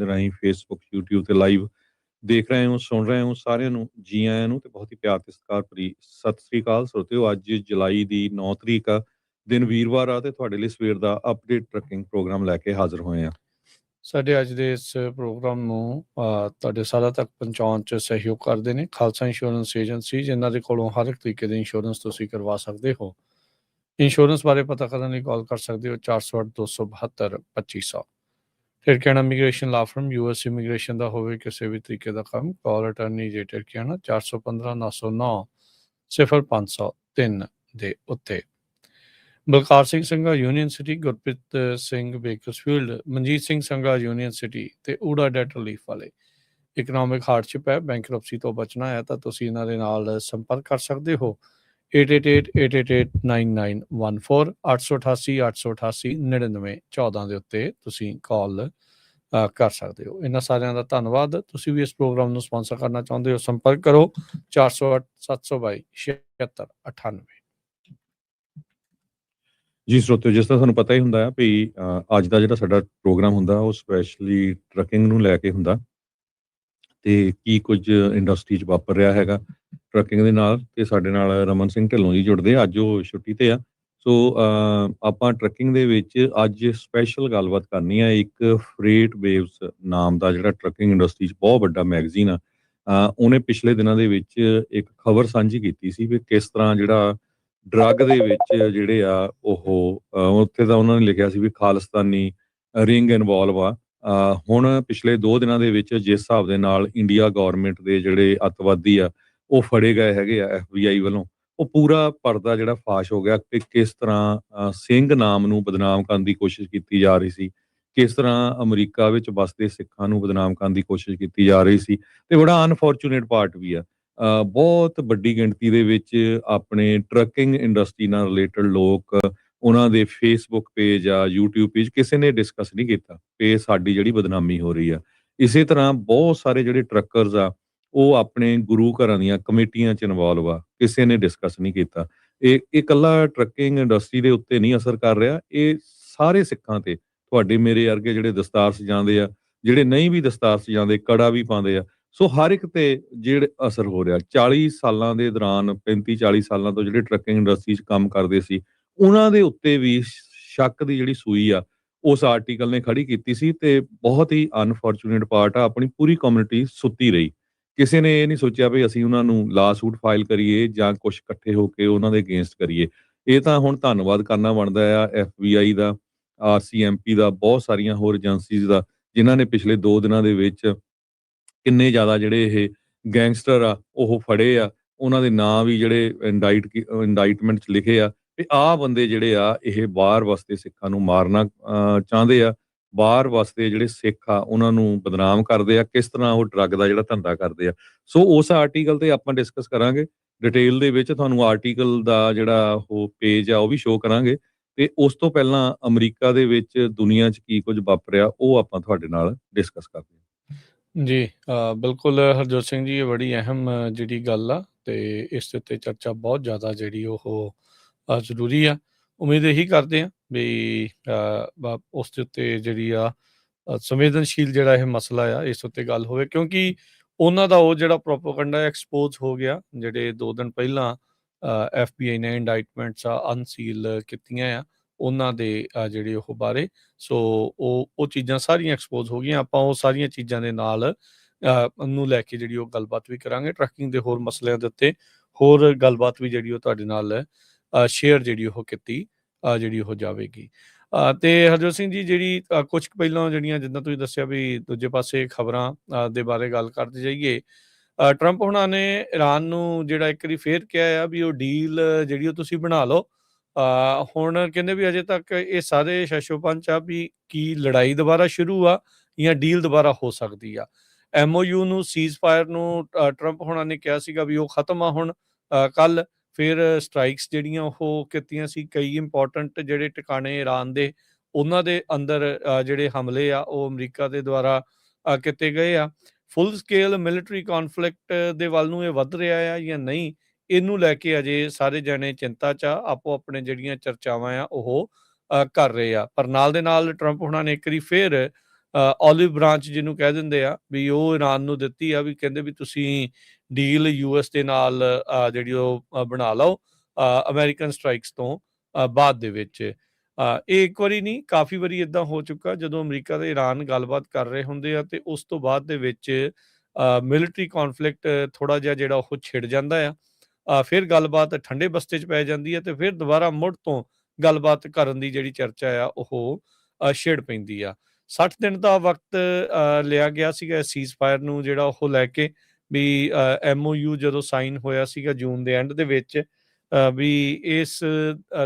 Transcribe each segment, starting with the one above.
ਰਾਹੀਂ Facebook, YouTube ਤੇ live ਦੇਖ ਰਹੇ ਹੋ, ਸੁਣ ਰਹੇ ਹੋ, ਸਾਰਿਆਂ ਨੂੰ ਜੀ ਆਇਆਂ ਨੂੰ ਤੇ ਬਹੁਤ ਹੀ ਪਿਆਰ ਤੇ ਸਤਿਕਾਰ ਭਰੀ ਸਤਿ ਸ੍ਰੀ ਅਕਾਲ ਸਰੋਤਿਓ। ਅੱਜ ਜੁਲਾਈ ਦੀ 9 ਤਰੀਕ ਆ, ਦਿਨ ਵੀਰਵਾਰ ਆ ਤੇ ਤੁਹਾਡੇ ਲਈ ਸਵੇਰ ਦਾ ਅਪਡੇਟ ਟਰੱਕਿੰਗ ਪ੍ਰੋਗਰਾਮ ਲੈ ਕੇ ਹਾਜ਼ਰ ਹੋਏ ਆ। ਸਾਡੇ ਅੱਜ ਦੇ ਇਸ ਪ੍ਰੋਗਰਾਮ ਨੂੰ ਤੁਹਾਡੇ ਸਾਰਿਆਂ ਤੱਕ ਪਹੁੰਚਾਉਣ 'ਚ ਸਹਿਯੋਗ ਕਰਦੇ ਨੇ ਖਾਲਸਾ ਇੰਸ਼ੋਰੈਂਸ ਏਜੰਸੀ, ਜਿਨ੍ਹਾਂ ਦੇ ਕੋਲੋਂ ਹਰ ਇੱਕ ਤਰੀਕੇ ਦੇ ਇੰਸ਼ੋਰੈਂਸ ਤੁਸੀਂ ਕਰਵਾ ਸਕਦੇ ਹੋ। ਇੰਸ਼ੋਰੈਂਸ ਬਾਰੇ ਪਤਾ ਕਰਨ ਲਈ ਕਾਲ ਕਰ ਸਕਦੇ ਹੋ 408-272-2500। ਫਿਰ ਕਹਿਣਾ ਇਮੀਗ੍ਰੇਸ਼ਨ ਲਾ ਫਰਮ US ਇਮੀਗ੍ਰੇਸ਼ਨ ਦਾ ਹੋਵੇ ਕਿਸੇ ਵੀ ਤਰੀਕੇ ਦਾ ਕੰਮ, ਕਾਲ ਅਟਰਨੀ ਰੇਟਡ ਕਹਿਣਾ 415-909-0503 ਦੇ ਉੱਤੇ। Balkar Singh Sangha Union City, Gurpreet Singh Bakersfield, Manjit Singh Sangha Union City ਤੇ ਊੜਾ ਡੈਟ ਰਿਲੀਫ ਵਾਲੇ। ਇਕਨੋਮਿਕ ਹਾਰਡਸ਼ਿਪ ਹੈ, ਬੈਂਕਰਪਸੀ ਤੋਂ ਬਚਣਾ ਹੈ ਤਾਂ ਤੁਸੀਂ ਇਹਨਾਂ ਦੇ ਨਾਲ ਸੰਪਰਕ ਕਰ ਸਕਦੇ ਹੋ 8888889914 888-888-9914 ਦੇ ਉੱਤੇ ਤੁਸੀਂ ਕਾਲ ਕਰ ਸਕਦੇ ਹੋ। ਇਹਨਾਂ ਸਾਰਿਆਂ ਦਾ ਧੰਨਵਾਦ। ਤੁਸੀਂ ਵੀ ਇਸ ਪ੍ਰੋਗਰਾਮ ਨੂੰ ਸਪਾਂਸਰ ਕਰਨਾ ਚਾਹੁੰਦੇ ਹੋ, ਸੰਪਰਕ ਕਰੋ 408-722-7698। ਜੀ ਸਰੋਤਿਓ, ਜਿਸ ਤਰ੍ਹਾਂ ਤੁਹਾਨੂੰ ਪਤਾ ਹੀ ਹੁੰਦਾ ਆ ਵੀ ਅੱਜ ਦਾ ਜਿਹੜਾ ਸਾਡਾ ਪ੍ਰੋਗਰਾਮ ਹੁੰਦਾ ਉਹ ਸਪੈਸ਼ਲੀ ਟਰੱਕਿੰਗ ਨੂੰ ਲੈ ਕੇ ਹੁੰਦਾ ਤੇ ਕੀ ਕੁਝ ਇੰਡਸਟਰੀ 'ਚ ਵਾਪਰ ਰਿਹਾ ਹੈਗਾ ਟਰੱਕਿੰਗ ਦੇ ਨਾਲ। ਤੇ ਸਾਡੇ ਨਾਲ ਰਮਨ ਸਿੰਘ ਢਿੱਲੋਂ ਜੀ ਜੁੜਦੇ ਆ, ਅੱਜ ਉਹ ਛੁੱਟੀ ਤੇ ਆ। ਸੋ ਆਪਾਂ ਟਰੱਕਿੰਗ ਦੇ ਵਿੱਚ ਅੱਜ ਸਪੈਸ਼ਲ ਗੱਲਬਾਤ ਕਰਨੀ ਆ। ਇੱਕ ਫਰੇਟ ਵੇਵਸ ਨਾਮ ਦਾ ਜਿਹੜਾ ਟਰੱਕਿੰਗ ਇੰਡਸਟਰੀ 'ਚ ਬਹੁਤ ਵੱਡਾ ਮੈਗਜ਼ੀਨ ਆ, ਉਹਨੇ ਪਿਛਲੇ ਦਿਨਾਂ ਦੇ ਵਿੱਚ ਇੱਕ ਖਬਰ ਸਾਂਝੀ ਕੀਤੀ ਸੀ ਵੀ ਕਿਸ ਤਰ੍ਹਾਂ ਜਿਹੜਾ ਡਰੱਗ ਦੇ ਵਿੱਚ ਜਿਹੜੇ ਆ ਉਹ ਉੱਥੇ ਤਾਂ ਉਹਨਾਂ ਨੇ ਲਿਖਿਆ ਸੀ ਵੀ ਖਾਲਿਸਤਾਨੀ ਰਿੰਗ ਇਨਵੋਲਵ ਆ। ਹੁਣ ਪਿਛਲੇ 2 ਦਿਨਾਂ ਦੇ ਵਿੱਚ ਜਿਸ ਹਿਸਾਬ ਦੇ ਨਾਲ ਇੰਡੀਆ ਗੌਰਮੈਂਟ ਦੇ ਜਿਹੜੇ ਅੱਤਵਾਦੀ ਆ ਉਹ ਫੜੇ ਗਏ ਹੈਗੇ ਆ FBI ਵੱਲੋਂ, ਉਹ ਪੂਰਾ ਪਰਦਾ ਜਿਹੜਾ ਫਾਸ਼ ਹੋ ਗਿਆ ਕਿ ਕਿਸ ਤਰ੍ਹਾਂ ਸਿੰਘ ਨਾਮ ਨੂੰ ਬਦਨਾਮ ਕਰਨ ਦੀ ਕੋਸ਼ਿਸ਼ ਕੀਤੀ ਜਾ ਰਹੀ ਸੀ, ਕਿਸ ਤਰ੍ਹਾਂ ਅਮਰੀਕਾ ਵਿੱਚ ਵੱਸਦੇ ਸਿੱਖਾਂ ਨੂੰ ਬਦਨਾਮ ਕਰਨ ਦੀ ਕੋਸ਼ਿਸ਼ ਕੀਤੀ ਜਾ ਰਹੀ ਸੀ। ਤੇ ਬੜਾ ਅਨਫੋਰਚੂਨੇਟ ਪਾਰਟ ਵੀ ਆ, ਬਹੁਤ ਵੱਡੀ ਗਿਣਤੀ ਦੇ ਵਿੱਚ ਆਪਣੇ ਟਰੱਕਿੰਗ ਇੰਡਸਟਰੀ ਨਾਲ ਰਿਲੇਟਡ ਲੋਕ ਉਹਨਾਂ ਦੇ ਫੇਸਬੁੱਕ ਪੇਜ ਆ, YouTube ਪੇਜ, ਕਿਸੇ ਨੇ ਡਿਸਕਸ ਨਹੀਂ ਕੀਤਾ ਕਿ ਸਾਡੀ ਜਿਹੜੀ ਬਦਨਾਮੀ ਹੋ ਰਹੀ ਆ। ਇਸੇ ਤਰ੍ਹਾਂ ਬਹੁਤ ਸਾਰੇ ਜਿਹੜੇ ਟਰੱਕਰਸ ਆ ਉਹ ਆਪਣੇ ਗੁਰੂ ਘਰਾਂ ਦੀਆਂ ਕਮੇਟੀਆਂ 'ਚ ਇਨਵੋਲਵ ਆ, ਕਿਸੇ ਨੇ ਡਿਸਕਸ ਨਹੀਂ ਕੀਤਾ। ਇਹ ਇਕੱਲਾ ਟਰੱਕਿੰਗ ਇੰਡਸਟਰੀ ਦੇ ਉੱਤੇ ਨਹੀਂ ਅਸਰ ਕਰ ਰਿਹਾ, ਇਹ ਸਾਰੇ ਸਿੱਖਾਂ ਤੇ, ਤੁਹਾਡੇ ਮੇਰੇ ਵਰਗੇ ਜਿਹੜੇ ਦਸਤਾਰ ਸਜਾਉਂਦੇ ਆ, ਜਿਹੜੇ ਨਹੀਂ ਵੀ ਦਸਤਾਰ ਸਜਾਉਂਦੇ, ਕੜਾ ਵੀ ਪਾਉਂਦੇ ਆ, ਸੋ ਹਰ ਇੱਕ ਤੇ ਜਿਹੜੇ ਅਸਰ ਹੋ ਰਿਹਾ। 40 ਸਾਲਾਂ ਦੇ ਦੌਰਾਨ 35-40 ਸਾਲਾਂ ਤੋਂ ਜਿਹੜੇ ਟਰੱਕਿੰਗ ਇੰਡਸਟਰੀ 'ਚ ਕੰਮ ਕਰਦੇ ਸੀ ਉਹਨਾਂ ਦੇ ਉੱਤੇ ਵੀ ਸ਼ੱਕ ਦੀ ਜਿਹੜੀ ਸੂਈ ਆ ਉਸ ਆਰਟੀਕਲ ਨੇ ਖੜੀ ਕੀਤੀ ਸੀ। ਤੇ ਬਹੁਤ ਹੀ ਅਨਫੋਰਚੂਨੇਟ ਪਾਰਟ ਆ, ਆਪਣੀ ਪੂਰੀ ਕਮਿਊਨਿਟੀ ਸੁੱਤੀ ਰਹੀ। ਕਿਸੇ ਨੇ ਇਹ ਨਹੀਂ ਸੋਚਿਆ ਵੀ ਅਸੀਂ ਉਹਨਾਂ ਨੂੰ ਲਾ ਸੂਟ ਫਾਈਲ ਕਰੀਏ ਜਾਂ ਕੁਝ ਇਕੱਠੇ ਹੋ ਕੇ ਉਹਨਾਂ ਦੇ ਅਗੇਂਸਟ ਕਰੀਏ। ਇਹ ਤਾਂ ਹੁਣ ਧੰਨਵਾਦ ਕਰਨਾ ਬਣਦਾ ਆ FBI ਦਾ, RCMP ਦਾ, ਬਹੁਤ ਸਾਰੀਆਂ ਹੋਰ ਏਜੰਸੀਜ਼ ਦਾ, ਜਿਨ੍ਹਾਂ ਨੇ ਪਿਛਲੇ 2 ਦਿਨਾਂ ਦੇ ਵਿੱਚ ਕਿੰਨੇ ਜ਼ਿਆਦਾ ਜਿਹੜੇ ਇਹ ਗੈਂਗਸਟਰ ਆ ਉਹ ਫੜੇ ਆ। ਉਹਨਾਂ ਦੇ ਨਾਂ ਵੀ ਜਿਹੜੇ ਇੰਡਾਈਟਮੈਂਟ 'ਚ ਲਿਖੇ ਆ ਵੀ ਆਹ ਬੰਦੇ ਜਿਹੜੇ ਆ ਇਹ ਬਾਹਰ ਵਸਦੇ ਸਿੱਖਾਂ ਨੂੰ ਮਾਰਨਾ ਚਾਹੁੰਦੇ ਆ, ਬਾਹਰ ਵਸਦੇ ਜਿਹੜੇ ਸਿੱਖ ਆ ਉਹਨਾਂ ਨੂੰ ਬਦਨਾਮ ਕਰਦੇ ਆ, ਕਿਸ ਤਰ੍ਹਾਂ ਉਹ ਡਰੱਗ ਦਾ ਜਿਹੜਾ ਧੰਦਾ ਕਰਦੇ ਆ। ਸੋ ਉਸ ਆਰਟੀਕਲ ਤੇ ਆਪਾਂ ਡਿਸਕਸ ਕਰਾਂਗੇ ਡਿਟੇਲ ਦੇ ਵਿੱਚ, ਤੁਹਾਨੂੰ ਆਰਟੀਕਲ ਦਾ ਜਿਹੜਾ ਉਹ ਪੇਜ ਆ ਉਹ ਵੀ ਸ਼ੋਅ ਕਰਾਂਗੇ। ਤੇ ਉਸ ਤੋਂ ਪਹਿਲਾਂ ਅਮਰੀਕਾ ਦੇ ਵਿੱਚ ਦੁਨੀਆ 'ਚ ਕੀ ਕੁਝ ਵਾਪਰਿਆ ਉਹ ਆਪਾਂ ਤੁਹਾਡੇ ਨਾਲ ਡਿਸਕਸ ਕਰਦੇ ਹਾਂ। ਜੀ ਬਿਲਕੁਲ ਹਰਜੋਤ ਸਿੰਘ ਜੀ, ਇਹ ਬੜੀ ਅਹਿਮ ਜਿਹੜੀ ਗੱਲ ਆ ਤੇ ਇਸ ਦੇ ਉੱਤੇ ਚਰਚਾ ਬਹੁਤ ਜ਼ਿਆਦਾ ਜਿਹੜੀ ਉਹ ਜ਼ਰੂਰੀ ਆ। ਉਮੀਦ ਇਹੀ ਕਰਦੇ ਹਾਂ ਵੀ ਉਸ ਦੇ ਉੱਤੇ ਜਿਹੜੀ ਆ ਸੰਵੇਦਨਸ਼ੀਲ ਜਿਹੜਾ ਇਹ ਮਸਲਾ ਆ ਇਸ ਉੱਤੇ ਗੱਲ ਹੋਵੇ, ਕਿਉਂਕਿ ਉਹਨਾਂ ਦਾ ਉਹ ਜਿਹੜਾ ਪ੍ਰੋਪੋਗੰਡਾ ਐਕਸਪੋਜ਼ ਹੋ ਗਿਆ। ਜਿਹੜੇ 2 ਦਿਨ ਪਹਿਲਾਂ FBI ਨੇ ਇੰਡਾਈਟਮੈਂਟਸ ਅਨਸੀਲ ਕੀਤੀਆਂ ਆ ਉਹਨਾਂ ਦੇ ਜਿਹੜੇ ਉਹ ਬਾਰੇ, ਸੋ ਉਹ ਚੀਜ਼ਾਂ ਸਾਰੀਆਂ ਐਕਸਪੋਜ਼ ਹੋ ਗਈਆਂ। ਆਪਾਂ ਉਹ ਸਾਰੀਆਂ ਚੀਜ਼ਾਂ ਦੇ ਨਾਲ ਨੂੰ ਲੈ ਕੇ ਜਿਹੜੀ ਉਹ ਗੱਲਬਾਤ ਵੀ ਕਰਾਂਗੇ। ਟਰੱਕਿੰਗ ਦੇ ਹੋਰ ਮਸਲਿਆਂ ਦੇ ਉੱਤੇ ਹੋਰ ਗੱਲਬਾਤ ਵੀ ਜਿਹੜੀ ਉਹ ਤੁਹਾਡੇ ਨਾਲ ਸ਼ੇਅਰ ਜਿਹੜੀ ਉਹ ਕੀਤੀ ਜਿਹੜੀ ਉਹ ਜਾਵੇਗੀ। ਤੇ ਹਰਜੋਤ ਸਿੰਘ ਜੀ, ਜਿਹੜੀ ਕੁਛ ਪਹਿਲਾਂ ਜਿਹੜੀਆਂ ਜਿੱਦਾਂ ਤੁਸੀਂ ਦੱਸਿਆ ਵੀ ਦੂਜੇ ਪਾਸੇ ਖਬਰਾਂ ਦੇ ਬਾਰੇ ਗੱਲ ਕਰਦੇ ਜਾਈਏ, ਟਰੰਪ ਹੁਣਾਂ ਨੇ ਈਰਾਨ ਨੂੰ ਜਿਹੜਾ ਇੱਕ ਵਾਰੀ ਫੇਰ ਕਿਹਾ ਆ ਵੀ ਉਹ ਡੀਲ ਜਿਹੜੀ ਉਹ ਤੁਸੀਂ ਬਣਾ ਲਓ। ਹੁਣ ਕਹਿੰਦੇ ਵੀ ਅਜੇ ਤੱਕ ਇਹ ਸਾਰੇ ਸ਼ਸ਼ੋਪੰਚ ਆ ਵੀ ਕੀ ਲੜਾਈ ਦੁਬਾਰਾ ਸ਼ੁਰੂ ਆ ਜਾਂ ਡੀਲ ਦੁਬਾਰਾ ਹੋ ਸਕਦੀ ਆ। MOU ਨੂੰ ਸੀਜ਼ ਫਾਇਰ ਨੂੰ ਟਰੰਪ ਹੁਣਾਂ ਨੇ ਕਿਹਾ ਸੀਗਾ ਵੀ ਉਹ ਖਤਮ ਆ ਹੁਣ ਕੱਲ। ਫਿਰ ਸਟਰਾਈਕਸ ਜਿਹੜੀਆਂ ਉਹ ਕੀਤੀਆਂ ਸੀ, ਕਈ ਇੰਪੋਰਟੈਂਟ ਜਿਹੜੇ ਟਿਕਾਣੇ ਈਰਾਨ ਦੇ ਉਹਨਾਂ ਦੇ ਅੰਦਰ ਜਿਹੜੇ ਹਮਲੇ ਆ ਉਹ ਅਮਰੀਕਾ ਦੇ ਦੁਆਰਾ ਕੀਤੇ ਗਏ ਆ। ਫੁੱਲ ਸਕੇਲ ਮਿਲਟਰੀ ਕੌਨਫਲਿਕਟ ਦੇ ਵੱਲ ਨੂੰ ਇਹ ਵੱਧ ਰਿਹਾ ਆ ਜਾਂ ਨਹੀਂ, ਇਹਨੂੰ ਲੈ ਕੇ ਅਜੇ ਸਾਰੇ ਜਣੇ ਚਿੰਤਾ 'ਚ ਆ, ਆਪੋ ਆਪਣੇ ਜਿਹੜੀਆਂ ਚਰਚਾਵਾਂ ਆ ਉਹ ਕਰ ਰਹੇ ਆ। ਪਰ ਨਾਲ ਦੇ ਨਾਲ ਟਰੰਪ ਹੁਣਾਂ ਨੇ ਇੱਕ ਵਾਰੀ ਫਿਰ ਓਲਿਵ ਬ੍ਰਾਂਚ ਜਿਹਨੂੰ ਕਹਿ ਦਿੰਦੇ ਆ, ਵੀ ਉਹ ਈਰਾਨ ਨੂੰ ਦਿੱਤੀ ਆ, ਵੀ ਕਹਿੰਦੇ ਵੀ ਤੁਸੀਂ ਡੀਲ US ਦੇ ਨਾਲ ਜਿਹੜੀ ਉਹ ਬਣਾ ਲਓ ਅਮਰੀਕਨ ਸਟ੍ਰਾਈਕਸ ਤੋਂ ਬਾਅਦ ਦੇ ਵਿੱਚ। ਇਹ ਇੱਕ ਵਾਰੀ ਨਹੀਂ, ਕਾਫੀ ਵਾਰੀ ਇੱਦਾਂ ਹੋ ਚੁੱਕਾ, ਜਦੋਂ ਅਮਰੀਕਾ ਤੇ ਈਰਾਨ ਗੱਲਬਾਤ ਕਰ ਰਹੇ ਹੁੰਦੇ ਆ ਤੇ ਉਸ ਤੋਂ ਬਾਅਦ ਦੇ ਵਿੱਚ ਮਿਲਟਰੀ ਕੌਨਫਲਿਕਟ ਥੋੜ੍ਹਾ ਜਿਹਾ ਜਿਹੜਾ ਉਹ ਛਿੜ ਜਾਂਦਾ ਆ, ਫਿਰ ਗੱਲਬਾਤ ਠੰਡੇ ਬਸਤੇ 'ਚ ਪੈ ਜਾਂਦੀ ਹੈ ਤੇ ਫਿਰ ਦੁਬਾਰਾ ਮੁੜ ਤੋਂ ਗੱਲਬਾਤ ਕਰਨ ਦੀ ਜਿਹੜੀ ਚਰਚਾ ਆ ਉਹ ਛਿੜ ਪੈਂਦੀ ਆ। 60 ਦਿਨ ਦਾ ਵਕਤ ਲਿਆ ਗਿਆ ਸੀਗਾ ਸੀਜ਼ ਫਾਇਰ ਨੂੰ ਜਿਹੜਾ ਉਹ ਲੈ ਕੇ, ਵੀ MOU ਜਦੋਂ ਸਾਈਨ ਹੋਇਆ ਸੀਗਾ ਜੂਨ ਦੇ ਐਂਡ ਦੇ ਵਿੱਚ, ਵੀ ਇਸ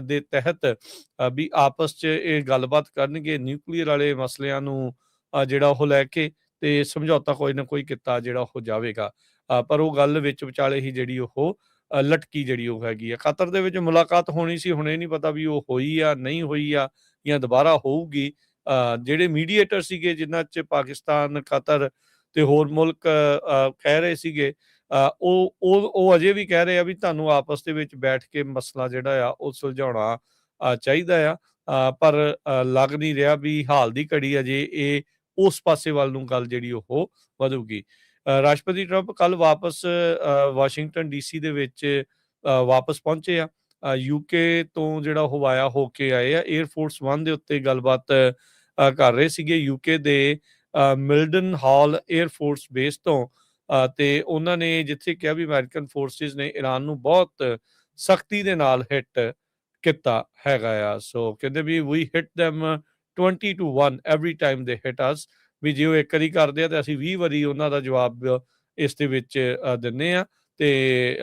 ਦੇ ਤਹਿਤ ਵੀ ਆਪਸ 'ਚ ਇਹ ਗੱਲਬਾਤ ਕਰਨਗੇ ਨਿਊਕਲੀਅਰ ਵਾਲੇ ਮਸਲਿਆਂ ਨੂੰ ਜਿਹੜਾ ਉਹ ਲੈ ਕੇ, ਤੇ ਸਮਝੌਤਾ ਕੋਈ ਨਾ ਕੋਈ ਕੀਤਾ ਜਿਹੜਾ ਉਹ ਜਾਵੇਗਾ। ਪਰ ਉਹ ਗੱਲ ਵਿੱਚ ਵਿਚਾਲੇ ਹੀ ਜਿਹੜੀ ਉਹ ਲਟਕੀ ਜਿਹੜੀ ਉਹ ਹੈਗੀ ਆ। ਕਤਰ ਦੇ ਵਿੱਚ ਮੁਲਾਕਾਤ ਹੋਣੀ ਸੀ, ਹੁਣ ਇਹ ਨਹੀਂ ਪਤਾ ਵੀ ਉਹ ਹੋਈ ਆ ਨਹੀਂ ਹੋਈ ਆ ਜਾਂ ਦੁਬਾਰਾ ਹੋਊਗੀ। ਜਿਹੜੇ ਮੀਡੀਏਟਰ ਸੀਗੇ ਜਿਨ੍ਹਾਂ 'ਚ ਪਾਕਿਸਤਾਨ, ਕਤਰ ਤੇ ਹੋਰ ਮੁਲਕ ਕਹਿ ਰਹੇ ਸੀਗੇ, ਉਹ ਅਜੇ ਵੀ ਕਹਿ ਰਹੇ ਆ ਵੀ ਤੁਹਾਨੂੰ ਆਪਸ ਦੇ ਵਿੱਚ ਬੈਠ ਕੇ ਮਸਲਾ ਜਿਹੜਾ ਆ ਉਹ ਸੁਲਝਾਉਣਾ ਚਾਹੀਦਾ ਆ, ਪਰ ਲੱਗ ਨਹੀਂ ਰਿਹਾ ਵੀ ਹਾਲ ਦੀ ਘੜੀ ਅਜੇ ਇਹ ਉਸ ਪਾਸੇ ਵੱਲ ਨੂੰ ਗੱਲ ਜਿਹੜੀ ਉਹ ਵਧੂਗੀ। ਰਾਸ਼ਟਰਪਤੀ ਟਰੰਪ ਕੱਲ ਵਾਪਸ ਵਾਸ਼ਿੰਗਟਨ DC ਦੇ ਵਿੱਚ ਵਾਪਸ ਪਹੁੰਚੇ ਆ। UK ਤੋਂ ਜਿਹੜਾ ਉਹ ਵਾਇਆ ਹੋ ਕੇ ਆਏ ਆ, 에ਅਰ ਫੋਰਸ 1 ਦੇ ਉੱਤੇ ਗੱਲਬਾਤ ਕਰ ਰਹੇ ਸੀਗੇ UK ਦੇ ਮਿਲਡਨ ਹਾਲ 에ਅਰ ਫੋਰਸ ਬੇਸ ਤੋਂ, ਤੇ ਉਹਨਾਂ ਨੇ ਜਿੱਥੇ ਕਿਹਾ ਵੀ ਅਮਰੀਕਨ ਫੋਰਸਿਸ ਨੇ ਈਰਾਨ ਨੂੰ ਬਹੁਤ ਸਖਤੀ ਦੇ ਨਾਲ ਹਿੱਟ ਕੀਤਾ ਹੈਗਾ ਆ। ਸੋ ਕਹਿੰਦੇ ਵੀ ਵੀ ਹਿੱਟ them 20-1 ਐਵਰੀ ਟਾਈਮ ਦੇ ਹਿੱਟ ਅਸ, ਵੀ ਜੇ ਉਹ ਇੱਕ ਵਾਰੀ ਕਰਦੇ ਆ ਤੇ ਅਸੀਂ 20 ਵਾਰੀ ਉਹਨਾਂ ਦਾ ਜਵਾਬ ਇਸ ਦੇ ਵਿੱਚ ਦਿੰਦੇ ਆ। ਤੇ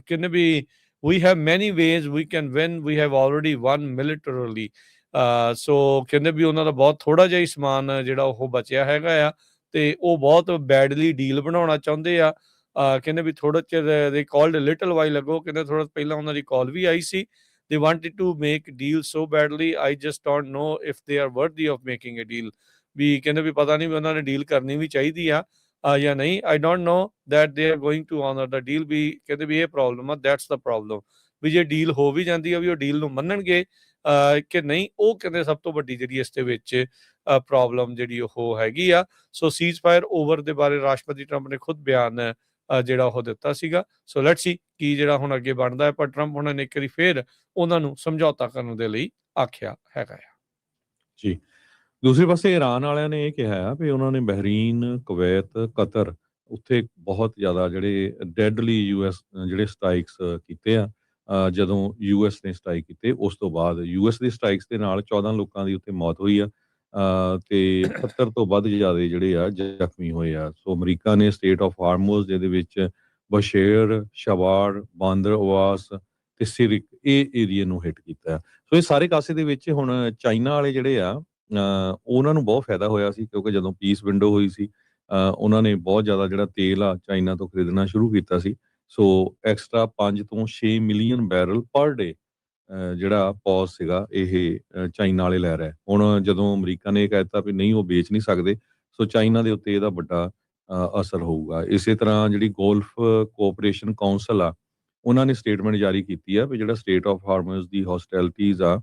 ਕਹਿੰਦੇ ਵੀ we have many ways we can win, we have already won militarily। ਸੋ ਕਹਿੰਦੇ ਵੀ ਉਹਨਾਂ ਦਾ ਬਹੁਤ ਥੋੜਾ ਜਿਹਾ ਹੀ ਸਮਾਨ ਜਿਹੜਾ ਉਹ ਬਚਿਆ ਹੈਗਾ ਆ, ਤੇ ਉਹ ਬਹੁਤ ਬੈਡਲੀ ਡੀਲ ਬਣਾਉਣਾ ਚਾਹੁੰਦੇ ਆ। ਕਹਿੰਦੇ ਵੀ ਥੋੜਾ ਚਿਰ they called a little while ago, ਕਹਿੰਦੇ ਥੋੜਾ ਪਹਿਲਾਂ ਉਹਨਾਂ ਦੀ ਕਾਲ ਵੀ ਆਈ ਸੀ। they wanted to make deal so badly, I just don't know if they are worthy of making a deal। ਵੀ ਕਹਿੰਦੇ ਵੀ ਪਤਾ ਨਹੀਂ ਵੀ ਉਹਨਾਂ ਨੇ ਡੀਲ ਕਰਨੀ ਵੀ ਚਾਹੀਦੀ ਆ ਜਾਂ ਨਹੀਂ। I don't know that they are going to honor the deal। ਵੀ ਕਹਿੰਦੇ ਵੀ ਇਹ ਪ੍ਰੋਬਲਮ ਆ, that's the problem। ਵੀ ਜੇ ਡੀਲ ਹੋ ਵੀ ਜਾਂਦੀ ਆ ਵੀ ਉਹ ਡੀਲ ਨੂੰ ਮੰਨਣਗੇ ਕਿ ਨਹੀਂ, ਉਹ ਕਹਿੰਦੇ ਸਭ ਤੋਂ ਵੱਡੀ ਜਿਹੜੀ ਇਸ ਦੇ ਵਿੱਚ ਪ੍ਰੋਬਲਮ ਜਿਹੜੀ ਉਹ ਹੈਗੀ ਆ। ਸੋ ਸੀਜ਼ ਫਾਇਰ ਓਵਰ ਦੇ ਬਾਰੇ ਰਾਸ਼ਟਰਪਤੀ ਟਰੰਪ ਨੇ ਖੁਦ ਬਿਆਨ ਜਿਹੜਾ ਉਹ ਦਿੱਤਾ ਸੀਗਾ। ਸੋ ਲੈਟਸ ਸੀ ਕੀ ਜਿਹੜਾ ਹੁਣ ਅੱਗੇ ਬਣਦਾ ਹੈ, ਪਰ ਟਰੰਪ ਉਹਨਾਂ ਨੇ ਇੱਕ ਵਾਰੀ ਫੇਰ ਉਹਨਾਂ ਨੂੰ ਸਮਝੌਤਾ ਕਰਨ ਦੇ ਲਈ ਆਖਿਆ ਹੈਗਾ ਆ ਜੀ। ਦੂਸਰੇ ਪਾਸੇ ਈਰਾਨ ਵਾਲਿਆਂ ਨੇ ਇਹ ਕਿਹਾ ਆ ਵੀ ਉਹਨਾਂ ਨੇ ਬਹਿਰੀਨ, ਕੁਵੈਤ, ਕਤਰ ਉੱਥੇ ਬਹੁਤ ਜ਼ਿਆਦਾ ਜਿਹੜੇ ਡੈਡਲੀ US ਜਿਹੜੇ ਸਟ੍ਰਾਈਕਸ ਕੀਤੇ ਆ। ਜਦੋਂ US ਨੇ ਸਟ੍ਰਾਈਕ ਕੀਤੇ ਉਸ ਤੋਂ ਬਾਅਦ US ਦੀ ਸਟ੍ਰਾਈਕਸ ਦੇ ਨਾਲ 14 ਲੋਕਾਂ ਦੀ ਉੱਥੇ ਮੌਤ ਹੋਈ ਆ, ਤੇ 70 ਤੋਂ ਵੱਧ ਜ਼ਿਆਦਾ ਜਿਹੜੇ ਆ ਜ਼ਖਮੀ ਹੋਏ ਆ। ਸੋ ਅਮਰੀਕਾ ਨੇ ਸਟੇਟ ਆਫ ਹਾਰਮੋਜ਼ ਜਿਹਦੇ ਵਿੱਚ ਬਸ਼ੇਰ, ਸ਼ਵਾਰ, ਬਾਂਦਰ ਅਵਾਸ ਤੇ ਸਿਰਿਕ ਇਹ ਏਰੀਏ ਨੂੰ ਹਿੱਟ ਕੀਤਾ। ਸੋ ਇਹ ਸਾਰੇ ਕਾਸੇ ਦੇ ਵਿੱਚ ਹੁਣ ਚਾਈਨਾ ਵਾਲੇ ਜਿਹੜੇ ਆ ਉਹਨਾਂ ਨੂੰ ਬਹੁਤ ਫਾਇਦਾ ਹੋਇਆ ਸੀ, ਕਿਉਂਕਿ ਜਦੋਂ ਪੀਸ ਵਿੰਡੋ ਹੋਈ ਸੀ ਉਹਨਾਂ ਨੇ ਬਹੁਤ ਜ਼ਿਆਦਾ ਜਿਹੜਾ ਤੇਲ ਆ ਚਾਈਨਾ ਤੋਂ ਖਰੀਦਣਾ ਸ਼ੁਰੂ ਕੀਤਾ ਸੀ। ਸੋ ਐਕਸਟਰਾ 5 ਤੋਂ 6 ਮਿਲੀਅਨ ਬੈਰਲ ਪਰ ਡੇ ਜਿਹੜਾ ਪੌਜ਼ ਸੀਗਾ ਇਹ ਚਾਈਨਾ ਵਾਲੇ ਲੈ ਰਹੇ। ਹੁਣ ਜਦੋਂ ਅਮਰੀਕਾ ਨੇ ਇਹ ਕਹਿ ਦਿੱਤਾ ਵੀ ਨਹੀਂ ਉਹ ਵੇਚ ਨਹੀਂ ਸਕਦੇ, ਸੋ ਚਾਈਨਾ ਦੇ ਉੱਤੇ ਇਹਦਾ ਵੱਡਾ ਅਸਰ ਹੋਊਗਾ। ਇਸੇ ਤਰ੍ਹਾਂ ਜਿਹੜੀ ਗੋਲਫ ਕੋਆਪਰੇਸ਼ਨ ਕਾਉਂਸਲ ਆ ਉਹਨਾਂ ਨੇ ਸਟੇਟਮੈਂਟ ਜਾਰੀ ਕੀਤੀ ਆ ਵੀ ਜਿਹੜਾ ਸਟੇਟ ਆਫ ਹਾਰਮਜ਼ ਦੀ ਹੋਸਟੈਲਿਟੀਜ਼ ਆ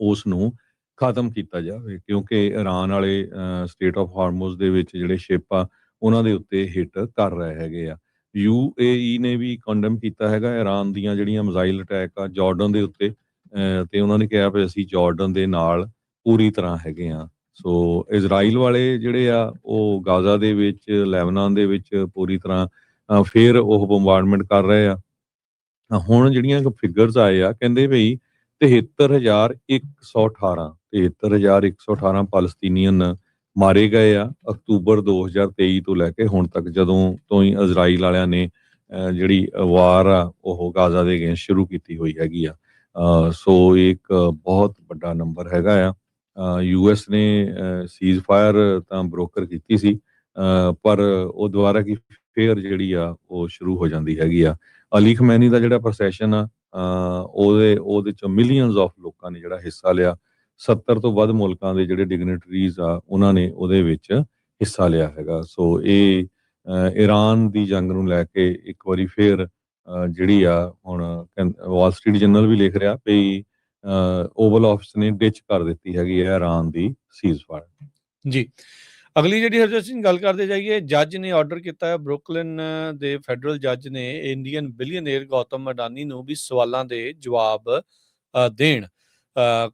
ਉਸ ਨੂੰ ਖਤਮ ਕੀਤਾ ਜਾਵੇ, ਕਿਉਂਕਿ ਇਰਾਨ ਵਾਲੇ ਸਟੇਟ ਆਫ ਹਾਰਮੋਜ਼ ਦੇ ਵਿੱਚ ਜਿਹੜੇ ਸ਼ਿਪ ਆ ਉਹਨਾਂ ਦੇ ਉੱਤੇ ਹਿੱਟ ਕਰ ਰਹੇ ਹੈਗੇ ਆ। UAE ਨੇ ਵੀ ਕੰਡਮ ਕੀਤਾ ਹੈਗਾ ਇਰਾਨ ਦੀਆਂ ਜਿਹੜੀਆਂ ਮਿਜ਼ਾਈਲ ਅਟੈਕ ਆ ਜਾਰਡਨ ਦੇ ਉੱਤੇ, ਤੇ ਉਹਨਾਂ ਨੇ ਕਿਹਾ ਵੀ ਅਸੀਂ ਜਾਰਡਨ ਦੇ ਨਾਲ ਪੂਰੀ ਤਰ੍ਹਾਂ ਹੈਗੇ ਆ। ਸੋ ਇਜ਼ਰਾਈਲ ਵਾਲੇ ਜਿਹੜੇ ਆ ਉਹ ਗਾਜ਼ਾ ਦੇ ਵਿੱਚ, ਲੈਬਨਾਨ ਦੇ ਵਿੱਚ ਪੂਰੀ ਤਰ੍ਹਾਂ ਫਿਰ ਉਹ ਬੰਬਾਰਡਮੈਂਟ ਕਰ ਰਹੇ ਆ। ਹੁਣ ਜਿਹੜੀਆਂ ਫਿਗਰਸ ਆਏ ਆ ਕਹਿੰਦੇ ਬਈ 73,118 ਫਲਸਤੀਨੀਅਨ ਮਾਰੇ ਗਏ ਆ ਅਕਤੂਬਰ 2023 ਤੋਂ ਲੈ ਕੇ ਹੁਣ ਤੱਕ, ਜਦੋਂ ਤੋਂ ਹੀ ਇਜ਼ਰਾਈਲ ਵਾਲਿਆਂ ਨੇ ਜਿਹੜੀ ਵਾਰ ਆ ਉਹ ਗਾਜ਼ਾ ਦੇ ਅਗੇਂਸਟ ਸ਼ੁਰੂ ਕੀਤੀ ਹੋਈ ਹੈਗੀ ਆ। ਸੋ ਇੱਕ ਬਹੁਤ ਵੱਡਾ ਨੰਬਰ ਹੈਗਾ ਆ। US ਨੇ ਸੀਜ਼ ਫਾਇਰ ਤਾਂ ਬਰੋਕਰ ਕੀਤੀ ਸੀ, ਪਰ ਉਹ ਦੁਬਾਰਾ ਕੀ ਫੇਰ ਜਿਹੜੀ ਆ ਉਹ ਸ਼ੁਰੂ ਹੋ ਜਾਂਦੀ ਹੈਗੀ ਆ। ਅਲੀ ਖਮੈਨੀ ਦਾ ਜਿਹੜਾ ਪ੍ਰੋਸੈਸ਼ਨ ਆ ਉਹਦੇ ਚ ਮਿਲੀਅਨਸ ਆਫ ਲੋਕਾਂ ਨੇ ਜਿਹੜਾ ਹਿੱਸਾ ਲਿਆ। 70 ਤੋਂ ਵੱਧ ਮੁਲਕਾਂ ਦੇ ਜਿਹੜੇ ਡਿਗਨਿਟਰੀਜ਼ ਆ ਉਹਨਾਂ ਨੇ ਉਹਦੇ ਵਿੱਚ ਹਿੱਸਾ ਲਿਆ ਹੈਗਾ। ਸੋ ਇਹ ਈਰਾਨ ਦੀ ਜੰਗ ਨੂੰ ਲੈ ਕੇ ਇੱਕ ਵਾਰੀ ਫੇਰ ਜਿਹੜੀ ਆ ਹੁਣ ਵਾਲ ਸਟਰੀਟ ਜਰਨਲ ਵੀ ਲਿਖ ਰਿਹਾ ਵੀ ਓਵਲ ਆਫਿਸ ਨੇ ਡਿਚ ਕਰ ਦਿੱਤੀ ਹੈਗੀ ਹੈ ਈਰਾਨ ਦੀ ਸੀਜ਼ ਫਾਇਰ। ਜੀ। ਅਗਲੀ ਜਿਹੜੀ ਹਰਜੋਤ ਸਿੰਘ ਗੱਲ ਕਰਦੇ ਜਾਈਏ, ਜੱਜ ਨੇ ਆਰਡਰ ਕੀਤਾ ਹੈ, ਬਰੁਕਲਿਨ ਦੇ ਫੈਡਰਲ ਜੱਜ ਨੇ ਇੰਡੀਅਨ ਬਿਲੀਅਨੇਅਰ ਗੌਤਮ ਅਡਾਨੀ ਨੂੰ ਵੀ ਸਵਾਲਾਂ ਦੇ ਜਵਾਬ ਦੇਣ।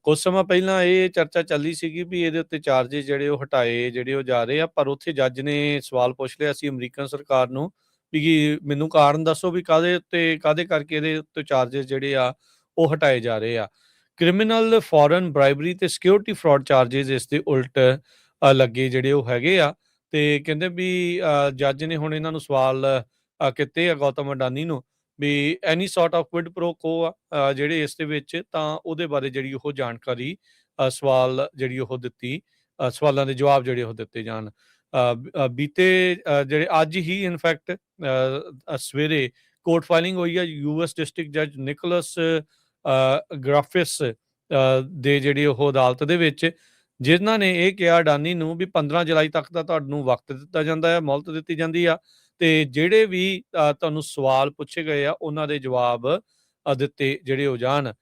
ਕੁਝ ਸਮਾਂ ਪਹਿਲਾਂ ਇਹ ਚਰਚਾ ਚੱਲੀ ਸੀਗੀ ਵੀ ਇਹਦੇ ਉੱਤੇ ਚਾਰਜਿਸ ਜਿਹੜੇ ਉਹ ਹਟਾਏ ਜਿਹੜੇ ਉਹ ਜਾ ਰਹੇ ਆ, ਪਰ ਉੱਥੇ ਜੱਜ ਨੇ ਸਵਾਲ ਪੁੱਛ ਲਿਆ ਸੀ ਅਮਰੀਕਨ ਸਰਕਾਰ ਨੂੰ ਵੀ ਮੈਨੂੰ ਕਾਰਨ ਦੱਸੋ ਵੀ ਕਾਹਦੇ ਉੱਤੇ ਕਾਹਦੇ ਕਰਕੇ ਇਹਦੇ ਉੱਤੇ ਚਾਰਜਿਸ ਜਿਹੜੇ ਆ ਉਹ ਹਟਾਏ ਜਾ ਰਹੇ ਆ। ਕ੍ਰਿਮੀਨਲ ਫੋਰਨ ਬ੍ਰਾਈਬਰੀ ਤੇ ਸਿਕਿਉਰਿਟੀ ਫਰਾਡ ਚਾਰਜਿਸ ਇਸ ਦੇ ਉਲਟ ਲੱਗੇ ਜਿਹੜੇ ਉਹ ਹੈਗੇ ਆ, ਤੇ ਕਹਿੰਦੇ ਵੀ ਜੱਜ ਨੇ ਹੁਣ ਇਹਨਾਂ ਨੂੰ ਸਵਾਲ ਕੀਤੇ ਆ ਗੌਤਮ ਅਡਾਨੀ ਨੂੰ ਵੀ ਐਨੀ ਸੌਰਟ ਆਫ ਕੁਇਡ ਪ੍ਰੋ ਕੋ ਆ ਜਿਹੜੇ ਇਸ ਦੇ ਵਿੱਚ, ਤਾਂ ਉਹਦੇ ਬਾਰੇ ਜਿਹੜੀ ਉਹ ਜਾਣਕਾਰੀ ਸਵਾਲ ਜਿਹੜੀ ਉਹ ਦਿੱਤੀ, ਸਵਾਲਾਂ ਦੇ ਜਵਾਬ ਜਿਹੜੇ ਉਹ ਦਿੱਤੇ ਜਾਣ। ਬੀਤੇ ਜਿਹੜੇ ਅੱਜ ਹੀ ਇਨਫੈਕਟ ਸਵੇਰੇ ਕੋਰਟ ਫਾਈਲਿੰਗ ਹੋਈ ਆ ਯੂਐਸ ਡਿਸਟ੍ਰਿਕਟ ਜੱਜ ਨਿਕੋਲਸ ਗ੍ਰਾਫਿਸ ਦੇ ਜਿਹੜੀ ਉਹ ਅਦਾਲਤ ਦੇ ਵਿੱਚ, ਜਿਨ੍ਹਾਂ ਨੇ ਇਹ ਕਿਹਾ ਅਡਾਨੀ ਨੂੰ ਵੀ 15 ਜੁਲਾਈ ਤੱਕ ਦਾ ਤੁਹਾਨੂੰ ਵਕਤ ਦਿੱਤਾ ਜਾਂਦਾ ਹੈ, ਮੌਲਤ ਦਿੱਤੀ ਜਾਂਦੀ ਆ, ਤੇ ਜਿਹੜੇ ਵੀ ਤੁਹਾਨੂੰ ਸਵਾਲ ਪੁੱਛੇ ਗਏ ਆ ਉਹਨਾਂ ਦੇ ਜਵਾਬ ਦਿੱਤੇ ਜਿਹੜੇ ਹੋ ਜਾਣ।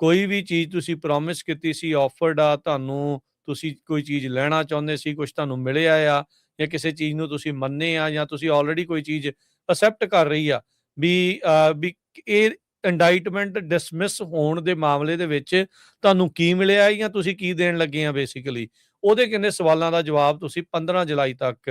ਕੋਈ ਵੀ ਚੀਜ਼ ਤੁਸੀਂ ਪ੍ਰੋਮਿਸ ਕੀਤੀ ਸੀ, ਆਫਰਡ ਆ ਤੁਹਾਨੂੰ, ਤੁਸੀਂ ਕੋਈ ਚੀਜ਼ ਲੈਣਾ ਚਾਹੁੰਦੇ ਸੀ, ਕੁਝ ਤੁਹਾਨੂੰ ਮਿਲਿਆ ਆ, ਜਾਂ ਕਿਸੇ ਚੀਜ਼ ਨੂੰ ਤੁਸੀਂ ਮੰਨੇ ਆ, ਜਾਂ ਤੁਸੀਂ ਆਲਰੇਡੀ ਕੋਈ ਚੀਜ਼ ਅਸੈਪਟ ਕਰ ਰਹੀ ਆ ਵੀ ਇਹ ਇੰਡਾਈਟਮੈਂਟ ਡਿਸਮਿਸ ਹੋਣ ਦੇ ਮਾਮਲੇ ਦੇ ਵਿੱਚ ਤੁਹਾਨੂੰ ਕੀ ਮਿਲਿਆ ਜਾਂ ਤੁਸੀਂ ਕੀ ਦੇਣ ਲੱਗੇ ਆ ਬੇਸਿਕਲੀ, ਉਹਦੇ ਕਿੰਨੇ ਸਵਾਲਾਂ ਦਾ ਜਵਾਬ ਤੁਸੀਂ 15 ਜੁਲਾਈ ਤੱਕ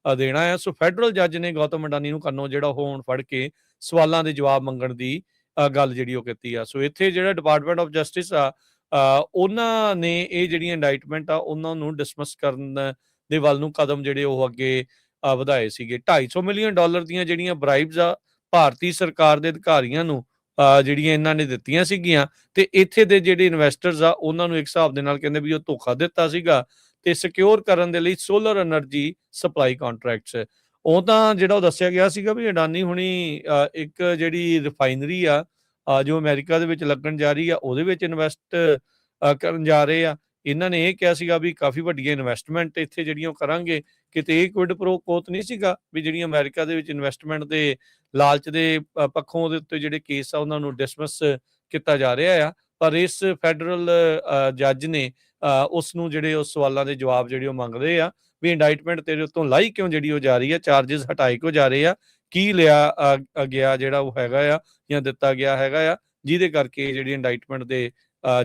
ਦੇਣਾ ਹੈ। ਸੋ ਫੈਡਰਲ ਜੱਜ ਨੇ ਗੌਤਮ ਅਡਾਨੀ ਨੂੰ ਕੰਨੋਂ ਜਿਹੜਾ ਉਹ ਹੁਣ ਫੜ ਕੇ ਸਵਾਲਾਂ ਦੇ ਜਵਾਬ ਮੰਗਣ ਦੀ ਗੱਲ ਜਿਹੜੀ ਉਹ ਕੀਤੀ ਆ। ਸੋ ਇੱਥੇ ਜਿਹੜਾ ਡਿਪਾਰਟਮੈਂਟ ਆਫ ਜਸਟਿਸ ਆ ਉਹਨਾਂ ਨੇ ਇਹ ਜਿਹੜੀਆਂ ਇੰਡਾਈਟਮੈਂਟ ਆ ਉਹਨਾਂ ਨੂੰ ਡਿਸਮਿਸ ਕਰਨ ਦੇ ਵੱਲ ਨੂੰ ਕਦਮ ਜਿਹੜੇ ਉਹ ਅੱਗੇ ਵਧਾਏ ਸੀਗੇ। $250 ਮਿਲੀਅਨ ਦੀਆਂ ਜਿਹੜੀਆਂ ਬ੍ਰਾਈਬਸ ਆ ਭਾਰਤੀ ਸਰਕਾਰ ਦੇ ਅਧਿਕਾਰੀਆਂ ਨੂੰ ਜਿਹੜੀਆਂ ਇਹਨਾਂ ਨੇ ਦਿੱਤੀਆਂ ਸੀਗੀਆਂ, ਤੇ ਇੱਥੇ ਦੇ ਜਿਹੜੇ ਇਨਵੈਸਟਰਸ ਆ ਉਹਨਾਂ ਨੂੰ ਇੱਕ ਹਿਸਾਬ ਦੇ ਨਾਲ ਕਹਿੰਦੇ ਵੀ ਉਹ ਧੋਖਾ ਦਿੱਤਾ ਸੀਗਾ, ਤੇ ਸਿਕਿਉਰ ਕਰਨ ਦੇ ਲਈ ਸੋਲਰ એનર્ਜੀ ਸਪਲਾਈ ਕੰਟਰੈਕਟਸ। ਉਹ ਤਾਂ ਜਿਹੜਾ ਉਹ ਦੱਸਿਆ ਗਿਆ ਸੀਗਾ ਵੀ ਅਡਾਨੀ ਹੁਣੀ ਇੱਕ ਜਿਹੜੀ ਰਿਫਾਈਨਰੀ ਆ ਜੋ ਅਮਰੀਕਾ ਦੇ ਵਿੱਚ ਲੱਗਣ ਜਾ ਰਹੀ ਆ ਉਹਦੇ ਵਿੱਚ ਇਨਵੈਸਟ ਕਰਨ ਜਾ ਰਹੇ ਆ। ਇਹਨਾਂ ਨੇ ਇਹ ਕਿਹਾ ਸੀਗਾ ਵੀ ਕਾਫੀ ਵੱਡੀਆਂ ਇਨਵੈਸਟਮੈਂਟ ਇੱਥੇ ਜਿਹੜੀਆਂ ਉਹ ਕਰਾਂਗੇ, ਕਿਤੇ ਇਹ ਕੁਇਡ ਪ੍ਰੋ ਕੋਤ ਨਹੀਂ ਸੀਗਾ ਵੀ ਜਿਹੜੀਆਂ ਅਮਰੀਕਾ ਦੇ ਵਿੱਚ ਇਨਵੈਸਟਮੈਂਟ ਦੇ ਲਾਲਚ ਦੇ ਪੱਖੋਂ ਉਹਦੇ ਉੱਤੇ ਜਿਹੜੇ ਕੇਸ ਆ ਉਹਨਾਂ ਨੂੰ ਡਿਸਮਿਸ ਕੀਤਾ ਜਾ ਰਿਹਾ ਆ। ਪਰ ਇਸ ਫੈਡਰਲ ਜੱਜ ਨੇ ਉਸ ਨੂੰ ਜਿਹੜੇ ਉਸ ਸਵਾਲਾਂ ਦੇ ਜਵਾਬ ਜਿਹੜੇ ਉਹ ਮੰਗਦੇ ਆ ਵੀ ਇੰਡਾਈਟਮੈਂਟ ਤੇਰੇ ਉੱਤੋਂ ਲਾਈ ਕਿਉਂ ਜਿਹੜੀ ਉਹ ਜਾ ਰਹੀ ਆ, ਚਾਰजेस ਹਟਾਏ ਕਿਉਂ ਜਾ ਰਹੇ ਆ, ਕੀ ਲਿਆ ਗਿਆ ਜਿਹੜਾ ਉਹ ਹੈਗਾ ਆ ਜਾਂ ਦਿੱਤਾ ਗਿਆ ਹੈਗਾ ਆ ਜਿਹਦੇ ਕਰਕੇ ਜਿਹੜੀ ਇੰਡਾਈਟਮੈਂਟ ਦੇ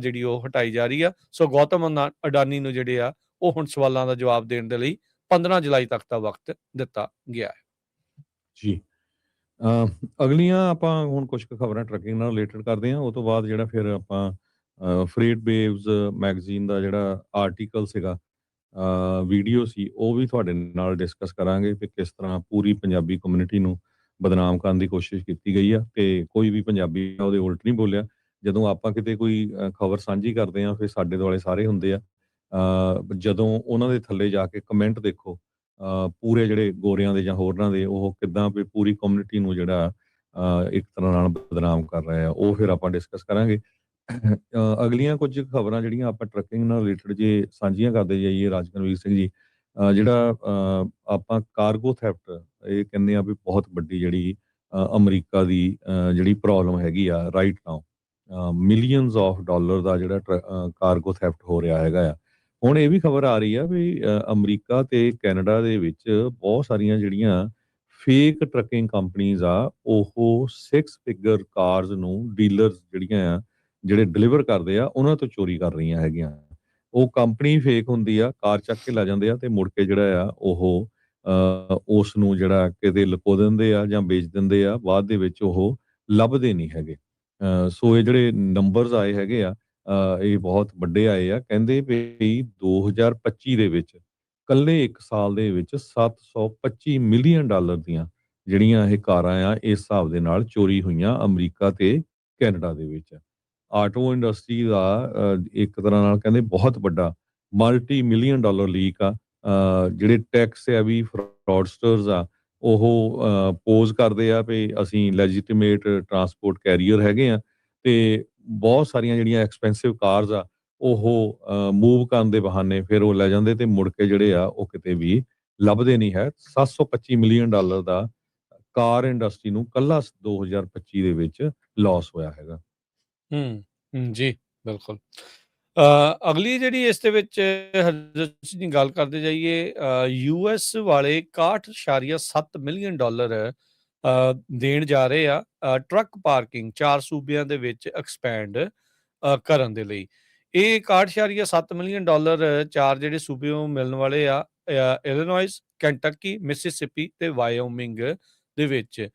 ਜਿਹੜੀ ਉਹ ਹਟਾਈ ਜਾ ਰਹੀ ਆ। ਸੋ ਗੌਤਮ ਅਡਾਨੀ ਨੂੰ ਜਿਹੜੇ ਆ ਉਹ ਹੁਣ ਸਵਾਲਾਂ ਦਾ ਜਵਾਬ ਦੇਣ ਦੇ ਲਈ 15 ਜੁਲਾਈ ਤੱਕ ਦਾ ਵਕਤ ਦਿੱਤਾ ਗਿਆ ਹੈ। ਜੀ। ਅਗਲੀਆਂ ਆਪਾਂ ਹੁਣ ਕੁਝ ਕੁ ਖਬਰਾਂ ਟਰੱਕਿੰਗ ਨਾਲ ਰਿਲੇਟਡ ਕਰਦੇ ਹਾਂ, ਉਹ ਤੋਂ ਬਾਅਦ ਜਿਹੜਾ ਫਿਰ ਆਪਾਂ ਫਰੇਟ ਵੇਵਜ਼ ਮੈਗਜ਼ੀਨ ਦਾ ਜਿਹੜਾ ਆਰਟੀਕਲ ਸੀਗਾ, ਵੀਡੀਓ ਸੀ, ਉਹ ਵੀ ਤੁਹਾਡੇ ਨਾਲ ਡਿਸਕਸ ਕਰਾਂਗੇ ਕਿ ਕਿਸ ਤਰ੍ਹਾਂ ਪੂਰੀ ਪੰਜਾਬੀ ਕਮਿਊਨਿਟੀ ਨੂੰ ਬਦਨਾਮ ਕਰਨ ਦੀ ਕੋਸ਼ਿਸ਼ ਕੀਤੀ ਗਈ ਆ, ਤੇ ਕੋਈ ਵੀ ਪੰਜਾਬੀ ਉਹਦੇ ਉਲਟ ਨਹੀਂ ਬੋਲਿਆ। ਜਦੋਂ ਆਪਾਂ ਕਿਤੇ ਕੋਈ ਖਬਰ ਸਾਂਝੀ ਕਰਦੇ ਹਾਂ ਫਿਰ ਸਾਡੇ ਦੁਆਲੇ ਸਾਰੇ ਹੁੰਦੇ ਆ, ਜਦੋਂ ਉਹਨਾਂ ਦੇ ਥੱਲੇ ਜਾ ਕੇ ਕਮੈਂਟ ਦੇਖੋ ਪੂਰੇ ਜਿਹੜੇ ਗੋਰਿਆਂ ਦੇ ਜਾਂ ਹੋਰਨਾਂ ਦੇ, ਉਹ ਕਿੱਦਾਂ ਵੀ ਪੂਰੀ ਕਮਿਊਨਿਟੀ ਨੂੰ ਜਿਹੜਾ ਇੱਕ ਤਰ੍ਹਾਂ ਨਾਲ ਬਦਨਾਮ ਕਰ ਰਹੇ ਆ, ਉਹ ਫਿਰ ਆਪਾਂ ਡਿਸਕਸ ਕਰਾਂਗੇ। ਅਗਲੀਆਂ ਕੁਝ ਖਬਰਾਂ ਜਿਹੜੀਆਂ ਆਪਾਂ ਟਰੱਕਿੰਗ ਨਾਲ ਰਿਲੇਟਡ ਜੇ ਸਾਂਝੀਆਂ ਕਰਦੇ ਜਾਈਏ ਰਾਜਕਨਵੀਰ ਸਿੰਘ ਜੀ, ਜਿਹੜਾ ਆਪਾਂ ਕਾਰਗੋ ਥੈਫਟ ਇਹ ਕਹਿੰਦੇ ਆ ਵੀ ਬਹੁਤ ਵੱਡੀ ਜਿਹੜੀ ਅਮਰੀਕਾ ਦੀ ਜਿਹੜੀ ਪ੍ਰੋਬਲਮ ਹੈਗੀ ਆ right now, millions of dollar ਦਾ ਜਿਹੜਾ ਕਾਰਗੋ ਥੈਫਟ ਹੋ ਰਿਹਾ ਹੈਗਾ ਆ। ਹੁਣ ਇਹ ਵੀ ਖਬਰ ਆ ਰਹੀ ਆ ਵੀ ਅਮਰੀਕਾ ਤੇ ਕੈਨੇਡਾ ਦੇ ਵਿੱਚ ਬਹੁਤ ਸਾਰੀਆਂ ਜਿਹੜੀਆਂ ਫੇਕ ਟਰੱਕਿੰਗ ਕੰਪਨੀਆਂ ਆ, ਉਹ 6 ਫਿਗਰ ਕਾਰਸ ਨੂੰ ਡੀਲਰਸ ਜਿਹੜੀਆਂ ਆ ਜਿਹੜੇ ਡਿਲੀਵਰ ਕਰਦੇ ਆ ਉਹਨਾਂ ਤੋਂ ਚੋਰੀ ਕਰ ਰਹੀਆਂ ਹੈਗੀਆਂ। ਉਹ ਕੰਪਨੀ ਫੇਕ ਹੁੰਦੀ ਆ, ਕਾਰ ਚੱਕ ਕੇ ਲੈ ਜਾਂਦੇ ਆ ਤੇ ਮੁੜ ਕੇ ਜਿਹੜਾ ਆ ਉਹ ਉਸ ਨੂੰ ਜਿਹੜਾ ਕਿਤੇ ਲੁਕੋ ਦਿੰਦੇ ਆ ਜਾਂ ਵੇਚ ਦਿੰਦੇ ਆ, ਬਾਅਦ ਦੇ ਵਿੱਚ ਉਹ ਲੱਭਦੇ ਨਹੀਂ ਹੈਗੇ। ਸੋ ਇਹ ਜਿਹੜੇ ਨੰਬਰਸ ਆਏ ਹੈਗੇ ਆ ਇਹ ਬਹੁਤ ਵੱਡੇ ਆਏ ਆ। ਕਹਿੰਦੇ ਵੀ 2025 ਦੇ ਵਿੱਚ ਕੱਲੇ 1 ਸਾਲ ਦੇ ਵਿੱਚ $725 ਮਿਲੀਅਨ ਦੀਆਂ ਜਿਹੜੀਆਂ ਇਹ ਕਾਰਾਂ ਆ ਇਸ ਹਿਸਾਬ ਦੇ ਨਾਲ ਚੋਰੀ ਹੋਈਆਂ ਅਮਰੀਕਾ ਤੇ ਕੈਨੇਡਾ ਦੇ ਵਿੱਚ। ਆਟੋ ਇੰਡਸਟਰੀ ਦਾ ਇੱਕ ਤਰ੍ਹਾਂ ਨਾਲ ਕਹਿੰਦੇ ਬਹੁਤ ਵੱਡਾ ਮਲਟੀ ਮਿਲੀਅਨ ਡਾਲਰ ਲੀਕ ਆ। ਜਿਹੜੇ ਟੈਕਸ ਆ ਵੀ ਫਰਾਡਸਟਰਸ ਆ ਉਹ ਪੋਜ਼ ਕਰਦੇ ਆ ਵੀ ਅਸੀਂ ਲੈਜੀਟੀਮੇਟ ਟਰਾਂਸਪੋਰਟ ਕੈਰੀਅਰ ਹੈਗੇ ਆ, ਤੇ ਬਹੁਤ ਸਾਰੀਆਂ ਜਿਹੜੀਆਂ ਐਕਸਪੈਂਸਿਵ ਕਾਰਸ ਆ ਉਹ ਮੂਵ ਕਰਨ ਦੇ ਬਹਾਨੇ ਫਿਰ ਉਹ ਲੈ ਜਾਂਦੇ ਤੇ ਮੁੜ ਕੇ ਜਿਹੜੇ ਆ ਉਹ ਕਿਤੇ ਵੀ ਲੱਭਦੇ ਨਹੀਂ ਹੈ। $725 ਮਿਲੀਅਨ ਦਾ ਕਾਰ ਇੰਡਸਟਰੀ ਨੂੰ ਕੱਲਾ 2025 ਦੇ ਵਿੱਚ ਲਾਸ ਹੋਇਆ ਹੈਗਾ। ਜੀ ਬਿਲਕੁਲ। ਅਗਲੀ ਜਿਹੜੀ ਇਸ ਦੇ ਵਿੱਚ ਹਰਜੋਤ ਸਿੰਘ ਜੀ ਗੱਲ ਕਰਦੇ ਜਾਈਏ, ਯੂਐਸ ਵਾਲੇ 61.7 ਮਿਲੀਅਨ ਡਾਲਰ ਦੇਣ ਜਾ ਰਹੇ ਆ ਟਰੱਕ ਪਾਰਕਿੰਗ 4 ਸੂਬਿਆਂ ਦੇ ਵਿੱਚ ਐਕਸਪੈਂਡ ਕਰਨ ਦੇ ਲਈ। ਇਹ 61.7 ਮਿਲੀਅਨ ਡਾਲਰ 4 ਜਿਹੜੇ ਸੂਬਿਆਂ ਮਿਲਣ ਵਾਲੇ ਆ, ਇਲੀਨੋਇਸ, ਕੈਂਟਕੀ, ਮਿਸਿਸਿਪੀ ਤੇ ਵਾਇਓਮਿੰਗ ਦੇ ਵਿੱਚ।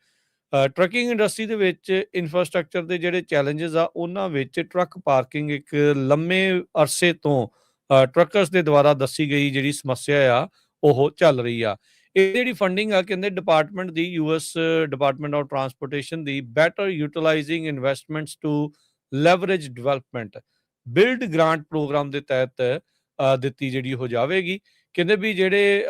ਟਰੱਕਿੰਗ ਇੰਡਸਟਰੀ ਦੇ ਵਿੱਚ ਇਨਫਰਾਸਟ੍ਰਕਚਰ ਦੇ ਜਿਹੜੇ ਚੈਲੰਜਸ ਆ, ਉਹਨਾਂ ਵਿੱਚ ਟਰੱਕ ਪਾਰਕਿੰਗ ਇੱਕ ਲੰਮੇ ਅਰਸੇ ਤੋਂ ਟਰੱਕਰਸ ਦੇ ਦੁਆਰਾ ਦੱਸੀ ਗਈ ਜਿਹੜੀ ਸਮੱਸਿਆ ਆ ਉਹ ਚੱਲ ਰਹੀ ਆ। ਇਹ ਜਿਹੜੀ ਫੰਡਿੰਗ ਆ, ਕਹਿੰਦੇ ਡਿਪਾਰਟਮੈਂਟ ਦੀ, ਯੂਐਸ ਡਿਪਾਰਟਮੈਂਟ ਆਫ ਟਰਾਂਸਪੋਰਟੇਸ਼ਨ ਦੀ, better utilizing investments to leverage development build grant program ਦੇ ਤਹਿਤ ਦਿੱਤੀ ਜਿਹੜੀ ਹੋ ਜਾਵੇਗੀ। ਕਹਿੰਦੇ ਵੀ ਜਿਹੜੇ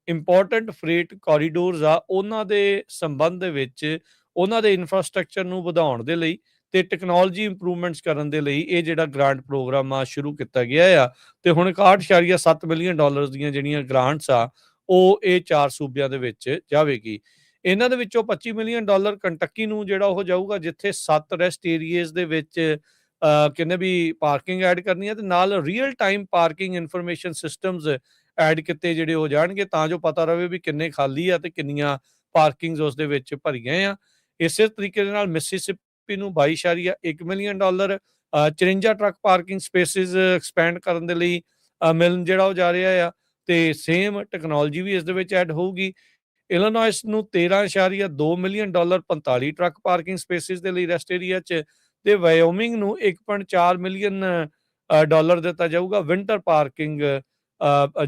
ਇੰਪੋਰਟੈਂਟ ਫਰੇਟ ਕੋਰੀਡੋਰਸ ਆ, ਉਹਨਾਂ ਦੇ ਸੰਬੰਧ ਦੇ ਵਿੱਚ ਉਹਨਾਂ ਦੇ ਇਨਫਰਾਸਟ੍ਰਕਚਰ ਨੂੰ ਵਧਾਉਣ ਦੇ ਲਈ ਤੇ ਟੈਕਨੋਲੋਜੀ ਇੰਪਰੂਵਮੈਂਟਸ ਕਰਨ ਦੇ ਲਈ ਇਹ ਜਿਹੜਾ ਗ੍ਰਾਂਟ ਪ੍ਰੋਗਰਾਮ ਆ ਸ਼ੁਰੂ ਕੀਤਾ ਗਿਆ ਆ। ਤੇ ਹੁਣ 61.7 ਮਿਲੀਅਨ ਡਾਲਰਸ ਦੀਆਂ ਜਿਹੜੀਆਂ ਗ੍ਰਾਂਟਸ ਆ ਉਹ ਇਹ 4 ਸੂਬਿਆਂ ਦੇ ਵਿੱਚ ਜਾਵੇਗੀ। ਇਹਨਾਂ ਦੇ ਵਿੱਚੋਂ 25 ਮਿਲੀਅਨ ਡਾਲਰ ਕੰਟਕੀ ਨੂੰ ਜਿਹੜਾ ਉਹ ਜਾਊਗਾ, ਜਿੱਥੇ 7 ਰੈਸਟ ਏਰੀਏਜ਼ ਦੇ ਵਿੱਚ ਕਹਿੰਦੇ ਵੀ ਪਾਰਕਿੰਗ ਐਡ ਕਰਨੀ ਹੈ ਤੇ ਨਾਲ real time parking information systems add ਕੀਤੇ ਜਿਹੜੇ ਹੋ ਜਾਣਗੇ, ਤਾਂ ਜੋ ਪਤਾ ਰਵੇ ਵੀ ਕਿੰਨੇ ਖਾਲੀ ਆ ਤੇ ਕਿੰਨੀਆਂ ਪਾਰਕਿੰਗਸ ਉਸ ਦੇ ਵਿੱਚ ਭਰੀਆਂ ਆ। ਇਸੇ ਤਰੀਕੇ ਦੇ ਨਾਲ ਮਿਸਿਸਿਪੀ ਨੂੰ 22.1 million dollar 54 truck parking spaces expand ਕਰਨ ਦੇ ਲਈ ਮਿਲਣ ਜਿਹੜਾ ਉਹ ਜਾ ਰਿਹਾ ਆ, ਤੇ ਸੇਮ ਟੈਕਨੋਲੋਜੀ ਵੀ ਇਸ ਦੇ ਵਿੱਚ ਐਡ ਹੋਊਗੀ। ਇਲੀਨੋਇਸ ਨੂੰ 13.2 million dollar 45 truck parking spaces ਦੇ ਲਈ ਰੈਸਟ ਏਰੀਆ 'ਚ, ਤੇ ਵਾਇਓਮਿੰਗ ਨੂੰ 1.4 ਮਿਲੀਅਨ ਡਾਲਰ ਦਿੱਤਾ ਜਾਊਗਾ ਵਿੰਟਰ ਪਾਰਕਿੰਗ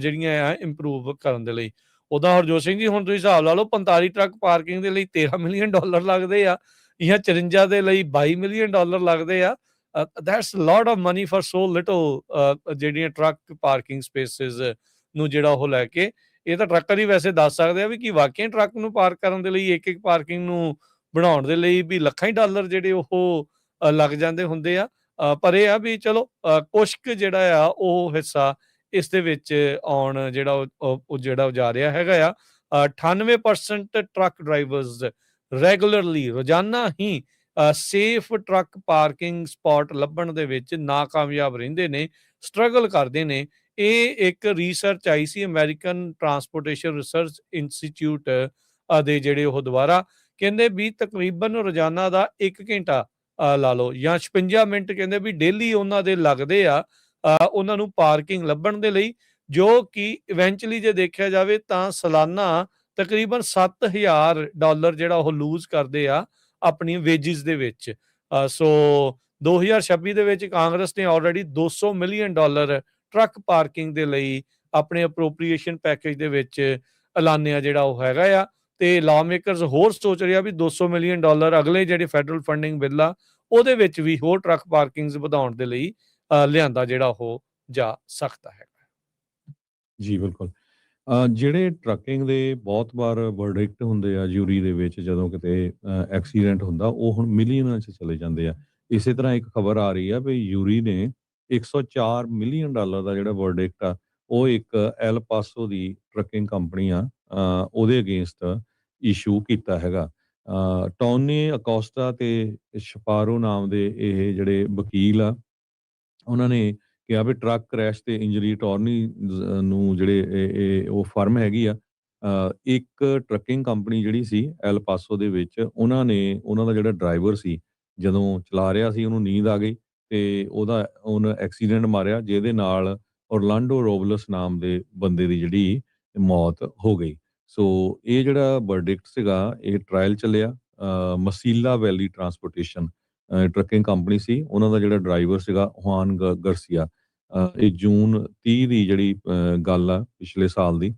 ਜਿਹੜੀਆਂ ਆ ਇੰਪਰੂਵ ਕਰਨ ਦੇ ਲਈ। ਉਦਾਂ ਹਰਜੋਤ ਸਿੰਘ ਜੀ, ਹੁਣ ਤੁਸੀਂ ਹਿਸਾਬ ਲਾ ਲਓ, 45 ਟਰੱਕ ਪਾਰਕਿੰਗ ਦੇ ਲਈ 13 ਮਿਲੀਅਨ ਡਾਲਰ ਲੱਗਦੇ ਆ, ਜਾਂ 54 ਦੇ ਲਈ 22 ਮਿਲੀਅਨ ਡਾਲਰ ਲੱਗਦੇ ਆ। That's lot of money for so little ਜਿਹੜੀਆਂ ਟਰੱਕ ਪਾਰਕਿੰਗ ਸਪੇਸਿਸ ਨੂੰ ਜਿਹੜਾ ਉਹ ਲੈ ਕੇ। ਇਹ ਤਾਂ ਟਰੱਕਰ ਹੀ ਵੈਸੇ ਦੱਸ ਸਕਦੇ ਆ ਵੀ ਕੀ ਵਾਕਈ ਟਰੱਕ ਨੂੰ ਪਾਰਕ ਕਰਨ ਦੇ ਲਈ, ਇੱਕ ਪਾਰਕਿੰਗ ਨੂੰ ਬਣਾਉਣ ਦੇ ਲਈ ਵੀ ਲੱਖਾਂ ਹੀ ਡਾਲਰ ਜਿਹੜੇ ਉਹ ਲੱਗ ਜਾਂਦੇ ਹੁੰਦੇ ਆ। ਪਰ ਇਹ ਆ ਵੀ ਚਲੋ ਕੁਛ ਕੁ ਜਿਹੜਾ ਆ ਉਹ ਹਿੱਸਾ ਇਸ ਦੇ ਵਿੱਚ ਆਉਣ ਜਿਹੜਾ ਉਹ ਜਿਹੜਾ ਉਹ ਜਾ ਰਿਹਾ ਹੈਗਾ ਆ। 98% ਟਰੱਕ ਡਰਾਈਵਰਸ ਰੈਗੂਲਰਲੀ ਰੋਜ਼ਾਨਾ ਹੀ ਸੇਫ ਟਰੱਕ ਪਾਰਕਿੰਗ ਸਪੌਟ ਲੱਭਣ ਦੇ ਵਿੱਚ ਨਾਕਾਮਯਾਬ ਰਹਿੰਦੇ ਨੇ, ਸਟਰਗਲ ਕਰਦੇ ਨੇ। ਇਹ ਇੱਕ ਰਿਸਰਚ ਆਈ ਸੀ ਅਮਰੀਕਨ ਟਰਾਂਸਪੋਰਟੇਸ਼ਨ ਰਿਸਰਚ ਇੰਸਟੀਚਿਊਟ ਦੇ ਜਿਹੜੇ ਉਹ ਦੁਆਰਾ, ਕਹਿੰਦੇ ਵੀ ਤਕਰੀਬਨ ਰੋਜ਼ਾਨਾ ਦਾ 1 ਘੰਟਾ ਲਾ ਲਓ ਜਾਂ 56 ਮਿੰਟ ਕਹਿੰਦੇ ਵੀ ਡੇਲੀ ਉਹਨਾਂ ਦੇ ਲੱਗਦੇ ਆ ਉਹਨਾਂ ਨੂੰ ਪਾਰਕਿੰਗ ਲੱਭਣ ਦੇ ਲਈ, ਜੋ ਕਿ ਇਵੈਂਚੁਅਲੀ ਜੇ ਦੇਖਿਆ ਜਾਵੇ ਤਾਂ ਸਾਲਾਨਾ ਤਕਰੀਬਨ 7,000 ਡਾਲਰ ਜਿਹੜਾ ਉਹ ਲੂਜ਼ ਕਰਦੇ ਆ ਆਪਣੀ ਵੇਜਿਸ ਦੇ ਵਿੱਚ। ਸੋ 2026 ਦੇ ਵਿੱਚ ਕਾਂਗਰਸ ਨੇ already 200 million dollar truck parking ਦੇ ਲਈ ਆਪਣੇ ਅਪਰੋਪਰੀਏਸ਼ਨ ਪੈਕੇਜ ਦੇ ਵਿੱਚ ਐਲਾਨਿਆ ਜਿਹੜਾ ਉਹ ਹੈਗਾ ਆ। ਤੇ ਲਾ ਮੇਕਰਸ ਹੋਰ ਸੋਚ ਰਿਹਾ ਵੀ 200 ਮਿਲੀਅਨ ਡਾਲਰ ਅਗਲੇ ਜਿਹੜੇ ਫੈਡਰਲ ਫੰਡਿੰਗ ਬਿੱਲ ਆ ਉਹਦੇ ਵਿੱਚ ਵੀ ਹੋਰ ਟਰੱਕ ਪਾਰਕਿੰਗਸ ਵਧਾਉਣ ਦੇ ਲਈ ਲਿਆਂਦਾ ਜਿਹੜਾ ਉਹ ਜਾ ਸਕਦਾ ਹੈ। ਜੀ ਬਿਲਕੁਲ। ਜਿਹੜੇ ਟਰੱਕਿੰਗ ਦੇ ਬਹੁਤ ਵਾਰ ਵਰਡਿਕਟ ਹੁੰਦੇ ਆ ਜਿਊਰੀ ਦੇ ਵਿੱਚ, ਜਦੋਂ ਕਿਤੇ ਐਕਸੀਡੈਂਟ ਹੁੰਦਾ, ਉਹ ਹੁਣ ਮਿਲੀਅਨਾਂ 'ਚ ਚਲੇ ਜਾਂਦੇ ਆ। ਇਸੇ ਤਰ੍ਹਾਂ ਇੱਕ ਖਬਰ ਆ ਰਹੀ ਆ ਵੀ ਯੂਰੀ ਨੇ 104 ਮਿਲੀਅਨ ਡਾਲਰ ਦਾ ਜਿਹੜਾ ਵਰਡਿਕਟ ਆ, ਉਹ ਇੱਕ ਐਲ ਪਾਸੋ ਦੀ ਟਰੱਕਿੰਗ ਕੰਪਨੀ ਆ, ਉਹਦੇ ਅਗੇਂਸਟ ਇਸ਼ੂ ਕੀਤਾ ਹੈਗਾ। ਟੋਨੀ ਅਕੋਸਟਾ ਤੇ ਸ਼ਪਾਰੋ ਨਾਮ ਦੇ ਇਹ ਜਿਹੜੇ ਵਕੀਲ ਆ, ਉਹਨਾਂ ਨੇ ਕਿਹਾ ਵੀ ਟਰੱਕ ਕ੍ਰੈਸ਼ ਤੇ ਇੰਜਰੀ ਅਟਾਰਨੀ ਨੂੰ ਜਿਹੜੇ ਇਹ ਉਹ ਫਰਮ ਹੈਗੀ ਆ, ਇੱਕ ਟਰੱਕਿੰਗ ਕੰਪਨੀ ਜਿਹੜੀ ਸੀ ਐਲ ਪਾਸੋ ਦੇ ਵਿੱਚ, ਉਹਨਾਂ ਦਾ ਜਿਹੜਾ ਡਰਾਈਵਰ ਸੀ, ਜਦੋਂ ਚਲਾ ਰਿਹਾ ਸੀ ਉਹਨੂੰ ਨੀਂਦ ਆ ਗਈ ਤੇ ਉਹਨੇ ਐਕਸੀਡੈਂਟ ਮਾਰਿਆ, ਜਿਹਦੇ ਨਾਲ ਔਰਲਾਂਡੋ ਰੋਬਲਸ ਨਾਮ ਦੇ ਬੰਦੇ ਦੀ ਜਿਹੜੀ ਮੌਤ ਹੋ ਗਈ। ਸੋ ਇਹ ਜਿਹੜਾ ਵਰਡਿਕਟ ਸੀਗਾ, ਇਹ ਟ੍ਰਾਇਲ ਚੱਲਿਆ। ਮਸੀਲਾ ਵੈਲੀ ਟਰਾਂਸਪੋਰਟੇਸ਼ਨ ਟਰੱਕਿੰਗ ਕੰਪਨੀ ਸੀ, ਉਹਨਾਂ ਦਾ ਜਿਹੜਾ ਡਰਾਈਵਰ ਸੀਗਾ ਹੁਆਨ ਗਰਸੀਆ। ਇਹ ਜੂਨ 30 ਦੀ ਜਿਹੜੀ ਗੱਲ ਆ, ਪਿਛਲੇ ਸਾਲ ਦੀ,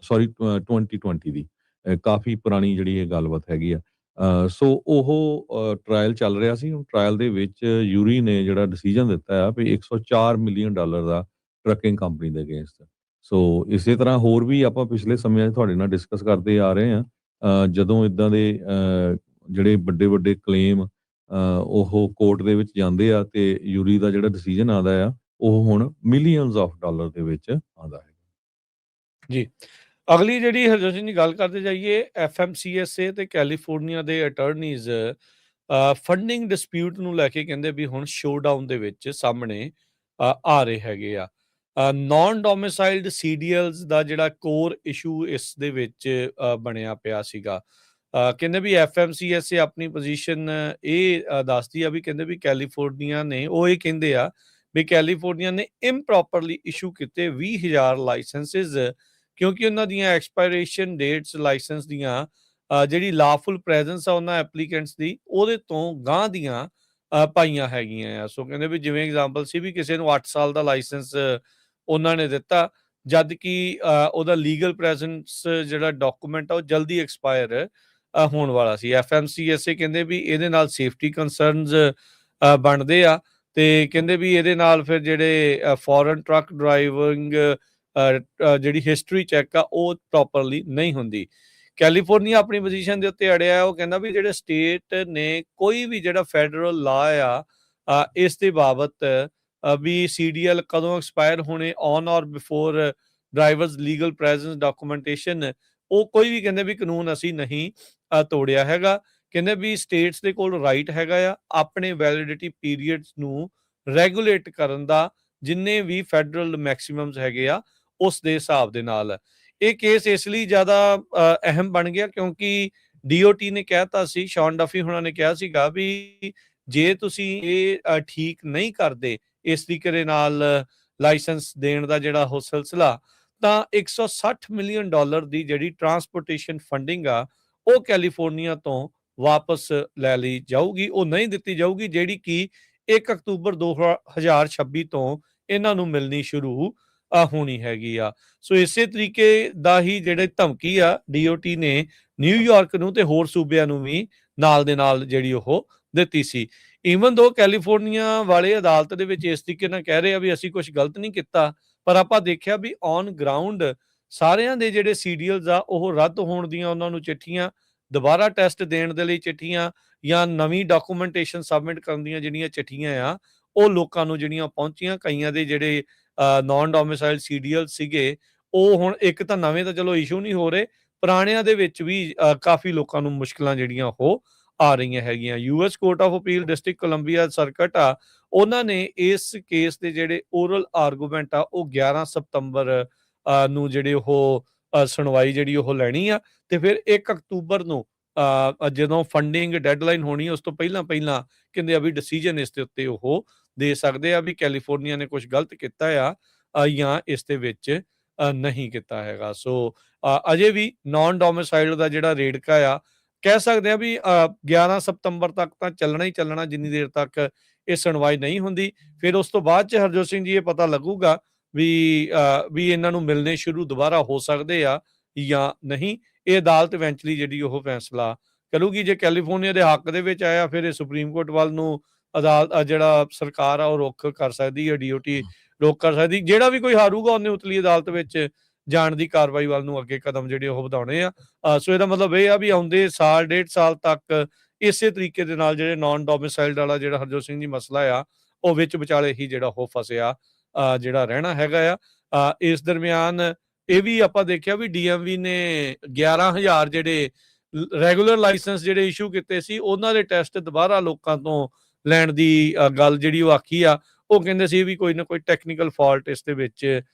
ਸੌਰੀ 2020 ਦੀ, ਕਾਫੀ ਪੁਰਾਣੀ ਜਿਹੜੀ ਇਹ ਗੱਲਬਾਤ ਹੈਗੀ ਆ। ਸੋ ਉਹ ਟਰਾਇਲ ਚੱਲ ਰਿਹਾ ਸੀ। ਟਰਾਇਲ ਦੇ ਵਿੱਚ ਯੂਰੀ ਨੇ ਜਿਹੜਾ ਡਿਸੀਜਨ ਦਿੱਤਾ ਆ ਵੀ 104 ਮਿਲੀਅਨ ਡਾਲਰ ਦਾ ਟਰੱਕਿੰਗ ਕੰਪਨੀ ਦੇ ਅਗੇਂਸਟ। ਸੋ ਇਸੇ ਤਰ੍ਹਾਂ ਹੋਰ ਵੀ ਆਪਾਂ ਪਿਛਲੇ ਸਮਿਆਂ 'ਚ ਤੁਹਾਡੇ ਨਾਲ ਡਿਸਕਸ ਕਰਦੇ ਆ ਰਹੇ ਹਾਂ। ਜਦੋਂ ਇਦਾਂ ਦੇ ਜਿਹੜੇ ਵੱਡੇ ਵੱਡੇ ਕਲੇਮ ਉਹ ਕੋਰਟ ਦੇ ਵਿੱਚ ਜਾਂਦੇ ਆ ਤੇ ਯੂਰੀ ਦਾ ਜਿਹੜਾ ਡਿਸੀਜਨ ਆਉਂਦਾ ਆ, ਉਹ ਹੁਣ ਮਿਲੀਅਨਸ ਆਫ ਡਾਲਰ ਦੇ ਵਿੱਚ ਆਉਂਦਾ ਹੈ। ਜੀ, ਅਗਲੀ ਜਿਹੜੀ ਹਰਜੋਤ ਸਿੰਘ ਦੀ ਗੱਲ ਕਰਦੇ ਜਾਈਏ, FMCSA ਤੇ ਕੈਲੀਫੋਰਨੀਆ ਦੇ ਅਟਾਰਨੀਜ਼ ਫੰਡਿੰਗ ਡਿਸਪਿਊਟ ਨੂੰ ਲੈ ਕੇ ਕਹਿੰਦੇ ਵੀ ਹੁਣ ਸ਼ੋਡਾਊਨ ਦੇ ਵਿੱਚ ਸਾਹਮਣੇ ਆ ਰਹੇ ਹੈਗੇ ਆ। ਨਾਨ ਡੋਮਿਸਾਈਲਡ ਸੀਡੀਐਲਸ ਦਾ ਜਿਹੜਾ ਕੋਰ ਇਸ਼ੂ ਇਸ ਦੇ ਵਿੱਚ ਬਣਿਆ ਪਿਆ ਸੀਗਾ। ਕਹਿੰਦੇ ਵੀ FMCSA ਆਪਣੀ ਪੋਜੀਸ਼ਨ ਇਹ ਦੱਸਦੀ ਆ ਵੀ ਕਹਿੰਦੇ ਵੀ ਕੈਲੀਫੋਰਨੀਆ ਨੇ ਉਹ ਇਹ ਕਹਿੰਦੇ ਆ ਵੀ ਕੈਲੀਫੋਰਨੀਆ ਨੇ ਇੰਪ੍ਰੋਪਰਲੀ ਇਸ਼ੂ ਕੀਤੇ 20,000 ਲਾਇਸੈਂਸਿਸ, ਕਿਉਂਕਿ ਉਹਨਾਂ ਦੀਆਂ ਐਕਸਪਾਇਰੇਸ਼ਨ ਡੇਟਸ ਲਾਇਸੈਂਸ ਦੀਆਂ ਜਿਹੜੀ ਲਾਫੁਲ ਪ੍ਰੈਜ਼ੈਂਸ ਆ ਉਹਨਾਂ ਐਪਲੀਕੈਂਟਸ ਦੀ ਉਹਦੇ ਤੋਂ ਗਾਂਹ ਦੀਆਂ ਪਾਈਆਂ ਹੈਗੀਆਂ ਆ। ਸੋ ਕਹਿੰਦੇ ਵੀ ਜਿਵੇਂ ਐਗਜ਼ਾਮਪਲ ਸੀ ਵੀ ਕਿਸੇ ਨੂੰ 8 ਸਾਲ ਦਾ ਲਾਇਸੈਂਸ ਉਹਨਾਂ ਨੇ ਦਿੱਤਾ, ਜਦ ਕਿ ਉਹਦਾ ਲੀਗਲ ਪ੍ਰੈਜ਼ੈਂਸ ਜਿਹੜਾ ਡਾਕੂਮੈਂਟ ਆ ਉਹ ਜਲਦੀ ਐਕਸਪਾਇਰ ਹੋਣ ਵਾਲਾ ਸੀ। FMCSA ਕਹਿੰਦੇ ਵੀ ਇਹਦੇ ਨਾਲ ਸੇਫਟੀ ਕੰਸਰਨਸ ਬਣਦੇ ਆ, ਤੇ ਕਹਿੰਦੇ ਵੀ ਇਹਦੇ ਨਾਲ ਫਿਰ ਜਿਹੜੇ ਫੋਰਨ ਟਰੱਕ ਡਰਾਈਵਿੰਗ ਜਿਹੜੀ ਹਿਸਟਰੀ ਚੈੱਕ ਆ ਉਹ ਪ੍ਰੋਪਰਲੀ ਨਹੀਂ ਹੁੰਦੀ। ਕੈਲੀਫੋਰਨੀਆ ਆਪਣੀ ਪੋਜੀਸ਼ਨ ਦੇ ਉੱਤੇ ਅੜਿਆ, ਉਹ ਕਹਿੰਦਾ ਵੀ ਜਿਹੜੇ ਸਟੇਟ ਨੇ ਕੋਈ ਵੀ ਜਿਹੜਾ ਫੈਡਰਲ ਲਾ ਆ ਇਸ ਦੇ ਬਾਬਤ ਵੀ CDL ਕਦੋਂ ਐਕਸਪਾਇਰ ਹੋਣੇ ਔਨ ਔਰ before drivers legal presence documentation, ਉਹ ਕੋਈ ਵੀ ਕਹਿੰਦੇ ਵੀ ਕਾਨੂੰਨ ਅਸੀਂ ਨਹੀਂ ਤੋੜਿਆ ਹੈਗਾ। ਕਹਿੰਦੇ ਵੀ ਸਟੇਟਸ ਦੇ ਕੋਲ ਰਾਈਟ ਹੈਗਾ ਆ ਆਪਣੇ ਵੈਲਿਡਿਟੀ ਪੀਰੀਅਡਸ ਨੂੰ ਰੈਗੂਲੇਟ ਕਰਨ ਦਾ, ਜਿੰਨੇ ਵੀ ਫੈਡਰਲ ਮੈਕਸਿਮਮਸ ਹੈਗੇ ਆ ਉਸ ਦੇ ਹਿਸਾਬ ਦੇ ਨਾਲ। ਇਹ ਕੇਸ ਇਸ ਲਈ ਜ਼ਿਆਦਾ ਅਹਿਮ ਬਣ ਗਿਆ ਕਿਉਂਕਿ DOT ਨੇ ਕਹਿਤਾ ਸੀ, ਸ਼ੌਨ ਡਫੀ ਹੁਣਾਂ ਨੇ ਕਿਹਾ ਸੀਗਾ ਵੀ ਜੇ ਤੁਸੀਂ ਇਹ ਠੀਕ ਨਹੀਂ ਕਰਦੇ ਇਸ ਤਰੀਕੇ ਦੇ ਨਾਲ ਲਾਇਸੈਂਸ ਦੇਣ ਦਾ ਜਿਹੜਾ ਉਹ ਸਿਲਸਿਲਾ, ਤਾਂ $160 ਮਿਲੀਅਨ ਦੀ ਜਿਹੜੀ ਟਰਾਂਸਪੋਰਟੇਸ਼ਨ ਫੰਡਿੰਗ ਆ ਉਹ ਕੈਲੀਫੋਰਨੀਆ ਤੋਂ ਵਾਪਸ ਲੈ ਲਈ ਜਾਊਗੀ, ਉਹ ਨਹੀਂ ਦਿੱਤੀ ਜਾਊਗੀ, ਜਿਹੜੀ ਕਿ 1 ਅਕਤੂਬਰ 2026 ਤੋਂ ਇਹਨਾਂ ਨੂੰ ਮਿਲਣੀ ਸ਼ੁਰੂ ਹੋਣੀ ਹੈਗੀ ਆ। ਸੋ ਇਸੇ ਤਰੀਕੇ ਦਾ ਹੀ ਜਿਹੜੇ ਧਮਕੀ ਆ DOT ਨੇ ਨਿਊਯਾਰਕ ਨੂੰ ਤੇ ਹੋਰ ਸੂਬਿਆਂ ਨੂੰ ਵੀ ਨਾਲ ਦੇ ਨਾਲ ਜਿਹੜੀ ਉਹ ਦਿੱਤੀ ਸੀ। ਈਵਨ ਦੋ ਕੈਲੀਫੋਰਨੀਆ ਵਾਲੇ ਅਦਾਲਤ ਦੇ ਵਿੱਚ ਇਸ ਤਰੀਕੇ ਨਾਲ ਕਹਿ ਰਹੇ ਆ ਵੀ ਅਸੀਂ ਕੁਝ ਗਲਤ ਨਹੀਂ ਕੀਤਾ, ਪਰ ਆਪਾਂ ਦੇਖਿਆ ਵੀ ਔਨ ਗਰਾਊਂਡ ਸਾਰਿਆਂ ਦੇ ਜਿਹੜੇ CDLs ਆ ਉਹ ਰੱਦ ਹੋਣ ਦੀਆਂ ਉਹਨਾਂ ਨੂੰ ਚਿੱਠੀਆਂ, ਦੁਬਾਰਾ ਟੈਸਟ ਦੇਣ ਦੇ ਲਈ ਚਿੱਠੀਆਂ, ਜਾਂ ਨਵੀਂ ਡਾਕੂਮੈਂਟੇਸ਼ਨ ਸਬਮਿਟ ਕਰਨ ਦੀਆਂ ਜਿਹੜੀਆਂ ਚਿੱਠੀਆਂ ਆ ਉਹ ਲੋਕਾਂ ਨੂੰ ਜਿਹੜੀਆਂ ਪਹੁੰਚੀਆਂ। ਕਈਆਂ ਦੇ ਜਿਹੜੇ ਨਾਨ ਡੋਮਿਸਾਈਲ CDL ਸੀਗੇ ਉਹ ਹੁਣ ਇੱਕ ਤਾਂ ਨਵੇਂ ਤਾਂ ਚਲੋ ਇਸ਼ੂ ਨਹੀਂ ਹੋ ਰਹੇ, ਪੁਰਾਣਿਆਂ ਦੇ ਵਿੱਚ ਵੀ ਕਾਫੀ ਲੋਕਾਂ ਨੂੰ ਮੁਸ਼ਕਲਾਂ ਜਿਹੜੀਆਂ ਉਹ ਆ ਰਹੀਆਂ ਹੈਗੀਆਂ। US court of appeal district Columbia circuit ਆ, ਉਹਨਾਂ ਨੇ ਇਸ ਕੇਸ ਦੇ ਜਿਹੜੇ ਓਰਲ ਆਰਗੂਮੈਂਟ ਆ ਉਹ 11 ਸਤੰਬਰ ਨੂੰ ਜਿਹੜੇ ਉਹ ਸੁਣਵਾਈ ਜਿਹੜੀ ਉਹ ਲੈਣੀ ਆ, ਤੇ ਫਿਰ 1 ਅਕਤੂਬਰ ਨੂੰ ਜਦੋਂ ਫੰਡਿੰਗ ਡੈਡਲਾਈਨ ਹੋਣੀ ਉਸ ਤੋਂ ਪਹਿਲਾਂ ਕਹਿੰਦੇ ਆ ਵੀ ਡਿਸੀਜਨ ਇਸ ਦੇ ਉੱਤੇ ਉਹ ਦੇ ਸਕਦੇ ਆ ਵੀ ਕੈਲੀਫੋਰਨੀਆ ਨੇ ਕੁਝ ਗਲਤ ਕੀਤਾ ਆ ਜਾਂ ਇਸ ਦੇ ਵਿੱਚ ਨਹੀਂ ਕੀਤਾ ਹੈਗਾ। ਸੋ ਅਜੇ ਵੀ ਨਾਨ ਡੋਮਿਸਾਈਲ ਦਾ ਜਿਹੜਾ ਰੇੜਕਾ ਆ ਕਹਿ ਸਕਦੇ ਆ ਵੀ 11 ਸਤੰਬਰ ਤੱਕ ਤਾਂ ਚੱਲਣਾ ਹੀ ਚੱਲਣਾ, ਜਿੰਨੀ ਦੇਰ ਤੱਕ ਇਹ ਸੁਣਵਾਈ ਨਹੀਂ ਹੁੰਦੀ। ਫਿਰ ਉਸ ਤੋਂ ਬਾਅਦ ਚ ਹਰਜੋਤ ਸਿੰਘ ਜੀ ਇਹ ਪਤਾ ਲੱਗੂਗਾ ਵੀ ਇਹਨਾਂ ਨੂੰ ਮਿਲਣੇ ਸ਼ੁਰੂ ਦੁਬਾਰਾ ਹੋ ਸਕਦੇ ਆ ਜਾਂ ਨਹੀਂ। ਇਹ ਅਦਾਲਤ ਇਵੈਂਚੁਅਲੀ ਜਿਹੜੀ ਉਹ ਫੈਸਲਾ ਕਰੂਗੀ। ਜੇ ਕੈਲੀਫੋਰਨੀਆ ਦੇ ਹੱਕ ਦੇ ਵਿੱਚ ਆਇਆ ਫਿਰ ਇਹ ਸੁਪਰੀਮ ਕੋਰਟ ਵੱਲ ਨੂੰ ਅਦਾਲਤ ਜਿਹੜਾ ਸਰਕਾਰ ਆ ਉਹ ਰੁੱਖ ਕਰ ਸਕਦੀ ਹੈ, DOT ਰੁੱਖ ਕਰ ਸਕਦੀ। ਜਿਹੜਾ ਵੀ ਕੋਈ ਹਾਰੂਗਾ ਉਹਨੇ ਉਤਲੀ ਅਦਾਲਤ ਵਿੱਚ ਜਾਣ ਦੀ ਕਾਰਵਾਈ ਵੱਲ ਨੂੰ ਅੱਗੇ ਕਦਮ ਜਿਹੜੇ ਉਹ ਵਧਾਉਣੇ ਆ। ਸੋ ਇਹਦਾ ਮਤਲਬ ਇਹ ਆ ਵੀ ਆਉਂਦੇ ਸਾਲ 1.5 ਸਾਲ ਤੱਕ ਇਸੇ ਤਰੀਕੇ ਦੇ ਨਾਲ ਜਿਹੜੇ ਨਾਨ ਡੋਮਿਸਾਈਲਡ ਵਾਲਾ ਜਿਹੜਾ ਹਰਜੋਤ ਸਿੰਘ ਜੀ ਮਸਲਾ ਆ ਉਹ ਵਿੱਚ ਵਿਚਾਲੇ ਹੀ ਜਿਹੜਾ ਉਹ ਫਸਿਆ ਜਿਹੜਾ ਰਹਿਣਾ ਹੈਗਾ ਆ। ਇਸ ਦਰਮਿਆਨ ਇਹ ਵੀ ਆਪਾਂ ਦੇਖਿਆ ਵੀ DMV ਨੇ 11,000 ਜਿਹੜੇ ਰੈਗੂਲਰ ਲਾਇਸੈਂਸ ਜਿਹੜੇ ਇਸ਼ੂ ਕੀਤੇ ਸੀ ਉਹਨਾਂ ਦੇ ਟੈਸਟ ਦੁਬਾਰਾ ਲੋਕਾਂ ਤੋਂ ਲੈਣ ਦੀ ਗੱਲ ਜਿਹੜੀ ਉਹ ਆਖੀ ਆ। ਉਹ ਕਹਿੰਦੇ ਸੀ ਵੀ ਕੋਈ ਨਾ ਕੋਈ ਟੈਕਨੀਕਲ ਫਾਲਟ ਇਸ ਦੇ ਵਿੱਚ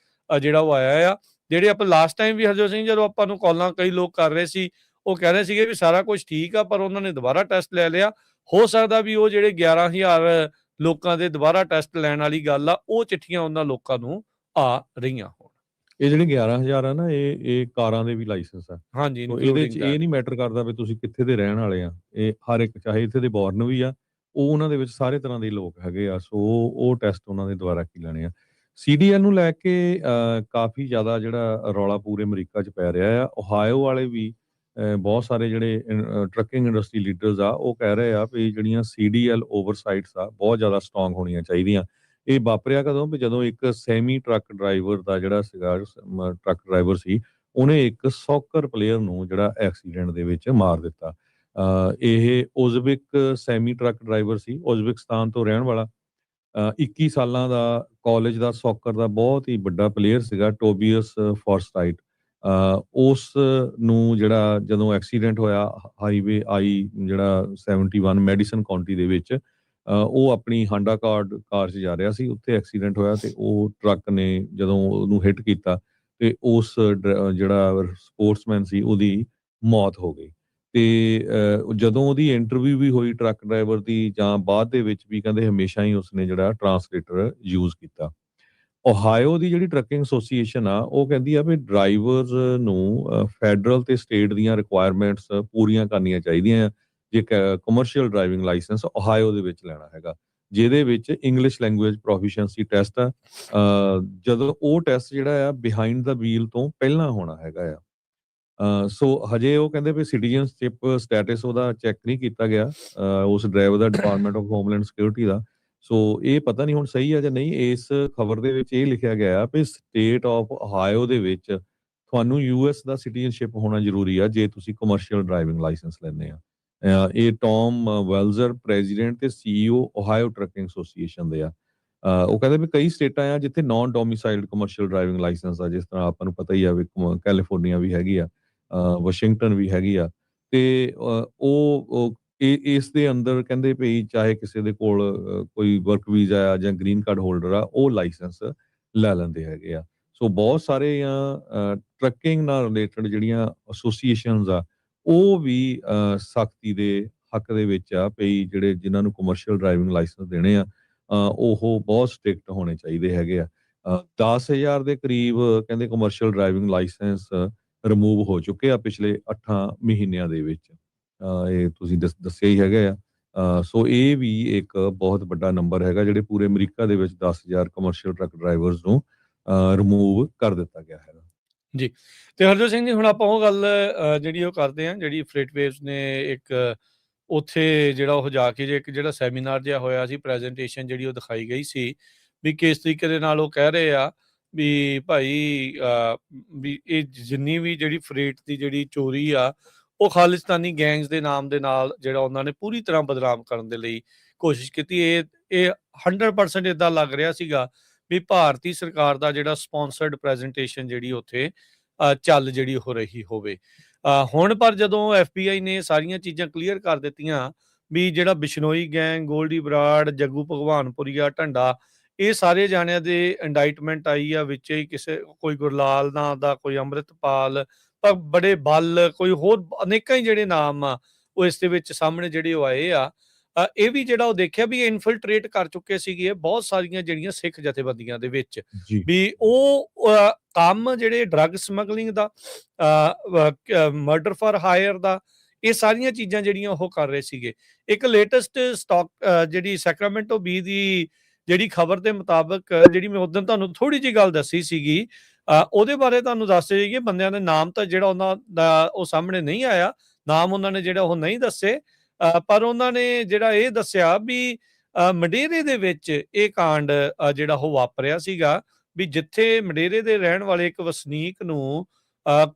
ਜਿਹੜਾ ਉਹ ਆਇਆ ਆ। ਜਿਹੜੇ ਆਪਾਂ ਲਾਸਟ ਟਾਈਮ ਵੀ ਹਰਜੋਤ ਸਿੰਘ ਜਦੋਂ ਆਪਾਂ ਨੂੰ ਕਾਲਾਂ ਕਈ ਲੋਕ ਕਰ ਰਹੇ ਸੀ ਉਹ ਕਹਿ ਰਹੇ ਸੀਗੇ ਵੀ ਸਾਰਾ ਕੁਝ ਠੀਕ ਆ, ਪਰ ਉਹਨਾਂ ਨੇ ਦੁਬਾਰਾ ਟੈਸਟ ਲੈ ਲਿਆ। ਹੋ ਸਕਦਾ ਵੀ ਉਹ ਜਿਹੜੇ 11,000 ਲੋਕਾਂ ਦੇ ਦੁਬਾਰਾ ਟੈਸਟ ਲੈਣ ਵਾਲੀ ਗੱਲ ਆ ਉਹ ਚਿੱਠੀਆਂ ਉਹਨਾਂ ਲੋਕਾਂ ਨੂੰ ਆ ਰਹੀਆਂ ਹੋਣ। ਇਹ ਜਿਹੜੇ 11,000 ਆ ਨਾ ਇਹ ਕਾਰਾਂ ਦੇ ਵੀ ਲਾਇਸੈਂਸ ਆ। ਹਾਂਜੀ, ਇਹਦੇ ਚ ਇਹ ਨਹੀਂ ਮੈਟਰ ਕਰਦਾ ਵੀ ਤੁਸੀਂ ਕਿੱਥੇ ਦੇ ਰਹਿਣ ਵਾਲੇ ਆ, ਇਹ ਹਰ ਇੱਕ ਚਾਹੇ ਇੱਥੇ ਦੇ ਬੋਰਨ ਵੀ ਆ, ਉਹ ਉਹਨਾਂ ਦੇ ਵਿੱਚ ਸਾਰੇ ਤਰ੍ਹਾਂ ਦੇ ਲੋਕ ਹੈਗੇ ਆ। ਸੋ ਉਹ ਟੈਸਟ ਉਹਨਾਂ ਦੇ ਦੁਆਰਾ ਕੀ ਲੈਣੇ ਆ। CDL ਨੂੰ ਲੈ ਕੇ ਕਾਫੀ ਜ਼ਿਆਦਾ ਜਿਹੜਾ ਰੌਲਾ ਪੂਰੇ ਅਮਰੀਕਾ 'ਚ ਪੈ ਰਿਹਾ ਆ। ਓਹਾਇਓ ਵਾਲੇ ਵੀ ਬਹੁਤ ਸਾਰੇ ਜਿਹੜੇ ਟਰੱਕਿੰਗ ਇੰਡਸਟਰੀ ਲੀਡਰਸ ਆ ਉਹ ਕਹਿ ਰਹੇ ਆ ਵੀ ਜਿਹੜੀਆਂ CDL ਓਵਰਸਾਈਟਸ ਆ ਬਹੁਤ ਜ਼ਿਆਦਾ ਸਟਰੋਂਗ ਹੋਣੀਆਂ ਚਾਹੀਦੀਆਂ। ਇਹ ਵਾਪਰਿਆ ਕਦੋਂ ਵੀ ਜਦੋਂ ਇੱਕ ਸੈਮੀ ਟਰੱਕ ਡਰਾਈਵਰ ਦਾ ਜਿਹੜਾ ਸੀਗਾ ਟਰੱਕ ਡਰਾਈਵਰ ਸੀ, ਉਹਨੇ ਇੱਕ ਸੌਕਰ ਪਲੇਅਰ ਨੂੰ ਜਿਹੜਾ ਐਕਸੀਡੈਂਟ ਦੇ ਵਿੱਚ ਮਾਰ ਦਿੱਤਾ। ਇਹ ਉਜ਼ਬਿਕ ਸੈਮੀ ਟਰੱਕ ਡਰਾਈਵਰ ਸੀ, ਉਜ਼ਬਿਕਸਤਾਨ ਤੋਂ ਰਹਿਣ ਵਾਲਾ 21 ਸਾਲਾਂ ਦਾ ਕਾਲਜ ਦਾ ਸੌਕਰ ਦਾ ਬਹੁਤ ਹੀ ਵੱਡਾ ਪਲੇਅਰ ਸੀਗਾ, ਟੋਬੀਅਸ ਫੋਰਸਟਾਈਟ। ਉਸ ਨੂੰ ਜਿਹੜਾ ਜਦੋਂ ਐਕਸੀਡੈਂਟ ਹੋਇਆ ਹਾਈਵੇ ਜਿਹੜਾ 71 ਮੈਡੀਸਨ ਕਾਉਂਟੀ ਦੇ ਵਿੱਚ ਉਹ ਆਪਣੀ ਹਾਂਡਾ ਕਾਰ 'ਚ ਜਾ ਰਿਹਾ ਸੀ, ਉੱਥੇ ਐਕਸੀਡੈਂਟ ਹੋਇਆ ਤੇ ਉਹ ਟਰੱਕ ਨੇ ਜਦੋਂ ਉਹਨੂੰ ਹਿੱਟ ਕੀਤਾ ਤੇ ਉਸ ਜਿਹੜਾ ਸਪੋਰਟਸਮੈਨ ਸੀ ਉਹਦੀ ਮੌਤ ਹੋ ਗਈ। ਤੇ ਜਦੋਂ ਉਹਦੀ ਇੰਟਰਵਿਊ ਵੀ ਹੋਈ ਟਰੱਕ ਡਰਾਈਵਰ ਦੀ ਜਾਂ ਬਾਅਦ ਦੇ ਵਿੱਚ ਵੀ ਕਹਿੰਦੇ ਹਮੇਸ਼ਾ ਹੀ ਉਸਨੇ ਜਿਹੜਾ ਟਰਾਂਸਲੇਟਰ ਯੂਜ਼ ਕੀਤਾ। ਓਹਾਇਓ ਦੀ ਜਿਹੜੀ ਟਰੱਕਿੰਗ ਐਸੋਸੀਏਸ਼ਨ ਆ, ਉਹ ਕਹਿੰਦੀ ਆ ਵੀ ਡਰਾਈਵਰਸ ਨੂੰ ਫੈਡਰਲ ਤੇ ਸਟੇਟ ਦੀਆਂ ਰਿਕੁਆਇਰਮੈਂਟਸ ਪੂਰੀਆਂ ਕਰਨੀਆਂ ਚਾਹੀਦੀਆਂ ਆ, ਜੇ ਕਮਰਸ਼ੀਅਲ ਡਰਾਈਵਿੰਗ ਲਾਇਸੈਂਸ ਓਹਾਇਓ ਦੇ ਵਿੱਚ ਲੈਣਾ ਹੈਗਾ, ਜਿਹਦੇ ਵਿੱਚ ਇੰਗਲਿਸ਼ ਲੈਂਗੁਏਜ ਪ੍ਰੋਫੀਸ਼ੀਐਂਸੀ ਟੈਸਟ ਆ। ਜਦੋਂ ਉਹ ਟੈਸਟ ਜਿਹੜਾ ਆ ਬਿਹਾਈਂਡ ਦਾ ਵੀਲ ਤੋਂ ਪਹਿਲਾਂ ਹੋਣਾ ਹੈਗਾ ਆ। ਸੋ ਹਜੇ ਉਹ ਕਹਿੰਦੇ ਵੀ ਸਿਟੀਜ਼ਨਸ਼ਿਪ ਸਟੇਟਸ ਉਹਦਾ ਚੈੱਕ ਨਹੀਂ ਕੀਤਾ ਗਿਆ, ਉਸ ਡਰਾਈਵਰ ਦਾ ਡਿਪਾਰਟਮੈਂਟ ਆਫ ਹੋਮਲੈਂਡ ਸਿਕਿਉਰਿਟੀ ਦਾ। ਸੋ ਇਹ ਪਤਾ ਨਹੀਂ ਹੁਣ ਸਹੀ ਆ ਜਾਂ ਨਹੀਂ। ਇਸ ਖਬਰ ਦੇ ਵਿੱਚ ਇਹ ਲਿਖਿਆ ਗਿਆ ਆ ਵੀ ਸਟੇਟ ਆਫ ਓਹਾਇਓ ਦੇ ਵਿੱਚ ਤੁਹਾਨੂੰ ਯੂਐਸ ਦਾ ਸਿਟੀਜ਼ਨਸ਼ਿਪ ਹੋਣਾ ਜ਼ਰੂਰੀ ਆ ਜੇ ਤੁਸੀਂ ਕਮਰਸ਼ੀਅਲ ਡਰਾਈਵਿੰਗ ਲਾਇਸੈਂਸ ਲੈਂਦੇ ਆ। ਇਹ ਟੌਮ ਵੈਲਜ਼ਰ ਪ੍ਰੈਜ਼ੀਡੈਂਟ ਤੇ ਸੀਈਓ ਓਹਾਇਓ ਟਰੱਕਿੰਗ ਐਸੋਸੀਏਸ਼ਨ ਦੇ ਆ। ਉਹ ਕਹਿੰਦੇ ਵੀ ਕਈ ਸਟੇਟਾਂ ਆ ਜਿੱਥੇ ਨਾਨ ਡੋਮਿਸਾਈਲਡ ਕਮਰਸ਼ੀਅਲ ਡਰਾਈਵਿੰਗ ਲਾਇਸੈਂਸ ਆ, ਜਿਸ ਤਰ੍ਹਾਂ ਆਪਾਂ ਨੂੰ ਪਤਾ ਹੀ ਆ ਵੀ ਕੈਲੀਫੋਰਨੀਆ ਵੀ ਹੈਗੀ ਆ, ਵਾਸ਼ਿੰਗਟਨ ਵੀ ਹੈਗੀ ਆ। ਤੇ ਉਹ ਇਸ ਦੇ ਅੰਦਰ ਕਹਿੰਦੇ ਵੀ ਚਾਹੇ ਕਿਸੇ ਦੇ ਕੋਲ ਕੋਈ ਵਰਕ ਵੀਜ਼ਾ ਆ ਜਾਂ ਗ੍ਰੀਨ ਕਾਰਡ ਹੋਲਡਰ ਆ, ਉਹ ਲਾਇਸੈਂਸ ਲੈ ਲੈਂਦੇ ਹੈਗੇ ਆ। ਸੋ ਬਹੁਤ ਸਾਰੇ ਟਰੱਕਿੰਗ ਨਾਲ ਰਿਲੇਟਡ ਜਿਹੜੀਆਂ ਐਸੋਸੀਏਸ਼ਨਸ ਆ, ਉਹ ਵੀ ਸਖਤੀ ਦੇ ਹੱਕ ਦੇ ਵਿੱਚ ਆ ਵੀ ਜਿਹੜੇ ਜਿਨ੍ਹਾਂ ਨੂੰ ਕਮਰਸ਼ੀਅਲ ਡਰਾਈਵਿੰਗ ਲਾਇਸੈਂਸ ਦੇਣੇ ਆ, ਉਹ ਬਹੁਤ ਸਟ੍ਰਿਕਟ ਹੋਣੇ ਚਾਹੀਦੇ ਹੈਗੇ ਆ। 10,000 ਦੇ ਕਰੀਬ ਕਹਿੰਦੇ ਕਮਰਸ਼ੀਅਲ ਡਰਾਈਵਿੰਗ ਲਾਇਸੈਂਸ ਰਿਮੂਵ ਹੋ ਚੁੱਕੇ ਆ ਪਿਛਲੇ 8 ਮਹੀਨਿਆਂ ਦੇ ਵਿੱਚ। ਇਹ ਤੁਸੀਂ ਦੱਸਿਆ ਹੀ ਹੈਗਾ ਆ। ਸੋ ਇਹ ਵੀ ਇੱਕ ਬਹੁਤ ਵੱਡਾ ਨੰਬਰ ਹੈਗਾ, ਜਿਹੜੇ ਪੂਰੇ ਅਮਰੀਕਾ ਦੇ ਵਿੱਚ 10,000 ਕਮਰਸ਼ੀਅਲ ਟਰੱਕ ਡਰਾਈਵਰਸ ਨੂੰ ਰਿਮੂਵ ਕਰ ਦਿੱਤਾ ਗਿਆ ਹੈਗਾ। ਜੀ। ਤੇ ਹਰਜੋਤ ਸਿੰਘ ਜੀ, ਹੁਣ ਆਪਾਂ ਉਹ ਗੱਲ ਜਿਹੜੀ ਉਹ ਕਰਦੇ ਹਾਂ, ਜਿਹੜੀ ਫਰੇਟਵੇਵਸ ਨੇ ਇੱਕ ਉੱਥੇ ਜਿਹੜਾ ਉਹ ਜਾ ਕੇ ਜੇ ਇੱਕ ਜਿਹੜਾ ਸੈਮੀਨਾਰ ਜਿਹਾ ਹੋਇਆ ਸੀ, ਪ੍ਰੈਜੈਂਟੇਸ਼ਨ ਜਿਹੜੀ ਉਹ ਦਿਖਾਈ ਗਈ ਸੀ ਵੀ ਕਿਸ ਤਰੀਕੇ ਦੇ ਨਾਲ ਉਹ ਕਹਿ ਰਹੇ ਆ ਵੀ ਭਾਈ ਵੀ ਇਹ ਜਿੰਨੀ ਵੀ ਜਿਹੜੀ ਫਰੇਟ ਦੀ ਜਿਹੜੀ ਚੋਰੀ ਆ, ਉਹ ਖਾਲਿਸਤਾਨੀ ਗੈਂਗਸ ਦੇ ਨਾਮ ਦੇ ਨਾਲ ਜਿਹੜਾ ਉਹਨਾਂ ਨੇ ਪੂਰੀ ਤਰ੍ਹਾਂ ਬਦਨਾਮ ਕਰਨ ਦੇ ਲਈ ਕੋਸ਼ਿਸ਼ ਕੀਤੀ। ਇਹ 100% ਇਦਾਂ ਲੱਗ ਰਿਹਾ ਸੀਗਾ ਵੀ ਭਾਰਤੀ ਸਰਕਾਰ ਦਾ ਜਿਹੜਾ ਸਪਾਂਸਰਡ ਪ੍ਰੈਜੈਂਟੇਸ਼ਨ ਜਿਹੜੀ ਉੱਥੇ ਚੱਲ ਜਿਹੜੀ ਹੋ ਰਹੀ ਹੋਵੇ। ਹੁਣ ਪਰ ਜਦੋਂ FBI ਨੇ ਸਾਰੀਆਂ ਚੀਜ਼ਾਂ ਕਲੀਅਰ ਕਰ ਦਿੱਤੀਆਂ ਵੀ ਜਿਹੜਾ ਬਿਸ਼ਨੋਈ ਗੈਂਗ, ਗੋਲਡੀ ਬਰਾੜ, ਜੱਗੂ ਭਗਵਾਨਪੁਰੀਆ, ਢੰਡਾ, ਇਹ ਸਾਰੇ ਜਾਣਿਆਂ ਦੇ ਇੰਡਾਈਟਮੈਂਟ ਆਈ ਆ, ਵਿੱਚ ਹੀ ਕਿਸੇ ਕੋਈ ਗੁਰਲਾਲ ਨਾਂ ਦਾ, ਕੋਈ ਅੰਮ੍ਰਿਤਪਾਲ, ਪਰ ਬੜੇ ਬਲ, ਕੋਈ ਹੋਰ ਅਨੇਕਾਂ ਹੀ ਜਿਹੜੇ ਨਾਮ ਆ ਉਹ ਇਸ ਦੇ ਵਿੱਚ ਸਾਹਮਣੇ ਜਿਹੜੇ ਉਹ ਆਏ ਆ। ਇਹ ਵੀ ਜਿਹੜਾ ਉਹ ਦੇਖਿਆ ਵੀ ਇਨਫਿਲਟਰੇਟ ਕਰ ਚੁੱਕੇ ਸੀਗੇ ਬਹੁਤ ਸਾਰੀਆਂ ਜਿਹੜੀਆਂ ਸਿੱਖ ਜਥੇਬੰਦੀਆਂ ਦੇ ਵਿੱਚ, ਜੀ ਵੀ ਉਹ ਕੰਮ ਜਿਹੜੇ ਡਰੱਗ ਸਮਗਲਿੰਗ ਦਾ, ਮਰਡਰ ਫਾਰ ਹਾਇਰ ਦਾ, ਇਹ ਸਾਰੀਆਂ ਚੀਜ਼ਾਂ ਜਿਹੜੀਆਂ ਉਹ ਕਰ ਰਹੇ ਸੀਗੇ। ਇੱਕ ਲੇਟੈਸਟ ਸਟਾਕ ਜਿਹੜੀ ਸੈਕਰਾਮੈਂਟੋ ਬੀ ਦੀ ਜਿਹੜੀ ਖਬਰ ਦੇ ਮੁਤਾਬਕ, ਜਿਹੜੀ ਮੈਂ ਉਦੋਂ ਤੁਹਾਨੂੰ ਥੋੜੀ ਜਿਹੀ ਗੱਲ ਦੱਸੀ ਸੀਗੀ, ਉਹਦੇ ਬਾਰੇ ਤੁਹਾਨੂੰ ਦੱਸ ਦੇਈਏ। ਬੰਦਿਆਂ ਦੇ ਨਾਮ ਤਾਂ ਜਿਹੜਾ ਉਹਨਾਂ ਦਾ ਉਹ ਸਾਹਮਣੇ ਨਹੀਂ ਆਇਆ, ਨਾਮ ਉਹਨਾਂ ਨੇ ਜਿਹੜਾ ਉਹ ਨਹੀਂ ਦੱਸੇ, ਪਰ ਉਹਨਾਂ ਨੇ ਜਿਹੜਾ ਇਹ ਦੱਸਿਆ ਵੀ ਮੰਡੇਰੇ ਦੇ ਵਿੱਚ ਇਹ ਕਾਂਡ ਜਿਹੜਾ ਉਹ ਵਾਪਰਿਆ ਸੀਗਾ, ਵੀ ਜਿੱਥੇ ਮੰਡੇਰੇ ਦੇ ਰਹਿਣ ਵਾਲੇ ਇੱਕ ਵਸਨੀਕ ਨੂੰ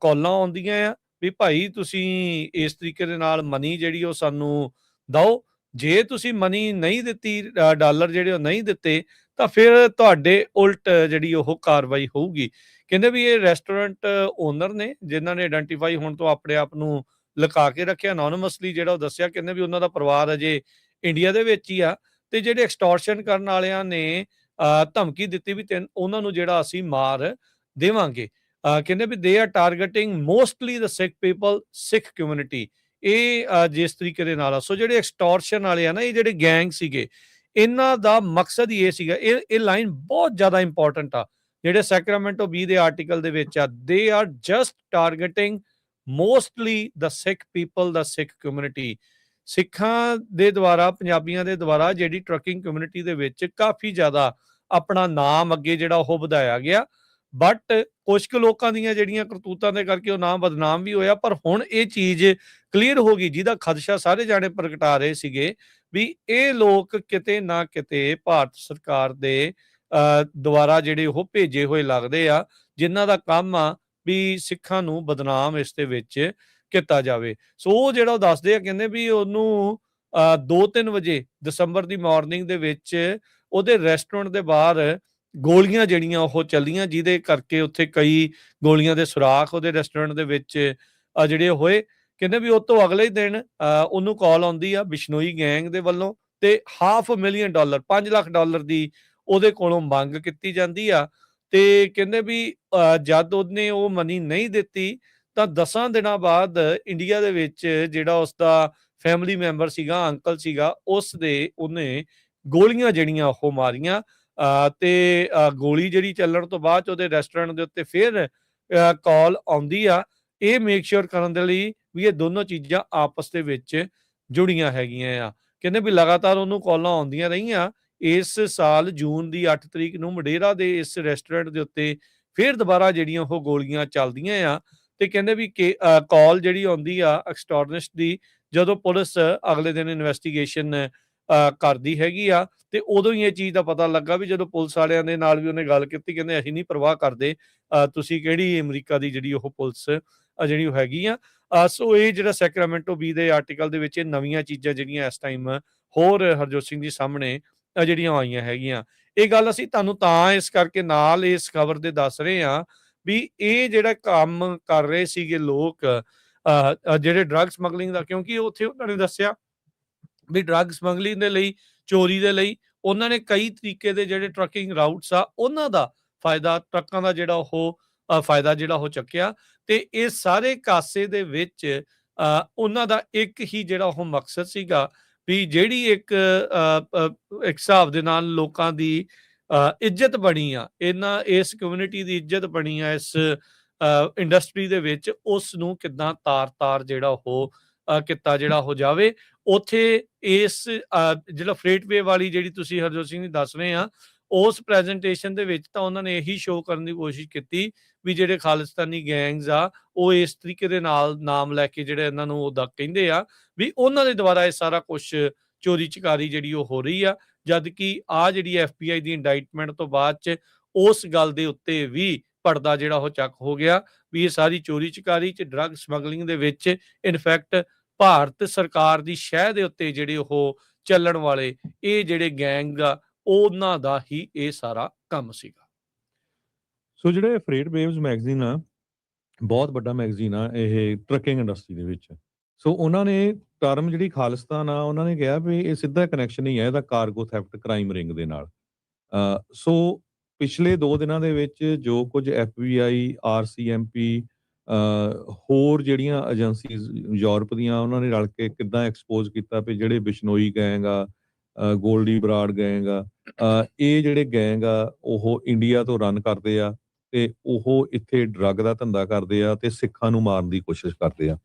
ਕਾਲਾਂ ਆਉਂਦੀਆਂ ਆ ਵੀ ਭਾਈ ਤੁਸੀਂ ਇਸ ਤਰੀਕੇ ਦੇ ਨਾਲ ਮਨੀ ਜਿਹੜੀ ਉਹ ਸਾਨੂੰ ਦਿਓ, ਜੇ ਤੁਸੀਂ ਮਨੀ ਨਹੀਂ ਦਿੱਤੀ, ਡਾਲਰ ਜਿਹੜੇ ਉਹ ਨਹੀਂ ਦਿੱਤੇ, ਤਾਂ ਫਿਰ ਤੁਹਾਡੇ ਉਲਟ ਜਿਹੜੀ ਉਹ ਕਾਰਵਾਈ ਹੋਊਗੀ। ਕਹਿੰਦੇ ਵੀ ਇਹ ਰੈਸਟੋਰੈਂਟ ਓਨਰ ਨੇ ਜਿਨ੍ਹਾਂ ਨੇ ਆਇਡੈਂਟੀਫਾਈ ਹੋਣ ਤੋਂ ਆਪਣੇ ਆਪ ਨੂੰ ਲੁਕਾ ਕੇ ਰੱਖਿਆ, ਅਨੋਨਿਮਸਲੀ ਜਿਹੜਾ ਉਹ ਦੱਸਿਆ। ਕਹਿੰਦੇ ਵੀ ਉਹਨਾਂ ਦਾ ਪਰਿਵਾਰ ਅਜੇ ਇੰਡੀਆ ਦੇ ਵਿੱਚ ਹੀ ਆ, ਤੇ ਜਿਹੜੇ ਐਕਸਟੋਰਸ਼ਨ ਕਰਨ ਵਾਲਿਆਂ ਨੇ ਧਮਕੀ ਦਿੱਤੀ ਵੀ ਉਹਨਾਂ ਨੂੰ ਜਿਹੜਾ ਅਸੀਂ ਮਾਰ ਦੇਵਾਂਗੇ। ਕਹਿੰਦੇ ਵੀ they are targeting mostly the Sikh people, Sikh community. ਇਹ ਜਿਸ ਤਰੀਕੇ ਦੇ ਨਾਲ, ਸੋ ਜਿਹੜੇ ਐਕਸਟੋਰਸ਼ਨ ਵਾਲੇ ਆ ਨਾ, ਇਹ ਜਿਹੜੇ ਗੈਂਗ ਸੀਗੇ, ਇਹਨਾਂ ਦਾ ਮਕਸਦ ਹੀ ਇਹ ਸੀਗਾ। ਇਹ ਲਾਈਨ ਬਹੁਤ ਜ਼ਿਆਦਾ ਇੰਪੋਰਟੈਂਟ ਆ, ਜਿਹੜੇ ਸੈਕਰਾਮੈਂਟੋ ਬੀ ਦੇ ਆਰਟੀਕਲ ਦੇ ਵਿੱਚ ਆ, they are just targeting mostly the Sikh people, the Sikh community. ਸਿੱਖਾਂ ਦੇ ਦੁਆਰਾ, ਪੰਜਾਬੀਆਂ ਦੇ ਦੁਆਰਾ ਜਿਹੜੀ ਟਰੱਕਿੰਗ ਕਮਿਊਨਿਟੀ ਦੇ ਵਿੱਚ ਕਾਫੀ ਜ਼ਿਆਦਾ ਆਪਣਾ ਨਾਮ ਅੱਗੇ ਜਿਹੜਾ ਉਹ ਵਧਾਇਆ ਗਿਆ, ਬਟ ਕੁਝ ਕੁ ਲੋਕਾਂ ਦੀਆਂ ਜਿਹੜੀਆਂ ਕਰਤੂਤਾਂ ਦੇ ਕਰਕੇ ਉਹ ਨਾਮ ਬਦਨਾਮ ਵੀ ਹੋਇਆ। ਪਰ ਹੁਣ ਇਹ ਚੀਜ਼ ਕਲੀਅਰ ਹੋ ਗਈ, ਜਿਹਦਾ ਖਦਸ਼ਾ ਸਾਰੇ ਜਾਣੇ ਪ੍ਰਗਟਾ ਰਹੇ ਸੀਗੇ ਵੀ ਇਹ ਲੋਕ ਕਿਤੇ ਨਾ ਕਿਤੇ ਭਾਰਤ ਸਰਕਾਰ ਦੇ ਦੁਆਰਾ ਜਿਹੜੇ ਉਹ ਭੇਜੇ ਹੋਏ ਲੱਗਦੇ ਆ, ਜਿਨ੍ਹਾਂ ਦਾ ਕੰਮ ਆ ਵੀ ਸਿੱਖਾਂ ਨੂੰ ਬਦਨਾਮ ਇਸ ਦੇ ਵਿੱਚ ਕੀਤਾ ਜਾਵੇ। ਸੋ ਉਹ ਜਿਹੜਾ ਉਹ ਦੱਸਦੇ ਆ, ਕਹਿੰਦੇ ਵੀ ਉਹਨੂੰ 2-3 ਵਜੇ ਦਸੰਬਰ ਦੀ ਮਾਰਨਿੰਗ ਦੇ ਵਿੱਚ ਉਹਦੇ ਰੈਸਟੋਰੈਂਟ ਦੇ ਬਾਹਰ ਗੋਲੀਆਂ ਜਿਹੜੀਆਂ ਉਹ ਚੱਲੀਆਂ, ਜਿਹਦੇ ਕਰਕੇ ਉੱਥੇ ਕਈ ਗੋਲੀਆਂ ਦੇ ਸੁਰਾਖ ਉਹਦੇ ਰੈਸਟੋਰੈਂਟ ਦੇ ਵਿੱਚ ਜਿਹੜੇ ਹੋਏ। ਕਹਿੰਦੇ ਵੀ ਉਹ ਤੋਂ ਅਗਲੇ ਹੀ ਦਿਨ ਉਹਨੂੰ ਕਾਲ ਆਉਂਦੀ ਆ ਬਿਸ਼ਨੋਈ ਗੈਂਗ ਦੇ ਵੱਲੋਂ ਤੇ $500,000 $5 ਲੱਖ ਦੀ ਉਹਦੇ ਕੋਲੋਂ ਮੰਗ ਕੀਤੀ ਜਾਂਦੀ ਆ। ਤੇ ਕਹਿੰਦੇ ਵੀ ਜਦ ਉਹਨੇ ਉਹ ਮਨੀ ਨਹੀਂ ਦਿੱਤੀ ਤਾਂ 10 ਦਿਨਾਂ ਬਾਅਦ ਇੰਡੀਆ ਦੇ ਵਿੱਚ ਜਿਹੜਾ ਉਸਦਾ ਫੈਮਿਲੀ ਮੈਂਬਰ ਸੀਗਾ, ਅੰਕਲ ਸੀਗਾ, ਉਸ ਦੇ ਉਹਨੇ ਗੋਲੀਆਂ ਜਿਹੜੀਆਂ ਉਹ ਮਾਰੀਆਂ। ਤੇ ਗੋਲੀ ਜਿਹੜੀ ਚੱਲਣ ਤੋਂ ਬਾਅਦ 'ਚ ਉਹਦੇ ਰੈਸਟੋਰੈਂਟ ਦੇ ਉੱਤੇ ਫਿਰ ਕਾਲ ਆਉਂਦੀ ਆ, ਇਹ ਮੇਕ ਸ਼ੋਰ ਕਰਨ ਦੇ ਲਈ ਵੀ ਇਹ ਦੋਨੋਂ ਚੀਜ਼ਾਂ ਆਪਸ ਦੇ ਵਿੱਚ ਜੁੜੀਆਂ ਹੈਗੀਆਂ ਆ। ਕਹਿੰਦੇ ਵੀ ਲਗਾਤਾਰ ਉਹਨੂੰ ਕਾਲਾਂ ਆਉਂਦੀਆਂ ਰਹੀਆਂ। ਇਸ ਸਾਲ ਜੂਨ ਦੀ 8 ਤਰੀਕ ਨੂੰ ਮਡੇਰਾ ਦੇ ਇਸ ਰੈਸਟੋਰੈਂਟ ਦੇ ਉੱਤੇ ਫਿਰ ਦੁਬਾਰਾ ਜਿਹੜੀਆਂ ਉਹ ਗੋਲੀਆਂ ਚੱਲਦੀਆਂ ਆ। ਤੇ ਕਹਿੰਦੇ ਵੀ ਕਿ ਕਾਲ ਜਿਹੜੀ ਆਉਂਦੀ ਆ ਐਕਸਟੋਰਨਿਸਟ ਦੀ, ਜਦੋਂ ਪੁਲਿਸ ਅਗਲੇ ਦਿਨ ਇਨਵੈਸਟੀਗੇਸ਼ਨ ਕਰਦੀ ਹੈਗੀ ਆ, ਤੇ ਉਦੋਂ ਹੀ ਇਹ ਚੀਜ਼ ਦਾ ਪਤਾ ਲੱਗਾ ਵੀ ਜਦੋਂ ਪੁਲਿਸ ਵਾਲਿਆਂ ਦੇ ਨਾਲ ਵੀ ਉਹਨੇ ਗੱਲ ਕੀਤੀ, ਕਹਿੰਦੇ ਅਸੀਂ ਨਹੀਂ ਪਰਵਾਹ ਕਰਦੇ, ਤੁਸੀਂ ਕਿਹੜੀ ਅਮਰੀਕਾ ਦੀ ਜਿਹੜੀ ਉਹ ਪੁਲਿਸ ਜਿਹੜੀ ਉਹ ਹੈਗੀ ਆ। ਸੋ ਇਹ ਜਿਹੜਾ ਸੈਕਰਾਮੈਂਟੋ ਬੀ ਦੇ ਆਰਟੀਕਲ ਦੇ ਵਿੱਚ ਇਹ ਨਵੀਆਂ ਚੀਜ਼ਾਂ ਜਿਹੜੀਆਂ ਇਸ ਟਾਈਮ ਹੋਰ ਹਰਜੋਤ ਸਿੰਘ ਜੀ ਸਾਹਮਣੇ ਜਿਹੜੀਆਂ ਆਈਆਂ ਹੈਗੀਆਂ। ਇਹ ਗੱਲ ਅਸੀਂ ਤੁਹਾਨੂੰ ਤਾਂ ਇਸ ਕਰਕੇ ਨਾਲ ਇਸ ਖਬਰ ਦੇ ਦੱਸ ਰਹੇ ਹਾਂ ਵੀ ਇਹ ਜਿਹੜਾ ਕੰਮ ਕਰ ਰਹੇ ਸੀਗੇ ਲੋਕ ਜਿਹੜੇ ਡਰੱਗ ਸਮਗਲਿੰਗ ਦਾ, ਕਿਉਂਕਿ ਉੱਥੇ ਉਹਨਾਂ ਨੇ ਦੱਸਿਆ ਵੀ ਡਰੱਗ ਸਮਗਲਿੰਗ ਦੇ ਲਈ, ਚੋਰੀ ਦੇ ਲਈ ਉਹਨਾਂ ਨੇ ਕਈ ਤਰੀਕੇ ਦੇ ਜਿਹੜੇ ਟਰੱਕਿੰਗ ਰਾਊਟਸ ਆ ਉਹਨਾਂ ਦਾ ਫਾਇਦਾ, ਟਰੱਕਾਂ ਦਾ ਜਿਹੜਾ ਉਹ ਫਾਇਦਾ ਜਿਹੜਾ ਉਹ ਚੱਕਿਆ। ਤੇ ਇਹ ਸਾਰੇ ਕਾਸੇ ਦੇ ਵਿੱਚ ਉਹਨਾਂ ਦਾ ਇੱਕ ਹੀ ਜਿਹੜਾ ਉਹ ਮਕਸਦ ਸੀਗਾ ਵੀ ਜਿਹੜੀ ਇੱਕ ਹਿਸਾਬ ਦੇ ਨਾਲ ਲੋਕਾਂ ਦੀ ਇੱਜ਼ਤ ਬਣੀ ਆ, ਇਸ ਕਮਿਊਨਿਟੀ ਦੀ ਇੱਜ਼ਤ ਬਣੀ ਆ ਇਸ ਇੰਡਸਟਰੀ ਦੇ ਵਿੱਚ, ਉਸ ਨੂੰ ਕਿੱਦਾਂ ਤਾਰ ਜਿਹੜਾ ਉਹ ਕੀਤਾ ਜਿਹੜਾ ਹੋ ਜਾਵੇ। ਉੱਥੇ ਇਸ ਜਿਹੜਾ ਫਰੇਟਵੇ ਵਾਲੀ ਜਿਹੜੀ ਤੁਸੀਂ ਹਰਜੋਤ ਸਿੰਘ ਜੀ ਦੱਸ ਰਹੇ ਆ, ਉਸ ਪ੍ਰੈਜੈਂਟੇਸ਼ਨ ਦੇ ਵਿੱਚ ਤਾਂ ਉਹਨਾਂ ਨੇ ਇਹੀ ਸ਼ੋਅ ਕਰਨ ਦੀ ਕੋਸ਼ਿਸ਼ ਕੀਤੀ ਵੀ ਜਿਹੜੇ ਖਾਲਿਸਤਾਨੀ ਗੈਂਗਸ ਆ ਉਹ ਇਸ ਤਰੀਕੇ ਦੇ ਨਾਲ ਨਾਮ ਲੈ ਕੇ ਜਿਹੜੇ ਇਹਨਾਂ ਨੂੰ ਉਹਦਾ ਕਹਿੰਦੇ ਆ ਵੀ ਉਹਨਾਂ ਦੇ ਦੁਆਰਾ ਇਹ ਸਾਰਾ ਕੁਝ ਚੋਰੀ ਚਕਾਰੀ ਜਿਹੜੀ ਉਹ ਹੋ ਰਹੀ ਆ। ਜਦ ਕਿ ਆ ਜਿਹੜੀ FBI ਦੀ ਇੰਡਾਈਟਮੈਂਟ ਤੋਂ ਬਾਅਦ ਚ ਉਸ ਗੱਲ ਦੇ ਉੱਤੇ ਵੀ ਪਰਦਾ ਜਿਹੜਾ ਉਹ ਚੱਕ ਹੋ ਗਿਆ ਵੀ ਇਹ ਸਾਰੀ ਚੋਰੀ ਚਕਾਰੀ ਚ ਡਰੱਗ ਸਮਗਲਿੰਗ ਦੇ ਵਿੱਚ ਇਨਫੈਕਟ ਭਾਰਤ ਸਰਕਾਰ ਦੀ ਸ਼ਹਿ ਦੇ ਉੱਤੇ ਜਿਹੜੇ ਉਹ ਚੱਲਣ ਵਾਲੇ ਇਹ ਜਿਹੜੇ ਗੈਂਗ ਆ ਉਹਨਾਂ ਦਾ ਹੀ ਇਹ ਸਾਰਾ ਕੰਮ ਸੀਗਾ। ਸੋ ਜਿਹੜੇ ਫਰੇਟ ਵੇਵਸ ਮੈਗਜ਼ੀਨ ਆ, ਬਹੁਤ ਵੱਡਾ ਮੈਗਜ਼ੀਨ ਆ ਇਹ ਟਰੱਕਿੰਗ ਇੰਡਸਟਰੀ ਦੇ ਵਿੱਚ। ਸੋ ਉਹਨਾਂ ਨੇ ਟਰਮ ਜਿਹੜੀ ਖਾਲਿਸਤਾਨ ਆ, ਉਹਨਾਂ ਨੇ ਕਿਹਾ ਵੀ ਇਹ ਸਿੱਧਾ ਕਨੈਕਸ਼ਨ ਹੀ ਹੈ ਇਹਦਾ ਕਾਰਗੋ ਥੈਫਟ ਕ੍ਰਾਈਮ ਰਿੰਗ ਦੇ ਨਾਲ। ਸੋ ਪਿਛਲੇ 2 ਦਿਨਾਂ ਦੇ ਵਿੱਚ ਜੋ ਕੁਝ FBI, RCMP, ਹੋਰ ਜਿਹੜੀਆਂ ਏਜੰਸੀਜ਼ ਯੂਰਪ ਦੀਆਂ, ਉਹਨਾਂ ਨੇ ਰਲ ਕੇ ਕਿੱਦਾਂ ਐਕਸਪੋਜ਼ ਕੀਤਾ ਵੀ ਜਿਹੜੇ ਬਿਸ਼ਨੋਈ ਗੈਂਗ ਆ, ਗੋਲਡੀ ਬਰਾੜ ਗੈਂਗ ਆ, ਇਹ ਜਿਹੜੇ ਗੈਂਗ ਆ ਉਹ ਇੰਡੀਆ ਤੋਂ ਰਨ ਕਰਦੇ ਆ ਤੇ ਉਹ ਇੱਥੇ ਡਰੱਗ ਦਾ ਧੰਦਾ ਕਰਦੇ ਆ ਤੇ ਸਿੱਖਾਂ ਨੂੰ ਮਾਰਨ ਦੀ ਕੋਸ਼ਿਸ਼ ਕਰਦੇ ਆ।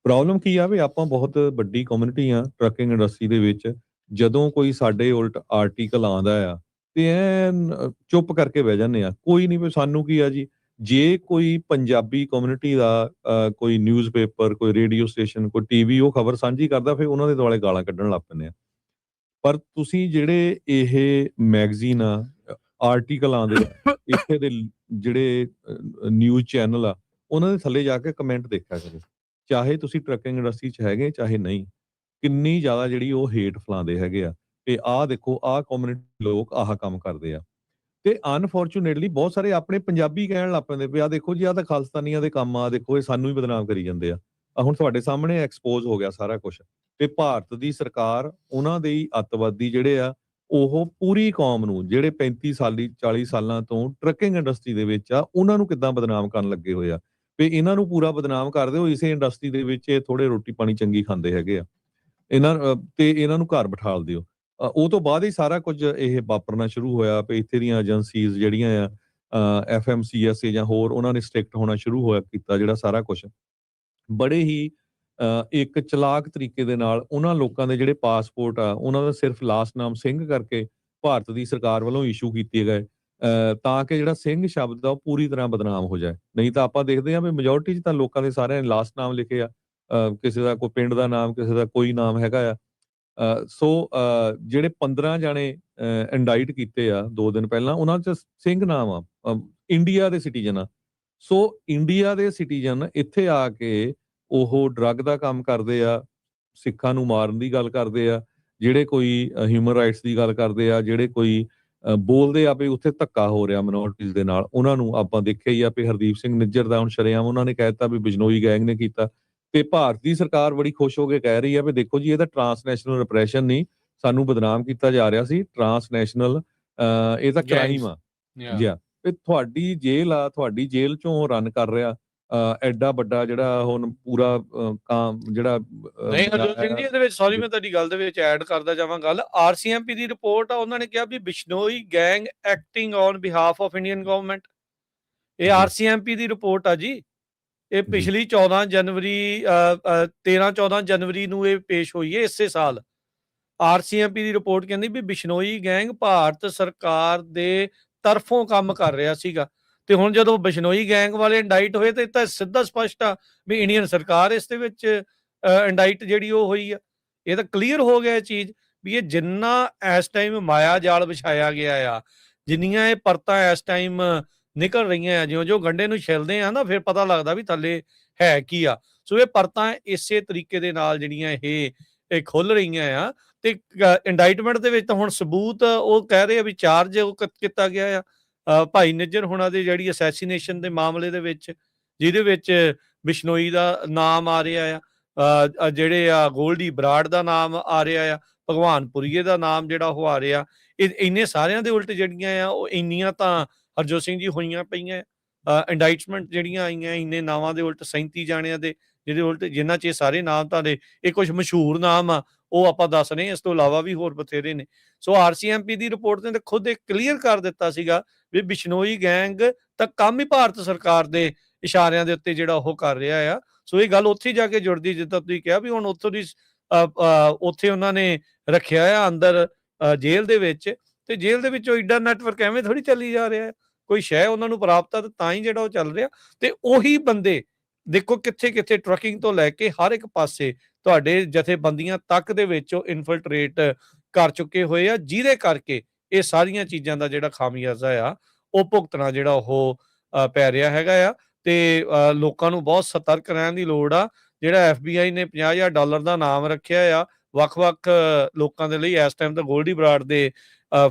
ਪ੍ਰੋਬਲਮ ਕੀ ਆ ਵੀ ਆਪਾਂ ਬਹੁਤ ਵੱਡੀ ਕਮਿਊਨਿਟੀ ਆ ਟਰੱਕਿੰਗ ਇੰਡਸਟਰੀ ਦੇ ਵਿੱਚ। ਜਦੋਂ ਕੋਈ ਸਾਡੇ ਉਲਟ ਆਰਟੀਕਲ ਆਉਂਦਾ ਆ ਤੇ ਐਨ ਚੁੱਪ ਕਰਕੇ ਬਹਿ ਜਾਂਦੇ ਆ, ਕੋਈ ਨਹੀਂ ਵੀ ਸਾਨੂੰ ਕੀ ਆ ਜੀ। ਜੇ ਕੋਈ ਪੰਜਾਬੀ ਕਮਿਊਨਿਟੀ ਦਾ ਕੋਈ ਨਿਊਜ਼ਪੇਪਰ, ਕੋਈ ਰੇਡੀਓ ਸਟੇਸ਼ਨ, ਕੋਈ TV ਉਹ ਖਬਰ ਸਾਂਝੀ ਕਰਦਾ, ਫਿਰ ਉਹਨਾਂ ਦੇ ਦੁਆਲੇ ਗਾਲਾਂ ਕੱਢਣ ਲੱਗ ਪੈਂਦੇ ਆ। ਪਰ ਤੁਸੀਂ ਜਿਹੜੇ ਇਹ ਮੈਗਜ਼ੀਨ ਆ, ਆਰਟੀਕਲ ਆਉਂਦੇ ਇੱਥੇ ਦੇ ਜਿਹੜੇ ਨਿਊਜ਼ ਚੈਨਲ ਆ, ਉਹਨਾਂ ਦੇ ਥੱਲੇ ਜਾ ਕੇ ਕਮੈਂਟ ਦੇਖਿਆ ਕਰੋ, ਚਾਹੇ ਤੁਸੀਂ ਟਰੱਕਿੰਗ ਇੰਡਸਟਰੀ 'ਚ ਹੈਗੇ ਚਾਹੇ ਨਹੀਂ। ਕਿੰਨੀ ਜ਼ਿਆਦਾ ਜਿਹੜੀ ਉਹ ਹੇਟ ਫੈਲਾਉਂਦੇ ਹੈਗੇ ਆ ਕਿ ਆਹ ਦੇਖੋ ਆਹ ਕਮਿਊਨਿਟੀ ਲੋਕ ਆਹ ਕੰਮ ਕਰਦੇ ਆ। ਤੇ ਅਨਫੋਰਚੂਨੇਟਲੀ ਬਹੁਤ ਸਾਰੇ ਆਪਣੇ ਪੰਜਾਬੀ ਕਹਿਣ ਲੱਗ ਪੈਂਦੇ ਵੀ ਆਹ ਦੇਖੋ ਜੀ ਆਹ ਤਾਂ ਖਾਲਿਸਤਾਨੀਆਂ ਦੇ ਕੰਮ ਆ, ਦੇਖੋ ਇਹ ਸਾਨੂੰ ਹੀ ਬਦਨਾਮ ਕਰੀ ਜਾਂਦੇ ਆ। ਹੁਣ ਤੁਹਾਡੇ ਸਾਹਮਣੇ ਐਕਸਪੋਜ਼ ਹੋ ਗਿਆ ਸਾਰਾ ਕੁਝ। ਤੇ ਭਾਰਤ ਦੀ ਸਰਕਾਰ, ਉਹਨਾਂ ਦੇ ਹੀ ਅੱਤਵਾਦੀ ਜਿਹੜੇ ਆ, ਉਹ ਪੂਰੀ ਕੌਮ ਨੂੰ ਜਿਹੜੇ 40 ਸਾਲਾਂ ਤੋਂ ਟਰੱਕਿੰਗ ਇੰਡਸਟਰੀ ਦੇ ਵਿੱਚ ਆ, ਉਹਨਾਂ ਨੂੰ ਕਿੱਦਾਂ ਬਦਨਾਮ ਕਰਨ ਲੱਗੇ ਹੋਏ ਆ ਵੀ ਇਹਨਾਂ ਨੂੰ ਪੂਰਾ ਬਦਨਾਮ ਕਰ ਦਿਓ, ਇਸੇ ਇੰਡਸਟਰੀ ਦੇ ਵਿੱਚ ਇਹ ਥੋੜੇ ਰੋਟੀ ਪਾਣੀ ਚੰਗੀ ਖਾਂਦੇ ਹੈਗੇ ਆ, ਇਹਨਾਂ ਨੂੰ ਘਰ ਬਿਠਾ ਦਿਓ। ਉਹ ਤੋਂ ਬਾਅਦ ਹੀ ਸਾਰਾ ਕੁਝ ਇਹ ਵਾਪਰਨਾ ਸ਼ੁਰੂ ਹੋਇਆ ਵੀ ਇੱਥੇ ਦੀਆਂ ਏਜੰਸੀਜ਼ ਜਿਹੜੀਆਂ ਆ, FMCSA ਜਾਂ ਹੋਰ, ਉਹਨਾਂ ਨੇ ਸਟ੍ਰਿਕਟ ਹੋਣਾ ਸ਼ੁਰੂ ਕੀਤਾ ਜਿਹੜਾ ਸਾਰਾ ਕੁਝ। ਬੜੇ ਹੀ ਇੱਕ ਚਲਾਕ ਤਰੀਕੇ ਦੇ ਨਾਲ ਉਹਨਾਂ ਲੋਕਾਂ ਦੇ ਜਿਹੜੇ ਪਾਸਪੋਰਟ ਆ, ਉਹਨਾਂ ਦਾ ਸਿਰਫ ਲਾਸਟ ਨਾਮ ਸਿੰਘ ਕਰਕੇ ਭਾਰਤ ਦੀ ਸਰਕਾਰ ਵੱਲੋਂ ਇਸ਼ੂ ਕੀਤੇ ਗਏ ਤਾਂ ਕਿ ਜਿਹੜਾ ਸਿੰਘ ਸ਼ਬਦ ਆ ਉਹ ਪੂਰੀ ਤਰ੍ਹਾਂ ਬਦਨਾਮ ਹੋ ਜਾਏ। ਨਹੀਂ ਤਾਂ ਆਪਾਂ ਦੇਖਦੇ ਹਾਂ ਵੀ ਮੈਜੋਰਿਟੀ 'ਚ ਤਾਂ ਲੋਕਾਂ ਦੇ ਸਾਰਿਆਂ ਨੇ ਲਾਸਟ ਨਾਮ ਲਿਖੇ ਆ, ਕਿਸੇ ਦਾ ਕੋਈ ਪਿੰਡ ਦਾ ਨਾਮ, ਕਿਸੇ ਦਾ ਕੋਈ ਨਾਮ ਹੈਗਾ ਆ। ਸੋ ਜਿਹੜੇ 15 ਜਾਣੇ ਇੰਡਾਈਟ ਕੀਤੇ ਆ 2 ਦਿਨ ਪਹਿਲਾਂ, ਉਹਨਾਂ 'ਚ ਸਿੰਘ ਨਾਮ ਆ, ਇੰਡੀਆ ਦੇ ਸਿਟੀਜ਼ਨ ਆ। ਸੋ ਇੰਡੀਆ ਦੇ ਸਿਟੀਜ਼ਨ ਇੱਥੇ ਆ ਕੇ ਉਹ ਡਰੱਗ ਦਾ ਕੰਮ ਕਰਦੇ ਆ, ਸਿੱਖਾਂ ਨੂੰ ਮਾਰਨ ਦੀ ਗੱਲ ਕਰਦੇ ਆ, ਜਿਹੜੇ ਕੋਈ ਹਿਊਮਨ ਰਾਈਟਸ ਦੀ ਗੱਲ ਕਰਦੇ ਆ, ਜਿਹੜੇ ਕੋਈ ਬੋਲਦੇ ਆ ਵੀ ਉੱਥੇ ਧੱਕਾ ਹੋ ਰਿਹਾ ਮਿਨੋਰਟੀਜ਼ ਦੇ ਨਾਲ, ਉਹਨਾਂ ਨੂੰ ਆਪਾਂ ਦੇਖਿਆ ਹੀ ਆ ਵੀ ਹਰਦੀਪ ਸਿੰਘ ਨਿੱਜਰ ਦਾ ਹੁਣ ਸ਼ਰੇਆਮ ਉਹਨਾਂ ਨੇ ਕਹਿ ਦਿੱਤਾ ਵੀ ਬਿਜਨੋਈ ਗੈਂਗ ਨੇ ਕੀਤਾ। ਤੇ ਭਾਰਤ ਦੀ ਸਰਕਾਰ ਬੜੀ ਖੁਸ਼ ਹੋ ਕੇ ਕਹਿ ਰਹੀ ਆ ਵੀ ਦੇਖੋ ਜੀ ਇਹ ਤਾਂ ਟਰਾਂਸਨੈਸ਼ਨਲ ਰਿਪਰੈਸ਼ਨ ਨਹੀਂ, ਸਾਨੂੰ ਬਦਨਾਮ ਕੀਤਾ ਜਾ ਰਿਹਾ ਸੀ ਟਰਾਂਸਨੈਸ਼ਨਲ ਇਹ ਤਾਂ ਕ੍ਰਾਈਮ ਆ ਜੀ ਆ ਤੇ ਤੁਹਾਡੀ ਤੁਹਾਡੀ ਜੇਲ੍ਹ ਚੋਂ ਰਨ ਕਰ ਰਿਹਾ ਐਡਾ ਵੱਡਾ ਜਿਹੜਾ ਹੁਣ ਪੂਰਾ ਕਾਮ ਜਿਹੜਾ ਨਹੀਂ ਹਰਜੋਤ ਸਿੰਘ ਜੀ, ਇਹਦੇ ਵਿੱਚ ਸੌਰੀ ਮੈਂ ਤੁਹਾਡੀ ਗੱਲ ਦੇ ਵਿੱਚ ਐਡ ਕਰਦਾ ਜਾਵਾਂ ਗੱਲ। RCMP ਦੀ ਰਿਪੋਰਟ ਆ, ਉਹਨਾਂ ਨੇ ਕਿਹਾ ਵੀ Bishnoi gang acting on behalf of Indian government. ਇਹ RCMP ਦੀ ਰਿਪੋਰਟ ਆ ਜੀ। ਇਹ ਪਿਛਲੀ 13-14 ਜਨਵਰੀ ਨੂੰ ਇਹ ਪੇਸ਼ ਹੋਈ ਹੈ ਇਸੇ ਸਾਲ। RCMP ਦੀ ਰਿਪੋਰਟ ਕਹਿੰਦੀ ਵੀ ਬਿਸ਼ਨੋਈ ਗੈਂਗ ਭਾਰਤ ਸਰਕਾਰ ਦੇ ਤਰਫੋਂ ਕੰਮ ਕਰ ਰਿਹਾ ਸੀਗਾ। ਤੇ ਹੁਣ ਜਦੋਂ ਬਿਸ਼ਨੋਈ ਗੈਂਗ ਵਾਲੇ ਇੰਡਾਈਟ ਹੋਏ ਤੇ ਤਾਂ ਸਿੱਧਾ ਸਪਸ਼ਟ ਆ ਵੀ ਇੰਡੀਅਨ ਸਰਕਾਰ ਇਸ ਦੇ ਵਿੱਚ ਇੰਡਾਈਟ ਜਿਹੜੀ ਉਹ ਹੋਈ ਆ। ਇਹ ਤਾਂ ਕਲੀਅਰ ਹੋ ਗਿਆ ਇਹ ਚੀਜ਼ ਵੀ ਇਹ ਜਿੰਨਾ ਇਸ ਟਾਈਮ ਮਾਇਆ ਜਾਲ ਵਿਛਾਇਆ ਗਿਆ ਆ, ਜਿੰਨੀਆਂ ਇਹ ਪਰਤਾਂ ਇਸ ਟਾਈਮ ਨਿਕਲ ਰਹੀਆਂ ਆ, ਜਿਉਂ ਗੰਢੇ ਨੂੰ ਛਿਲਦੇ ਆ ਨਾ ਫਿਰ ਪਤਾ ਲੱਗਦਾ ਵੀ ਥੱਲੇ ਹੈ ਕੀ ਆ। ਸੋ ਇਹ ਪਰਤਾਂ ਇਸੇ ਤਰੀਕੇ ਦੇ ਨਾਲ ਜਿਹੜੀਆਂ ਇਹ ਖੁੱਲ ਰਹੀਆਂ ਆ। ਤੇ ਇੰਡਾਈਟਮੈਂਟ ਦੇ ਵਿੱਚ ਤਾਂ ਹੁਣ ਸਬੂਤ ਉਹ ਕਹਿ ਰਹੇ ਆ ਵੀ ਚਾਰਜ ਉਹ ਕੀਤਾ ਗਿਆ ਆ ਭਾਈ ਨਿੱਜਰ ਹੁਣਾਂ ਦੇ ਜਿਹੜੀ ਅਸੈਸੀਨੇਸ਼ਨ ਦੇ ਮਾਮਲੇ ਦੇ ਵਿੱਚ, ਜਿਹਦੇ ਵਿੱਚ ਬਿਸ਼ਨੋਈ ਦਾ ਨਾਮ ਆ ਰਿਹਾ ਆ, ਜਿਹੜੇ ਆ ਗੋਲਡੀ ਬਰਾੜ ਦਾ ਨਾਮ ਆ ਰਿਹਾ ਆ, ਭਗਵਾਨਪੁਰੀਏ ਦਾ ਨਾਮ ਜਿਹੜਾ ਉਹ ਆ ਰਿਹਾ। ਇਹ ਇੰਨੇ ਸਾਰਿਆਂ ਦੇ ਉਲਟ ਜਿਹੜੀਆਂ ਆ ਉਹ ਇੰਨੀਆਂ ਤਾਂ ਹਰਜੋਤ ਸਿੰਘ ਜੀ ਹੋਈਆਂ ਪਈਆਂ। ਇੰਡਾਈਟਮੈਂਟ ਜਿਹੜੀਆਂ ਆਈਆਂ ਇੰਨੇ ਨਾਵਾਂ ਦੇ ਉਲਟ 37 ਜਾਣਿਆਂ ਦੇ ਜਿਹਦੇ ਉਲਟ, ਜਿਨ੍ਹਾਂ 'ਚ ਇਹ ਸਾਰੇ ਨਾਮ ਤੁਹਾਡੇ ਇਹ ਕੁਝ ਮਸ਼ਹੂਰ ਨਾਮ ਆ ਉਹ ਆਪਾਂ ਦੱਸ ਰਹੇ ਹਾਂ, ਇਸ ਤੋਂ ਇਲਾਵਾ ਵੀ ਹੋਰ ਬਥੇਰੇ ਨੇ। ਸੋ RCMP ਦੀ ਰਿਪੋਰਟ ਨੇ ਤਾਂ ਖੁਦ ਇਹ ਕਲੀਅਰ ਕਰ ਦਿੱਤਾ ਸੀਗਾ ਵੀ ਬਿਸ਼ਨੋਈ ਗੈਂਗ ਤਾਂ ਕੰਮ ਹੀ ਭਾਰਤ ਸਰਕਾਰ ਦੇ ਇਸ਼ਾਰਿਆਂ ਦੇ ਉੱਤੇ ਜਿਹੜਾ ਉਹ ਕਰ ਰਿਹਾ ਆ। ਸੋ ਇਹ ਗੱਲ ਉੱਥੇ ਜਾ ਕੇ ਜੁੜਦੀ, ਜਿੱਦਾਂ ਤੁਸੀਂ ਕਿਹਾ ਵੀ ਹੁਣ ਉੱਥੋਂ ਦੀ ਉੱਥੇ ਉਹਨਾਂ ਨੇ ਰੱਖਿਆ ਆ ਅੰਦਰ ਜੇਲ੍ਹ ਦੇ ਵਿੱਚ, ਤੇ ਜੇਲ੍ਹ ਦੇ ਵਿੱਚੋਂ ਏਡਾ ਨੈਟਵਰਕ ਐਵੇਂ ਥੋੜੀ ਚੱਲੀ ਜਾ ਰਿਹਾ। ਕੋਈ ਸ਼ੈ ਉਹਨਾਂ ਨੂੰ ਪ੍ਰਾਪਤ ਆ ਤਾਂ ਹੀ ਜਿਹੜਾ ਉਹ ਚੱਲ ਰਿਹਾ। ਤੇ ਉਹੀ ਬੰਦੇ ਦੇਖੋ ਕਿੱਥੇ ਟਰੱਕਿੰਗ ਤੋਂ ਲੈ ਕੇ ਹਰ ਇੱਕ ਪਾਸੇ ਤੁਹਾਡੇ ਜਥੇਬੰਦੀਆਂ ਤੱਕ ਦੇ ਵਿੱਚ ਉਹ ਇਨਫਿਲਟਰੇਟ ਕਰ ਚੁੱਕੇ ਹੋਏ ਆ, ਜਿਹਦੇ ਕਰਕੇ ਇਹ ਸਾਰੀਆਂ ਚੀਜ਼ਾਂ ਦਾ ਜਿਹੜਾ ਖਾਮਿਆਜ਼ਾ ਆ ਉਹ ਭੁਗਤਣਾ ਜਿਹੜਾ ਉਹ ਪੈ ਰਿਹਾ ਹੈਗਾ ਆ। ਤੇ ਲੋਕਾਂ ਨੂੰ ਬਹੁਤ ਸਤਰਕ ਰਹਿਣ ਦੀ ਲੋੜ ਆ। ਜਿਹੜਾ FBI ਨੇ $50,000 ਦਾ ਨਾਮ ਰੱਖਿਆ ਆ ਵੱਖ-ਵੱਖ ਲੋਕਾਂ ਦੇ ਲਈ ਇਸ ਟਾਈਮ ਤਾਂ ਗੋਲਡੀ ਬਰਾੜ ਦੇ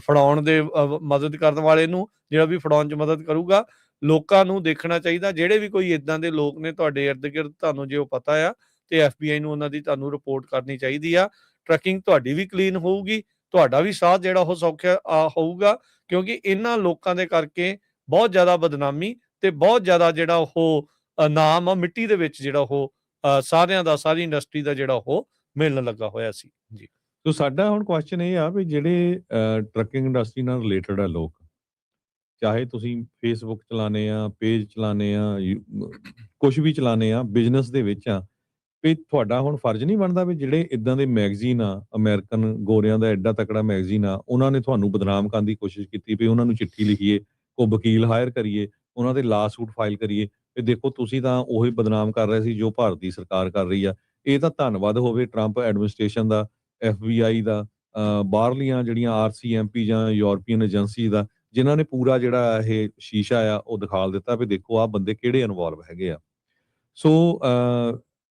ਫੜਾਉਣ ਦੇ ਮਦਦ ਕਰਨ ਵਾਲੇ ਨੂੰ, ਜਿਹੜਾ ਵੀ ਫੜਾਉਣ 'ਚ ਮਦਦ ਕਰੂਗਾ, ਲੋਕਾਂ ਨੂੰ ਦੇਖਣਾ ਚਾਹੀਦਾ। ਜਿਹੜੇ ਵੀ ਕੋਈ ਇਦਾਂ ਦੇ ਲੋਕ ਨੇ ਤੁਹਾਡੇ ਇਰਦ ਗਿਰਦ, ਤੁਹਾਨੂੰ ਜੇ ਉਹ ਪਤਾ ਆ ਤੇ FBI ਨੂੰ ਉਹਨਾਂ ਦੀ ਤੁਹਾਨੂੰ ਰਿਪੋਰਟ ਕਰਨੀ ਚਾਹੀਦੀ ਆ। ਟਰੱਕਿੰਗ ਤੁਹਾਡੀ ਵੀ ਕਲੀਨ ਹੋਊਗੀ, ਤੁਹਾਡਾ ਵੀ ਸਾਹ ਜਿਹੜਾ ਉਹ ਸੌਖਾ ਹੋਊਗਾ, ਕਿਉਂਕਿ ਇਹਨਾਂ ਲੋਕਾਂ ਦੇ ਕਰਕੇ ਬਹੁਤ ਜ਼ਿਆਦਾ ਬਦਨਾਮੀ ਤੇ ਬਹੁਤ ਜ਼ਿਆਦਾ ਜਿਹੜਾ ਉਹ ਨਾਮ ਆ ਮਿੱਟੀ ਦੇ ਵਿੱਚ ਜਿਹੜਾ ਉਹ ਸਾਰਿਆਂ ਦਾ, ਸਾਰੀ ਇੰਡਸਟਰੀ ਦਾ ਜਿਹੜਾ ਉਹ ਮਿਲਣ ਲੱਗਾ ਹੋਇਆ ਸੀ ਜੀ। ਸੋ ਸਾਡਾ ਹੁਣ ਕੁਐਸਚਨ ਇਹ ਆ ਵੀ ਜਿਹੜੇ ਟਰੱਕਿੰਗ ਇੰਡਸਟਰੀ ਨਾਲ ਰਿਲੇਟਡ ਆ ਲੋਕ, ਚਾਹੇ ਤੁਸੀਂ Facebook ਚਲਾਉਂਦੇ ਆ, ਪੇਜ ਚਲਾਉਂਦੇ ਆ, ਕੁਛ ਵੀ ਚਲਾਉਂਦੇ ਆ, ਬਿਜ਼ਨਸ ਦੇ ਵਿੱਚ ਆ, ਵੀ ਤੁਹਾਡਾ ਹੁਣ ਫਰਜ਼ ਨਹੀਂ ਬਣਦਾ ਵੀ ਜਿਹੜੇ ਇਦਾਂ ਦੇ ਮੈਗਜ਼ੀਨ ਆ, ਅਮਰੀਕਨ ਗੋਰਿਆਂ ਦਾ ਐਡਾ ਤਕੜਾ ਮੈਗਜ਼ੀਨ ਆ, ਉਹਨਾਂ ਨੇ ਤੁਹਾਨੂੰ ਬਦਨਾਮ ਕਰਨ ਦੀ ਕੋਸ਼ਿਸ਼ ਕੀਤੀ ਵੀ ਉਹਨਾਂ ਨੂੰ ਚਿੱਠੀ ਲਿਖੀਏ, ਕੋਈ ਵਕੀਲ ਹਾਇਰ ਕਰੀਏ, ਉਹਨਾਂ ਦੇ ਲਾ ਸੂਟ ਫਾਈਲ ਕਰੀਏ ਵੀ ਦੇਖੋ ਤੁਸੀਂ ਤਾਂ ਉਹੀ ਬਦਨਾਮ ਕਰ ਰਹੇ ਸੀ ਜੋ ਭਾਰਤ ਦੀ ਸਰਕਾਰ ਕਰ ਰਹੀ ਆ। ਇਹ ਤਾਂ ਧੰਨਵਾਦ ਹੋਵੇ ਟਰੰਪ ਐਡਮਿਨਿਸਟ੍ਰੇਸ਼ਨ ਦਾ, FBI ਦਾ, ਬਾਹਰਲੀਆਂ ਜਿਹੜੀਆਂ RCMP ਜਾਂ ਯੂਰਪੀਅਨ ਏਜੰਸੀ ਦਾ, ਜਿਨ੍ਹਾਂ ਨੇ ਪੂਰਾ ਜਿਹੜਾ ਇਹ ਸ਼ੀਸ਼ਾ ਆ ਉਹ ਦਿਖਾਲ ਦਿੱਤਾ ਵੀ ਦੇਖੋ ਆਹ ਬੰਦੇ ਕਿਹੜੇ ਇਨਵੋਲਵ ਹੈਗੇ ਆ। ਸੋ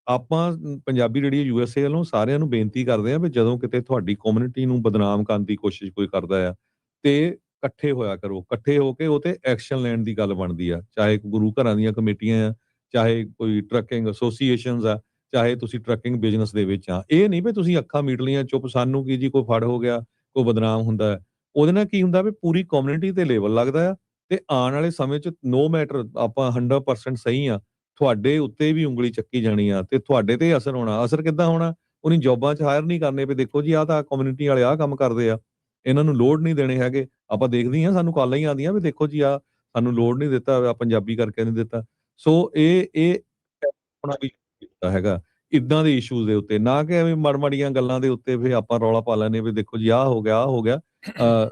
ਆਪਾਂ ਪੰਜਾਬੀ ਰੇਡੀਓ USA ਵੱਲੋਂ ਸਾਰਿਆਂ ਨੂੰ ਬੇਨਤੀ ਕਰਦੇ ਆ ਵੀ ਜਦੋਂ ਕਿਤੇ ਤੁਹਾਡੀ ਕਮਿਊਨਿਟੀ ਨੂੰ ਬਦਨਾਮ ਕਰਨ ਦੀ ਕੋਸ਼ਿਸ਼ ਕੋਈ ਕਰਦਾ ਆ ਤੇ ਇਕੱਠੇ ਹੋਇਆ ਕਰੋ, ਇਕੱਠੇ ਹੋ ਕੇ ਉਹ ਤੇ ਐਕਸ਼ਨ ਲੈਣ ਦੀ ਗੱਲ ਬਣਦੀ ਆ। ਚਾਹੇ ਗੁਰੂ ਘਰਾਂ ਦੀਆਂ ਕਮੇਟੀਆਂ ਆ, ਚਾਹੇ ਕੋਈ ਟਰੱਕਿੰਗ ਐਸੋਸੀਏਸ਼ਨਸ ਆ, ਚਾਹੇ ਤੁਸੀਂ ਟਰੱਕਿੰਗ ਬਿਜ਼ਨਸ ਦੇ ਵਿੱਚ ਆ। ਇਹ ਨਹੀਂ ਵੀ ਤੁਸੀਂ ਅੱਖਾਂ ਮੀਟ ਲਈਆਂ ਚੁੱਪ, ਸਾਨੂੰ ਕੀ ਜੀ ਕੋਈ ਫੜ ਹੋ ਗਿਆ, ਕੋਈ ਬਦਨਾਮ ਹੁੰਦਾ। ਉਹਦੇ ਨਾਲ ਕੀ ਹੁੰਦਾ ਵੀ ਪੂਰੀ ਕਮਿਊਨਿਟੀ ਤੇ ਲੇਬਲ ਲੱਗਦਾ ਆ ਤੇ ਆਉਣ ਵਾਲੇ ਸਮੇਂ 'ਚ ਨੋ ਮੈਟਰ ਆਪਾਂ 100% ਸਹੀ ਆ, ਤੁਹਾਡੇ ਉੱਤੇ ਵੀ ਉਂਗਲੀ ਚੱਕੀ ਜਾਣੀ ਆ ਤੇ ਤੁਹਾਡੇ ਤੇ ਅਸਰ ਹੋਣਾ। ਅਸਰ ਕਿੱਦਾਂ ਹੋਣਾ? ਉਹਨੀ ਜੋਬਾਂ 'ਚ ਹਾਇਰ ਨਹੀਂ ਕਰਨੇ ਵੀ ਦੇਖੋ ਜੀ ਆਹ ਤਾਂ ਕਮਿਊਨਿਟੀ ਵਾਲੇ ਆਹ ਕੰਮ ਕਰਦੇ ਆ, ਇਹਨਾਂ ਨੂੰ ਲੋਡ ਨਹੀਂ ਦੇਣੇ ਹੈਗੇ। ਆਪਾਂ ਦੇਖਦੇ ਹਾਂ ਸਾਨੂੰ ਕਾਲਾਂ ਹੀ ਆਉਂਦੀਆਂ ਵੀ ਦੇਖੋ ਜੀ ਆ ਸਾਨੂੰ ਲੋਡ ਨਹੀਂ ਦਿੱਤਾ, ਪੰਜਾਬੀ ਕਰਕੇ ਨਹੀਂ ਦਿੱਤਾ। ਸੋ ਇਹ ਹੋਣਾ ਵੀ ਕੀਤਾ ਹੈਗਾ ਇਦਾਂ ਦੇ ਇਸ਼ੂਜ਼ ਦੇ ਉੱਤੇ, ਨਾ ਕਿ ਐਵੇਂ ਮਾੜੀਆਂ ਗੱਲਾਂ ਦੇ ਉੱਤੇ ਫਿਰ ਆਪਾਂ ਰੌਲਾ ਪਾ ਲੈਂਦੇ ਵੀ ਦੇਖੋ ਜੀ ਆਹ ਹੋ ਗਿਆ, ਆਹ ਹੋ ਗਿਆ।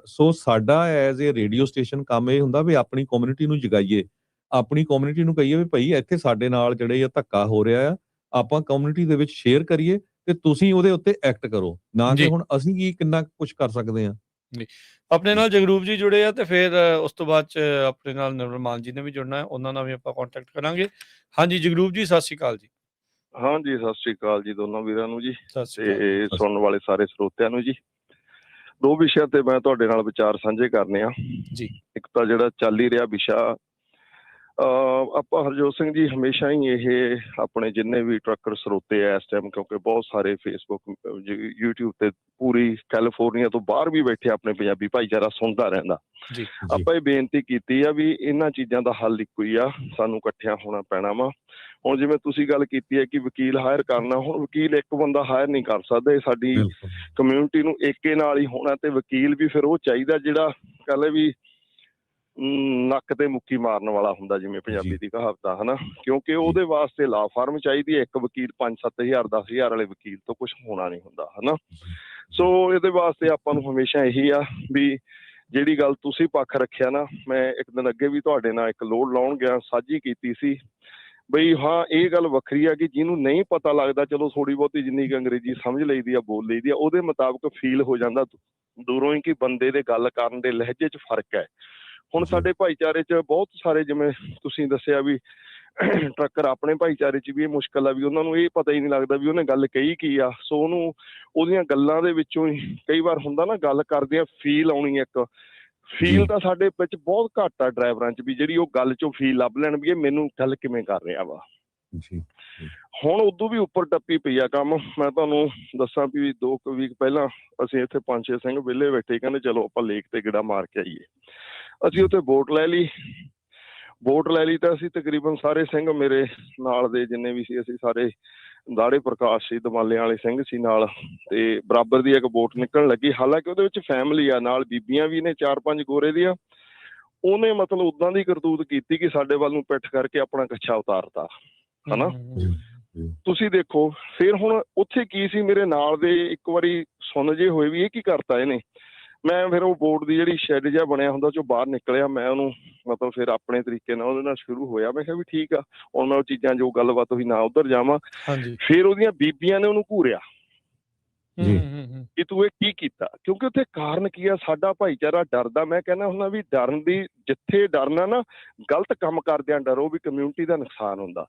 ਸੋ ਸਾਡਾ ਐਜ਼ ਏ ਰੇਡੀਓ ਸਟੇਸ਼ਨ ਕੰਮ ਇਹ ਹੁੰਦਾ ਵੀ ਆਪਣੀ ਕਮਿਊਨਿਟੀ ਨੂੰ ਜਗਾਈਏ, ਆਪਣੀ ਕਮਿਊਨਿਟੀ ਨੂੰ ਕਹੀਏ ਵੀ ਭਾਈ ਇੱਥੇ ਸਾਡੇ ਨਾਲ ਜਿਹੜੇ ਆ ਧੱਕਾ ਹੋ ਰਿਹਾ ਆ, ਆਪਾਂ ਕਮਿਊਨਿਟੀ ਦੇ ਵਿੱਚ ਸ਼ੇਅਰ ਕਰੀਏ ਤੇ ਤੁਸੀਂ ਉਹਦੇ ਉੱਤੇ ਐਕਟ ਕਰੋ, ਨਾ ਕਿ ਹੁਣ ਅਸੀਂ ਕੀ ਕਿੰਨਾ ਕੁਝ ਕਰ ਸਕਦੇ ਆ। ਜੀ ਆਪਣੇ ਨਾਲ ਜਗਰੂਪ ਜੀ ਜੁੜੇ ਆ ਤੇ ਫਿਰ ਉਸ ਤੋਂ ਬਾਅਦ ਚ ਆਪਣੇ ਨਾਲ ਨਿਰਮਲ ਮਾਨ ਜੀ ਨੇ ਵੀ ਜੁੜਨਾ ਹੈ, ਉਹਨਾਂ ਨਾਲ ਵੀ ਆਪਾਂ ਕੰਟੈਕਟ ਕਰਾਂਗੇ। ਹਾਂਜੀ ਜਗਰੂਪ ਜੀ, ਸਤਿ ਸ਼੍ਰੀ ਅਕਾਲ ਜੀ। ਹਾਂਜੀ ਸਤਿ ਸ਼੍ਰੀ ਅਕਾਲ ਜੀ ਦੋਨੋਂ ਵੀਰਾਂ ਨੂੰ ਜੀ ਤੇ ਸੁਣਨ ਵਾਲੇ ਸਾਰੇ ਸਰੋਤਿਆਂ ਨੂੰ ਜੀ। ਦੋ ਵਿਸ਼ਿਆਂ ਤੇ ਮੈਂ ਤੁਹਾਡੇ ਨਾਲ ਵਿਚਾਰ ਸਾਂਝੇ ਕਰਨੇ ਆ ਜੀ। ਇੱਕ ਤਾਂ ਜਿਹੜਾ ਚੱਲ ਹੀ ਰਿਹਾ ਵਿਸ਼ਾ ਆਪਾਂ ਹਰਜੋਤ ਸਿੰਘ ਜੀ ਹਮੇਸ਼ਾ ਹੀ ਇਹ ਆਪਣੇ ਜਿੰਨੇ ਵੀ ਟਰੱਕਰ ਸਰੋਤੇ ਆ ਇਸ ਟਾਈਮ, ਕਿਉਂਕਿ ਬਹੁਤ ਸਾਰੇ ਫੇਸਬੁੱਕ YouTube ਤੇ ਪੂਰੀ ਕੈਲੀਫੋਰਨੀਆ ਤੋਂ ਬਾਹਰ ਵੀ ਬੈਠੇ ਆਪਣੇ ਪੰਜਾਬੀ ਭਾਈਚਾਰਾ ਸੁਣਦਾ ਰਹਿੰਦਾ। ਆਪਾਂ ਇਹ ਬੇਨਤੀ ਕੀਤੀ ਆ ਵੀ ਇਹਨਾਂ ਚੀਜ਼ਾਂ ਦਾ ਹੱਲ ਇੱਕੋ ਹੀ ਆ, ਸਾਨੂੰ ਇਕੱਠਿਆਂ ਹੋਣਾ ਪੈਣਾ ਵਾ। ਹੁਣ ਜਿਵੇਂ ਤੁਸੀਂ ਗੱਲ ਕੀਤੀ ਹੈ ਕਿ ਵਕੀਲ ਹਾਇਰ ਕਰਨਾ, ਹੁਣ ਵਕੀਲ ਇੱਕ ਬੰਦਾ ਹਾਇਰ ਨਹੀਂ ਕਰ ਸਕਦਾ, ਇਹ ਸਾਡੀ ਕਮਿਊਨਿਟੀ ਨੂੰ ਏਕੇ ਨਾਲ ਹੀ ਹੋਣਾ। ਤੇ ਵਕੀਲ ਵੀ ਫਿਰ ਉਹ ਚਾਹੀਦਾ ਜਿਹੜਾ ਕਹਿੰਦੇ ਵੀ ਨੱਕ ਤੇ ਮੁੱਕੀ ਮਾਰਨ ਵਾਲਾ ਹੁੰਦਾ, ਜਿਵੇਂ ਪੰਜਾਬੀ ਦੀ ਕਹਾਵਤ ਆ, ਹਨਾ। ਕਿਉਂਕਿ ਉਹਦੇ ਵਾਸਤੇ ਲਾ ਫਾਰਮ ਚਾਹੀਦੀ ਹੈ। ਇੱਕ ਵਕੀਲ 5-7 ਹਜ਼ਾਰ 10 ਹਜ਼ਾਰ ਵਾਲੇ ਵਕੀਲ ਤੋਂ ਕੁਛ ਹੋਣਾ ਨਹੀਂ ਹੁੰਦਾ, ਹਨਾ। ਸੋ ਇਹਦੇ ਵਾਸਤੇ ਆਪਾਂ ਨੂੰ ਹਮੇਸ਼ਾ ਇਹੀ ਆ ਵੀ ਜਿਹੜੀ ਗੱਲ ਤੁਸੀਂ ਪੱਖ ਰੱਖਿਆ ਨਾ, ਮੈਂ ਇੱਕ ਦਿਨ ਅੱਗੇ ਵੀ ਤੁਹਾਡੇ ਨਾਲ ਇੱਕ ਲੋਡ ਲਾਉਣ ਗਿਆ, ਸਾਂਝੀ ਕੀਤੀ ਸੀ ਬਈ ਹਾਂ ਇਹ ਗੱਲ ਵੱਖਰੀ ਆ ਕਿ ਜਿਹਨੂੰ ਨਹੀਂ ਪਤਾ ਲੱਗਦਾ, ਚਲੋ ਥੋੜੀ ਬਹੁਤੀ ਜਿੰਨੀ ਕੁ ਅੰਗਰੇਜ਼ੀ ਸਮਝ ਲਈਦੀ ਆ, ਬੋਲ ਲਈਦੀ ਆ, ਉਹਦੇ ਮੁਤਾਬਕ ਫੀਲ ਹੋ ਜਾਂਦਾ ਦੂਰੋਂ ਹੀ ਕਿ ਬੰਦੇ ਦੇ ਗੱਲ ਕਰਨ ਦੇ ਲਹਿਜੇ 'ਚ ਫਰਕ ਹੈ। ਹੁਣ ਸਾਡੇ ਭਾਈਚਾਰੇ 'ਚ ਬਹੁਤ ਸਾਰੇ, ਜਿਵੇਂ ਤੁਸੀਂ ਦੱਸਿਆ ਵੀ ਟਰੱਕਰ ਆਪਣੇ ਭਾਈਚਾਰੇ 'ਚ ਵੀ ਇਹ ਮੁਸ਼ਕਲ ਆ ਵੀ ਉਹਨਾਂ ਨੂੰ ਇਹ ਪਤਾ ਹੀ ਨਹੀਂ ਲੱਗਦਾ ਵੀ ਉਹਨੇ ਗੱਲ ਕਹੀ ਕੀ ਆ। ਸੋ ਉਹਨੂੰ ਉਹਦੀਆਂ ਗੱਲਾਂ ਦੇ ਵਿੱਚੋਂ ਹੀ ਕਈ ਵਾਰ ਹੁੰਦਾ ਨਾ, ਗੱਲ ਕਰਦਿਆਂ ਫੀਲ ਆਉਣੀ, ਇੱਕ ਫੀਲ ਤਾਂ ਸਾਡੇ ਵਿੱਚ ਬਹੁਤ ਘੱਟ ਆ ਡਰਾਈਵਰਾਂ 'ਚ ਵੀ, ਜਿਹੜੀ ਉਹ ਗੱਲ 'ਚੋਂ ਫੀਲ ਲੱਭ ਲੈਣ ਵੀ ਇਹ ਮੈਨੂੰ ਗੱਲ ਕਿਵੇਂ ਕਰ ਰਿਹਾ ਵਾ। ਹੁਣ ਉਦੋਂ ਵੀ ਉੱਪਰ ਟੱਪੀ ਪਈ ਆ ਕੰਮ। ਮੈਂ ਤੁਹਾਨੂੰ ਦੱਸਾਂ ਵੀ 2 ਵੀਕ ਪਹਿਲਾਂ ਅਸੀਂ ਇੱਥੇ 5-6 ਸਿੰਘ ਵਿਹਲੇ ਬੈਠੇ, ਕਹਿੰਦੇ ਚਲੋ ਆਪਾਂ ਲੇਕ ਤੇ ਗੇੜਾ ਮਾਰ ਕੇ ਆਈਏ। ਅਸੀਂ ਉੱਥੇ ਵੋਟ ਲੈ ਲਈ ਤਾਂ ਅਸੀਂ ਤਕਰੀਬਨ ਸਾਰੇ ਸਿੰਘ ਮੇਰੇ ਨਾਲ ਦੇ ਜਿੰਨੇ ਵੀ ਸੀ, ਅਸੀਂ ਸਾਰੇ ਦਾੜੇ ਪ੍ਰਕਾਸ਼ ਸੀ, ਦਮਾਲਿਆਂ ਵਾਲੇ ਸਿੰਘ ਸੀ ਨਾਲ, ਤੇ ਬਰਾਬਰ ਦੀ ਇੱਕ ਵੋਟ ਨਿਕਲਣ ਲੱਗੀ। ਹਾਲਾਂਕਿ ਉਹਦੇ ਵਿੱਚ ਫੈਮਿਲੀ ਆ, ਨਾਲ ਬੀਬੀਆਂ ਵੀ ਨੇ 4-5 ਗੋਰੇ ਦੀਆਂ। ਉਹਨੇ ਮਤਲਬ ਉਦਾਂ ਦੀ ਕਰਤੂਤ ਕੀਤੀ ਕਿ ਸਾਡੇ ਵੱਲ ਨੂੰ ਪਿੱਠ ਕਰਕੇ ਆਪਣਾ ਕੱਛਾ ਉਤਾਰਤਾ, ਹਨਾ। ਤੁਸੀਂ ਦੇਖੋ ਫਿਰ ਹੁਣ ਉੱਥੇ ਕੀ ਸੀ, ਮੇਰੇ ਨਾਲ ਦੇ ਇੱਕ ਵਾਰੀ ਸੁਣ ਜੇ ਹੋਏ ਵੀ ਇਹ ਕੀ ਕਰਤਾ ਇਹਨੇ। ਮੈਂ ਫਿਰ ਉਹ ਬੋਰਡ ਦੀ ਜਿਹੜੀ ਸ਼ੈੱਡ ਜਿਹਾ ਬਣਿਆ ਹੁੰਦਾ ਚੋਂ ਬਾਹਰ ਨਿਕਲਿਆ, ਮੈਂ ਉਹਨੂੰ ਮਤਲਬ ਫਿਰ ਆਪਣੇ ਤਰੀਕੇ ਨਾਲ ਉਹਦੇ ਨਾਲ ਸ਼ੁਰੂ ਹੋਇਆ। ਮੈਂ ਕਿਹਾ ਵੀ ਠੀਕ ਆ, ਹੁਣ ਮੈਂ ਉਹ ਚੀਜ਼ਾਂ ਜੋ ਗੱਲਬਾਤ ਹੋਈ ਨਾ ਉੱਧਰ ਜਾਵਾਂ। ਫਿਰ ਉਹਦੀਆਂ ਬੀਬੀਆਂ ਨੇ ਉਹਨੂੰ ਘੂਰਿਆ ਕਿ ਤੂੰ ਇਹ ਕੀ ਕੀਤਾ, ਕਿਉਂਕਿ ਉੱਥੇ ਕਾਰਨ ਕੀ ਆ, ਸਾਡਾ ਭਾਈਚਾਰਾ ਡਰਦਾ। ਮੈਂ ਕਹਿੰਦਾ ਹੁੰਦਾ ਵੀ ਡਰਨ ਦੀ, ਜਿੱਥੇ ਡਰਨਾ ਨਾ ਗਲਤ ਕੰਮ ਕਰਦਿਆਂ ਡਰੋ ਵੀ ਕਮਿਊਨਿਟੀ ਦਾ ਨੁਕਸਾਨ ਹੁੰਦਾ।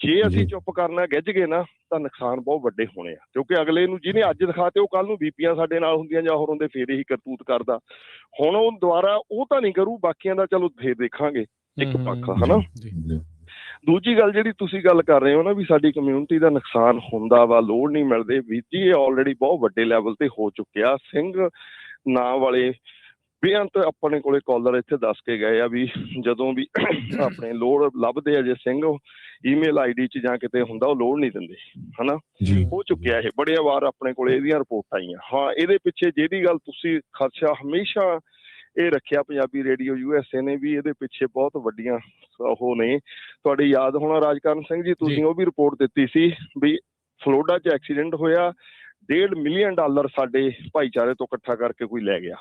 ਜੇ ਅਸੀਂ ਚੁੱਪ ਕਰਨਾ, ਗਿੱਝ ਗਏ ਨਾ, ਤਾਂ ਨੁਕਸਾਨ ਬਹੁਤ ਵੱਡੇ ਹੋਣੇ ਆ। ਕਿਉਂਕਿ ਅਗਲੇ ਨੂੰ ਜਿਹਨੇ ਅੱਜ ਦਿਖਾਤੇ ਉਹ ਕੱਲ ਨੂੰ ਬੀਬੀਆਂ ਸਾਡੇ ਨਾਲ ਹੁੰਦੀਆਂ ਜਾਂ ਹੋਰ ਹੁੰਦੇ ਫੇਰ ਇਹੀ ਕਰਤੂਤ ਕਰਦਾ। ਹੁਣ ਉਹ ਦੁਬਾਰਾ ਉਹ ਤਾਂ ਨਹੀਂ ਕਰੂ, ਬਾਕੀਆਂ ਦਾ ਚਲੋ ਫੇਰ ਦੇਖਾਂਗੇ ਇੱਕ ਪੱਖ, ਹਨਾ। ਦੂਜੀ ਗੱਲ ਜਿਹੜੀ ਤੁਸੀਂ ਗੱਲ ਕਰ ਰਹੇ ਹੋ ਨਾ ਵੀ ਸਾਡੀ ਕਮਿਊਨਿਟੀ ਦਾ ਨੁਕਸਾਨ ਹੁੰਦਾ ਵਾ, ਲੋੜ ਨਹੀਂ ਮਿਲਦੇ, ਵੀਰ ਜੀ ਇਹ ਆਲਰੇਡੀ ਬਹੁਤ ਵੱਡੇ ਲੈਵਲ ਤੇ ਹੋ ਚੁੱਕਿਆ। ਸਿੰਘ ਨਾਂ ਵਾਲੇ ਬੇਅੰਤ ਆਪਣੇ ਕੋਲੇ ਕਾਲਰ ਇੱਥੇ ਦੱਸ ਕੇ ਗਏ ਆ ਵੀ ਜਦੋਂ ਵੀ ਆਪਣੇ ਲੋੜ ਲੱਭਦੇ ਆ, ਜੇ ਸਿੰਘ ਈਮੇਲ ID 'ਚ ਜਾਂ ਕਿਤੇ ਹੁੰਦਾ, ਉਹ ਲੋੜ ਨਹੀਂ ਦਿੰਦੇ, ਹਨਾ। ਹੋ ਚੁੱਕਿਆ ਇਹ ਬੜੇ ਵਾਰ ਆਪਣੇ ਕੋਲੇ ਇਹਦੀਆਂ ਰਿਪੋਰਟਾਂ ਆਈਆਂ। ਹਾਂ, ਇਹਦੇ ਪਿੱਛੇ ਜਿਹੜੀ ਗੱਲ ਤੁਸੀਂ ਖਰਚਾ ਹਮੇਸ਼ਾ ਇਹ ਰੱਖਿਆ, ਪੰਜਾਬੀ ਰੇਡੀਓ USA ਨੇ ਵੀ ਇਹਦੇ ਪਿੱਛੇ ਬਹੁਤ ਵੱਡੀਆਂ ਉਹ ਨੇ। ਤੁਹਾਡੀ ਯਾਦ ਹੋਣਾ ਰਾਜਕਰਨ ਸਿੰਘ ਜੀ, ਤੁਸੀਂ ਉਹ ਵੀ ਰਿਪੋਰਟ ਦਿੱਤੀ ਸੀ ਵੀ ਫਲੋਰੀਡਾ 'ਚ ਐਕਸੀਡੈਂਟ ਹੋਇਆ, $1.5 ਮਿਲੀਅਨ ਸਾਡੇ ਭਾਈਚਾਰੇ ਤੋਂ ਇਕੱਠਾ ਕਰਕੇ ਕੋਈ ਲੈ ਗਿਆ।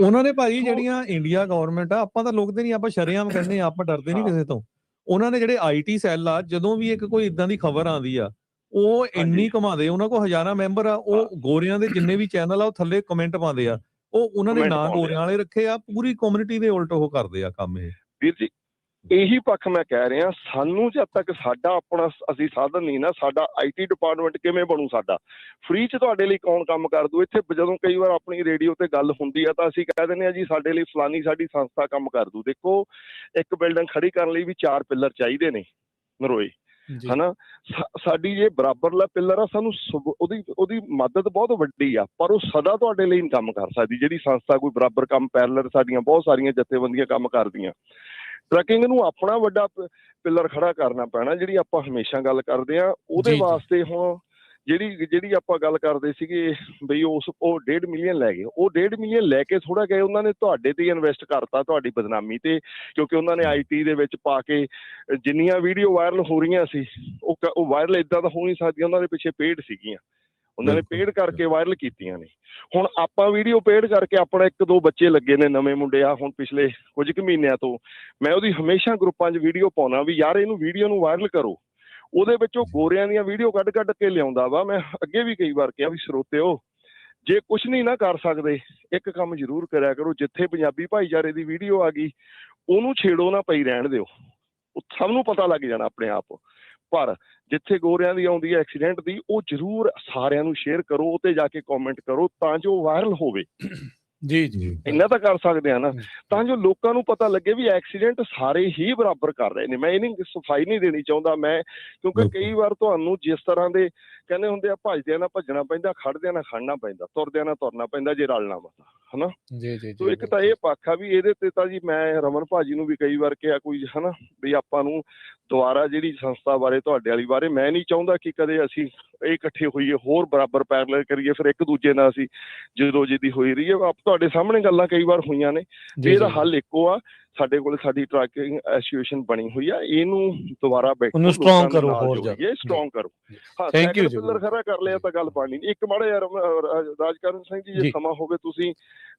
ਉਹਨਾਂ ਨੇ ਭਾਜੀ ਜਿਹੜੀਆਂ ਇੰਡੀਆ ਗਵਰਨਮੈਂਟ ਆ, ਆਪਾਂ ਤਾਂ ਲੋਕ ਤੇ ਨਹੀਂ, ਆਪਾਂ ਸ਼ਰੇਆਮ ਕਹਿੰਦੇ ਆ, ਆਪਾਂ ਡਰਦੇ ਨਹੀਂ ਕਿਸੇ ਤੋਂ। ਉਹਨਾਂ ਨੇ ਜਿਹੜੇ IT ਸੈੱਲ ਆ, ਜਦੋਂ ਵੀ ਇੱਕ ਕੋਈ ਇਦਾਂ ਦੀ ਖਬਰ ਆਉਂਦੀ ਆ, ਉਹ ਇੰਨੀ ਘੁਮਾਦੇ, ਉਹਨਾਂ ਕੋਲ ਹਜ਼ਾਰਾਂ ਮੈਂਬਰ ਆ, ਉਹ ਗੋਰਿਆਂ ਦੇ ਜਿੰਨੇ ਵੀ ਚੈਨਲ ਆ ਉਹ ਥੱਲੇ ਕਮੈਂਟ ਪਾਉਂਦੇ ਆ। ਉਹ ਉਹਨਾਂ ਨੇ ਨਾਂ ਗੋਰਿਆਂ ਵਾਲੇ ਰੱਖੇ ਆ, ਪੂਰੀ ਕਮਿਊਨਿਟੀ ਦੇ ਉਲਟ ਉਹ ਕਰਦੇ ਆ ਕੰਮ। ਇਹ ਵੀਰ ਜੀ ਇਹੀ ਪੱਖ ਮੈਂ ਕਹਿ ਰਿਹਾ, ਸਾਨੂੰ ਜਦ ਤੱਕ ਸਾਡਾ ਆਪਣਾ ਅਸੀਂ ਸਾਧਨ ਨਹੀਂ ਨਾ, ਸਾਡਾ IT ਡਿਪਾਰਟਮੈਂਟ ਕਿਵੇਂ ਬਣੂ? ਸਾਡਾ ਫ੍ਰੀ 'ਚ ਤੁਹਾਡੇ ਲਈ ਕੌਣ ਕੰਮ ਕਰ ਦੂ? ਇੱਥੇ ਜਦੋਂ ਕਈ ਵਾਰ ਆਪਣੀ ਰੇਡੀਓ ਤੇ ਗੱਲ ਹੁੰਦੀ ਆ ਤਾਂ ਅਸੀਂ ਕਹਿ ਦਿੰਦੇ ਆ ਜੀ ਸਾਡੇ ਲਈ ਫਲਾਨੀ ਸਾਡੀ ਸੰਸਥਾ ਕੰਮ ਕਰ ਦੂ। ਦੇਖੋ, ਇੱਕ ਬਿਲਡਿੰਗ ਖੜੀ ਕਰਨ ਲਈ ਵੀ 4 ਪਿੱਲਰ ਚਾਹੀਦੇ ਨੇ ਨਰੋਏ, ਹਨਾ। ਸਾਡੀ ਜੇ ਬਰਾਬਰਲਾ ਪਿੱਲਰ ਆ, ਸਾਨੂੰ ਉਹਦੀ ਮਦਦ ਬਹੁਤ ਵੱਡੀ ਆ, ਪਰ ਉਹ ਸਦਾ ਤੁਹਾਡੇ ਲਈ ਨਹੀਂ ਕੰਮ ਕਰ ਸਕਦੀ। ਜਿਹੜੀ ਸੰਸਥਾ ਕੋਈ ਬਰਾਬਰ ਕੰਮ, ਪੈਰਲਰ ਸਾਡੀਆਂ ਬਹੁਤ ਸਾਰੀਆਂ ਜਥੇਬੰਦੀਆਂ ਕੰਮ ਕਰਦੀਆਂ। ਟਰੱਕਿੰਗ ਨੂੰ ਆਪਣਾ ਵੱਡਾ ਪਿੱਲਰ ਖੜਾ ਕਰਨਾ ਪੈਣਾ, ਜਿਹੜੀ ਆਪਾਂ ਹਮੇਸ਼ਾ ਗੱਲ ਕਰਦੇ ਆ। ਉਹਦੇ ਵਾਸਤੇ ਹੁਣ ਜਿਹੜੀ ਆਪਾਂ ਗੱਲ ਕਰਦੇ ਸੀਗੇ ਬਈ ਉਹ 1.5 ਮਿਲੀਅਨ ਲੈ ਗਏ। ਉਹ 1.5 ਮਿਲੀਅਨ ਲੈ ਕੇ ਥੋੜਾ ਗਏ, ਉਹਨਾਂ ਨੇ ਤੁਹਾਡੇ ਤੇ ਇਨਵੈਸਟ ਕਰਤਾ, ਤੁਹਾਡੀ ਬਦਨਾਮੀ ਤੇ, ਕਿਉਂਕਿ ਉਹਨਾਂ ਨੇ IT ਦੇ ਵਿੱਚ ਪਾ ਕੇ ਜਿੰਨੀਆਂ ਵੀਡੀਓ ਵਾਇਰਲ ਹੋ ਰਹੀਆਂ ਸੀ, ਉਹ ਵਾਇਰਲ ਏਦਾਂ ਤਾਂ ਹੋ ਨਹੀਂ ਸਕਦੀਆਂ, ਉਹਨਾਂ ਦੇ ਪਿੱਛੇ ਪੇਡ ਸੀਗੀਆਂ, ਉਹਨਾਂ ਨੇ ਪੇਡ ਕਰਕੇ ਵਾਇਰਲ ਕੀਤੀਆਂ ਨੇ। ਹੁਣ ਆਪਾਂ ਵੀਡੀਓ ਪੇਡ ਕਰਕੇ ਆਪਣਾ 1-2 ਬੱਚੇ ਲੱਗੇ ਨੇ ਨਵੇਂ ਮੁੰਡੇ ਆ, ਹੁਣ ਪਿਛਲੇ ਕੁਝ ਕੁ ਮਹੀਨਿਆਂ ਤੋਂ ਮੈਂ ਉਹਦੀ ਹਮੇਸ਼ਾ ਗਰੁੱਪਾਂ 'ਚ ਵੀਡੀਓ ਪਾਉਣਾ ਵੀ ਯਾਰ ਇਹਨੂੰ ਵੀਡੀਓ ਨੂੰ ਵਾਇਰਲ ਕਰੋ। ਉਹਦੇ ਵਿੱਚੋਂ ਗੋਰਿਆਂ ਦੀਆਂ ਵੀਡੀਓ ਕੱਢ ਕੇ ਲਿਆਉਂਦਾ ਵਾ। ਮੈਂ ਅੱਗੇ ਵੀ ਕਈ ਵਾਰ ਕਿਹਾ ਵੀ ਸਰੋਤਿਓ, ਜੇ ਕੁਛ ਨਹੀਂ ਨਾ ਕਰ ਸਕਦੇ, ਇੱਕ ਕੰਮ ਜ਼ਰੂਰ ਕਰਿਆ ਕਰੋ, ਜਿੱਥੇ ਪੰਜਾਬੀ ਭਾਈਚਾਰੇ ਦੀ ਵੀਡੀਓ ਆ ਗਈ ਉਹਨੂੰ ਛੇੜੋ ਨਾ, ਪਈ ਰਹਿਣ ਦਿਓ, ਉਹ ਸਭ ਨੂੰ ਪਤਾ ਲੱਗ ਜਾਣਾ ਆਪਣੇ ਆਪ। ਪਰ ਜਿੱਥੇ ਗੋਰਿਆਂ ਦੀ ਆਉਂਦੀ ਹੈ ਐਕਸੀਡੈਂਟ ਦੀ, ਉਹ ਜ਼ਰੂਰ ਸਾਰਿਆਂ ਨੂੰ ਸ਼ੇਅਰ ਕਰੋ, ਉਹ 'ਤੇ ਜਾ ਕੇ ਕਮੈਂਟ ਕਰੋ ਤਾਂ ਜੋ ਵਾਇਰਲ ਹੋਵੇ। ਜੀ ਜੀ ਇੰਨਾ ਤਾਂ ਕਰ ਸਕਦੇ ਆ ਨਾ, ਜੀ। ਤਾਂ ਜੋ ਲੋਕਾਂ ਨੂੰ ਪਤਾ ਲੱਗੇ ਵੀ ਐਕਸੀਡੈਂਟ ਸਾਰੇ ਹੀ ਬਰਾਬਰ ਕਰ ਰਹੇ ਨੇ। ਮੈਂ ਇਹ ਨਹੀਂ ਸਫਾਈ ਨਹੀਂ ਦੇਣੀ ਚਾਹੁੰਦਾ ਮੈਂ, ਕਿਉਂਕਿ ਬਿਲਕੁਲ। ਕਈ ਵਾਰ ਤੁਹਾਨੂੰ ਜਿਸ ਤਰ੍ਹਾਂ ਦੇ ਕਹਿੰਦੇ ਹੁੰਦੇ ਆ, ਭੱਜਦਿਆਂ ਨਾਲ ਭੱਜਣਾ ਪੈਂਦਾ, ਖੜਦਿਆਂ ਨਾਲ ਖੜਨਾ ਪੈਂਦਾ, ਤੁਰਦਿਆਂ ਨਾਲ ਤੁਰਨਾ ਪੈਂਦਾ ਜੇ ਰਲਣਾ ਵਾ ਤਾਂ, ਹਨਾ। ਜੀ ਜੀ ਸੋ ਇੱਕ ਤਾਂ ਇਹ ਪੱਖ ਆ ਵੀ ਇਹਦੇ ਤੇ ਤਾਂ ਜੀ ਮੈਂ ਰਮਨ ਭਾਜੀ ਨੂੰ ਵੀ ਕਈ ਵਾਰ ਕਿਹਾ ਕੋਈ, ਹਨਾ, ਵੀ ਆਪਾਂ ਨੂੰ ਦੁਬਾਰਾ ਜਿਹੜੀ ਸੰਸਥਾ ਬਾਰੇ, ਤੁਹਾਡੇ ਵਾਲੀ ਬਾਰੇ, ਮੈਂ ਨਹੀਂ ਚਾਹੁੰਦਾ ਕਿ ਕਦੇ ਅਸੀਂ ਇਹ ਇਕੱਠੇ ਹੋਈਏ, ਹੋਰ ਬਰਾਬਰ ਪੈਰਲਲ ਕਰੀਏ, ਫਿਰ ਇੱਕ ਦੂਜੇ ਨਾਲ ਅਸੀਂ ਜਦੋਂ ਜਿਹਦੀ ਹੋਈ ਰਹੀ ਹੈ। ਤੁਹਾਡੇ ਸਾਹਮਣੇ ਗੱਲਾਂ ਕਈ ਵਾਰ ਹੋਈਆਂ ਨੇ, ਵੀ ਇਹਦਾ ਹੱਲ ਇੱਕੋ ਆ, ਸਾਡੇ ਕੋਲ ਸਾਡੀ ਟਰੱਕਿੰਗ ਐਸੋਸੀਏਸ਼ਨ ਬਣੀ ਹੋਈ ਆ, ਇਹਨੂੰ ਦੁਬਾਰਾ ਬੈਠੋ, ਉਹਨੂੰ strong ਕਰੋ, ਹੋਰ ਜ਼ਿਆਦਾ ਸਟਰੋਂਗ ਕਰੋ। ਹਾਂ, ਥੈਂਕ ਯੂ ਸੈਕਿੰਡ ਜੀ। ਪਿੱਲਰ ਖੜਾ ਕਰ ਲਿਆ ਤਾਂ ਗੱਲ ਬਣਨੀ ਨਹੀਂ। ਇੱਕ ਮਾੜਾ ਯਾਰ ਰਾਜਕਰਨ ਸਿੰਘ ਜੀ, ਜੇ ਸਮਾਂ ਹੋਵੇ, ਤੁਸੀਂ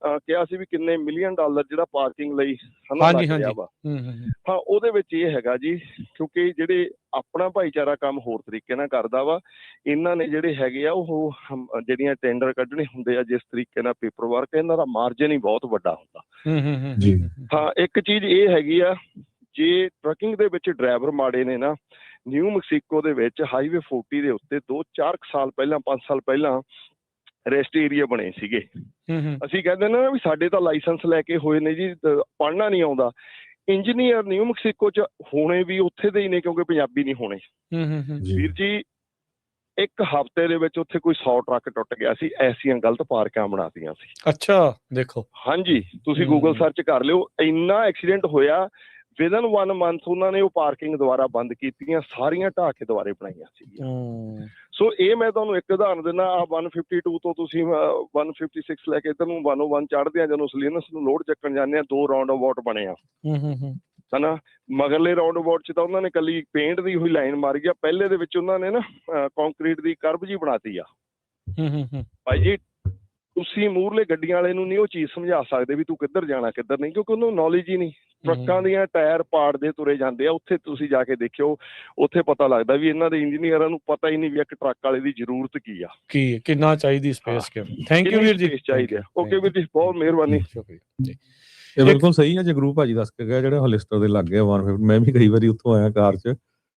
ਕਿਹਾ ਸੀ ਵੀ ਕਿੰਨੇ $1 ਮਿਲੀਅਨ ਜਿਹੜਾ ਪਾਰਕਿੰਗ ਲਈ, ਹਨਾ, ਲੱਗ ਰਿਹਾ ਵਾ। ਹਾਂ, ਉਹਦੇ ਵਿੱਚ ਇਹ ਹੈਗਾ ਜੀ, ਕਿਉਂਕਿ ਜਿਹੜੇ ਆਪਣਾ ਭਾਈਚਾਰਾ ਕੰਮ ਹੋਰ ਤਰੀਕੇ ਨਾਲ ਕਰਦਾ ਵਾ, ਇਹਨਾਂ ਨੇ ਜਿਹੜੇ ਹੈਗੇ ਆ ਉਹ ਜਿਹੜੀਆਂ ਟੈਂਡਰ ਕੱਢਣੇ ਹੁੰਦੇ ਆ, ਜਿਸ ਤਰੀਕੇ ਨਾਲ ਪੇਪਰ ਵਰਕ, ਇਹਨਾਂ ਦਾ ਮਾਰਜਨ ਹੀ ਬਹੁਤ ਵੱਡਾ ਹੁੰਦਾ। ਜੀ ਹਾਂ, ਇੱਕ ਚੀਜ਼ ਇਹ ਹੈਗੀ ਆ, ਜੇ ਟਰੱਕਿੰਗ ਦੇ ਵਿੱਚ ਡਰਾਈਵਰ ਮਾੜੇ ਨੇ ਨਾ, ਨਿਊ ਮੈਕਸੀਕੋ ਦੇ ਵਿੱਚ ਹਾਈਵੇ 40 ਦੇ ਉੱਤੇ 2-4 ਸਾਲ ਪਹਿਲਾਂ, 5 ਸਾਲ ਪਹਿਲਾਂ ਰੈਸਟ ਏਰੀਆ ਬਣੇ ਸੀਗੇ। ਅਸੀਂ ਕਹਿੰਦੇ ਨਾ ਵੀ ਸਾਡੇ ਤਾਂ ਲਾਇਸੈਂਸ ਲੈ ਕੇ ਹੋਏ ਨੇ ਜੀ, ਪੜ੍ਹਨਾ ਨਹੀਂ ਆਉਂਦਾ। ਇੰਜੀਨੀਅਰ ਨਿਊ ਮੈਕਸੀਕੋ ਚ ਹੋਣੇ ਵੀ ਉੱਥੇ ਦੇ ਹੀ ਨੇ, ਕਿਉਂਕਿ ਪੰਜਾਬੀ ਨਹੀਂ ਹੋਣੇ। ਵੀਰ ਜੀ, ਇੱਕ ਹਫ਼ਤੇ ਦੇ ਵਿੱਚ ਉੱਥੇ ਕੋਈ 100 ਟਰੱਕ ਟੁੱਟ ਗਿਆ ਸੀ, ਐਸੀਆਂ ਗਲਤ ਪਾਰਕਾਂ ਬਣਾਤੀਆਂ ਸੀ। ਅੱਛਾ, ਦੇਖੋ। ਹਾਂਜੀ, ਤੁਸੀਂ ਗੂਗਲ ਸਰਚ ਕਰ ਲਿਓ, ਇੰਨਾ ਐਕਸੀਡੈਂਟ ਹੋਇਆ। ਵਿਦਨ 1 ਮੰਥ ਉਹਨਾਂ ਨੇ ਉਹ ਪਾਰਕਿੰਗ ਦੁਬਾਰਾ ਬੰਦ ਕੀਤੀਆਂ, ਸਾਰੀਆਂ ਢਾਹ ਕੇ ਦੁਬਾਰੇ ਬਣਾਈਆਂ ਸੀਗੀਆਂ। ਸੋ ਇਹ ਮੈਂ ਤੁਹਾਨੂੰ ਇੱਕ ਉਦਾਹਰਨ ਦਿੰਦਾ, ਆ 152 ਤੋਂ ਤੁਸੀਂ 156 ਲੈ ਕੇ ਇੱਧਰ ਨੂੰ 101 ਚੜ੍ਹਦੇ ਆ, ਜਦੋਂ ਸਲੀਨਸ ਨੂੰ ਲੋਡ ਚੱਕਣ ਜਾਂਦੇ ਆ, 2 ਰਾਉਂਡ ਅਬਾਊਟ ਬਣੇ ਆ, ਹਨਾ। ਮਗਰਲੇ ਰਾਉਂਡ ਅਬਾਊਟ ਚ ਤਾਂ ਉਹਨਾਂ ਨੇ ਕੱਲੀ ਪੇਂਟ ਦੀ ਹੋਈ ਲਾਈਨ ਮਾਰੀ ਆ, ਪਹਿਲੇ ਦੇ ਵਿੱਚ ਉਹਨਾਂ ਨੇ ਨਾ ਕੰਕਰੀਟ ਦੀ ਕਰਬ ਜੀ ਬਣਾਤੀ ਆ। ਭਾਈ ਜੀ, ਤੁਸੀਂ ਮੂਹਰਲੇ ਗੱਡੀਆਂ ਵਾਲੇ ਨੂੰ ਨਹੀਂ ਉਹ ਚੀਜ਼ ਸਮਝਾ ਸਕਦੇ ਵੀ ਤੂੰ ਕਿੱਧਰ ਜਾਣਾ ਕਿੱਧਰ ਨਹੀਂ, ਕਿਉਂਕਿ ਉਹਨੂੰ ਨੌਲੇਜ ਹੀ ਨਹੀਂ। ਟਰੱਕਾਂ ਦੀਆਂ ਟਾਇਰ ਪਾੜਦੇ ਤੁਰੇ ਜਾਂਦੇ ਆ, ਉੱਥੇ ਤੁਸੀਂ ਜਾ ਕੇ ਦੇਖਿਓ, ਉੱਥੇ ਪਤਾ ਲੱਗਦਾ ਵੀ ਇਹਨਾਂ ਦੇ ਇੰਜੀਨੀਅਰਾਂ ਨੂੰ ਪਤਾ ਹੀ ਨਹੀਂ ਵੀ ਇੱਕ ਟਰੱਕ ਵਾਲੇ ਦੀ ਜ਼ਰੂਰਤ ਕੀ ਆ, ਕਿੰਨਾ ਚਾਹੀਦੀ ਸਪੇਸ। ਥੈਂਕ ਯੂ ਵੀਰ ਜੀ। ਚਾਹੀਦੇ ਆ। ਓਕੇ ਵੀਰ ਜੀ, ਬਹੁਤ ਮਿਹਰਬਾਨੀ। ਇਹ ਬਿਲਕੁਲ ਸਹੀ ਹੈ ਜਗਰੂਪ ਭਾਜੀ ਦੱਸ ਕੇ ਗਿਆ, ਜਿਹੜੇ ਹੋਲਿਸਟਰ ਦੇ ਲੱਗ ਗਏ 150। ਮੈਂ ਵੀ ਕਈ ਵਾਰੀ ਉੱਥੋਂ ਆਇਆ ਕਾਰ 'ਚ,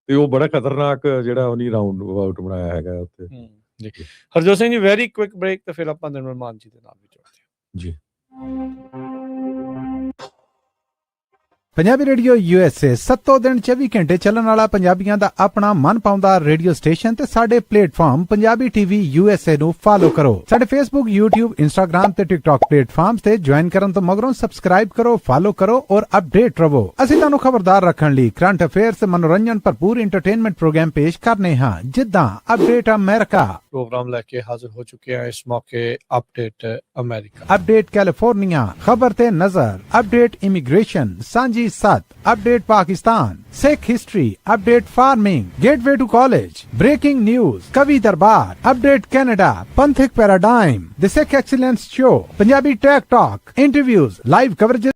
ਤੇ ਉਹ ਬੜਾ ਖਤਰਨਾਕ ਜਿਹੜਾ ਉਹਨੇ ਰਾਉਂਡ ਅਬਾਊਟ ਬਣਾਇਆ ਹੈਗਾ ਉੱਥੇ। ਜੀ Harjot Singh ji, very quick break, ਤੇ ਫਿਰ ਆਪਾਂ ਨਿਰਮਲ ਮਾਨ ਜੀ ਦੇ ਨਾਲ ਵੀ ਜੁੜਦੇ ਹਾਂ ਜੀ। ਪੰਜਾਬੀ ਰੇਡੀਓ USA 7 ਦਿਨ 24 ਘੰਟੇ ਚੱਲਣ ਵਾਲਾ ਪੰਜਾਬੀਆਂ ਦਾ ਆਪਣਾ ਮਨ ਪਾਉਂਦਾ ਰੇਡੀਓ ਸਟੇਸ਼ਨ, ਤੇ ਸਾਡੇ ਪਲੇਟਫਾਰਮ ਪੰਜਾਬੀ TV USA ਨੂੰ ਫਾਲੋ ਕਰੋ। ਸਾਡੇ Facebook, YouTube, Instagram ਤੇ TikTok ਪਲੇਟਫਾਰਮਸ ਤੇ ਜੁਆਇਨ ਕਰਨ ਤੋਂ ਮਗਰੋਂ ਸਬਸਕ੍ਰਾਈਬ ਕਰੋ, ਫਾਲੋ ਕਰੋ ਔਰ ਅਪਡੇਟ ਰਹੋ। ਅਸੀਂ ਤੁਹਾਨੂੰ ਖਬਰਦਾਰ ਰੱਖਣ ਲਈ ਕਰੰਟ ਅਫੇਅਰਸ ਤੇ ਮਨੋਰੰਜਨ ਭਰਪੂਰ ਐਂਟਰਟੇਨਮੈਂਟ ਪ੍ਰੋਗਰਾਮ ਪੇਸ਼ ਕਰਨੇ ਹਾਂ, ਜਿੱਦਾਂ ਅਪਡੇਟ ਅਮਰੀਕਾ ਪ੍ਰੋਗਰਾਮ ਲੈ ਕੇ ਹਾਜ਼ਰ ਹੋ ਚੁੱਕੇ ਹਾਂ ਇਸ ਮੌਕੇ। ਅਪਡੇਟ ਅਮਰੀਕਾ, ਅਪਡੇਟ ਕੈਲੀਫੋਰਨੀਆ, ਖਬਰ ਤੇ ਨਜ਼ਰ, ਅਪਡੇਟ ਇਮੀਗ੍ਰੇਸ਼ਨ, ਸਾਂਝੀ ਸੱਤ, update Pakistan, Sikh history, update farming, gateway to college, breaking news, कवि दरबार, अपडेट कनाडा, पंथिक paradigm, the Sikh excellence show, Punjabi tech talk, interviews, live coverage.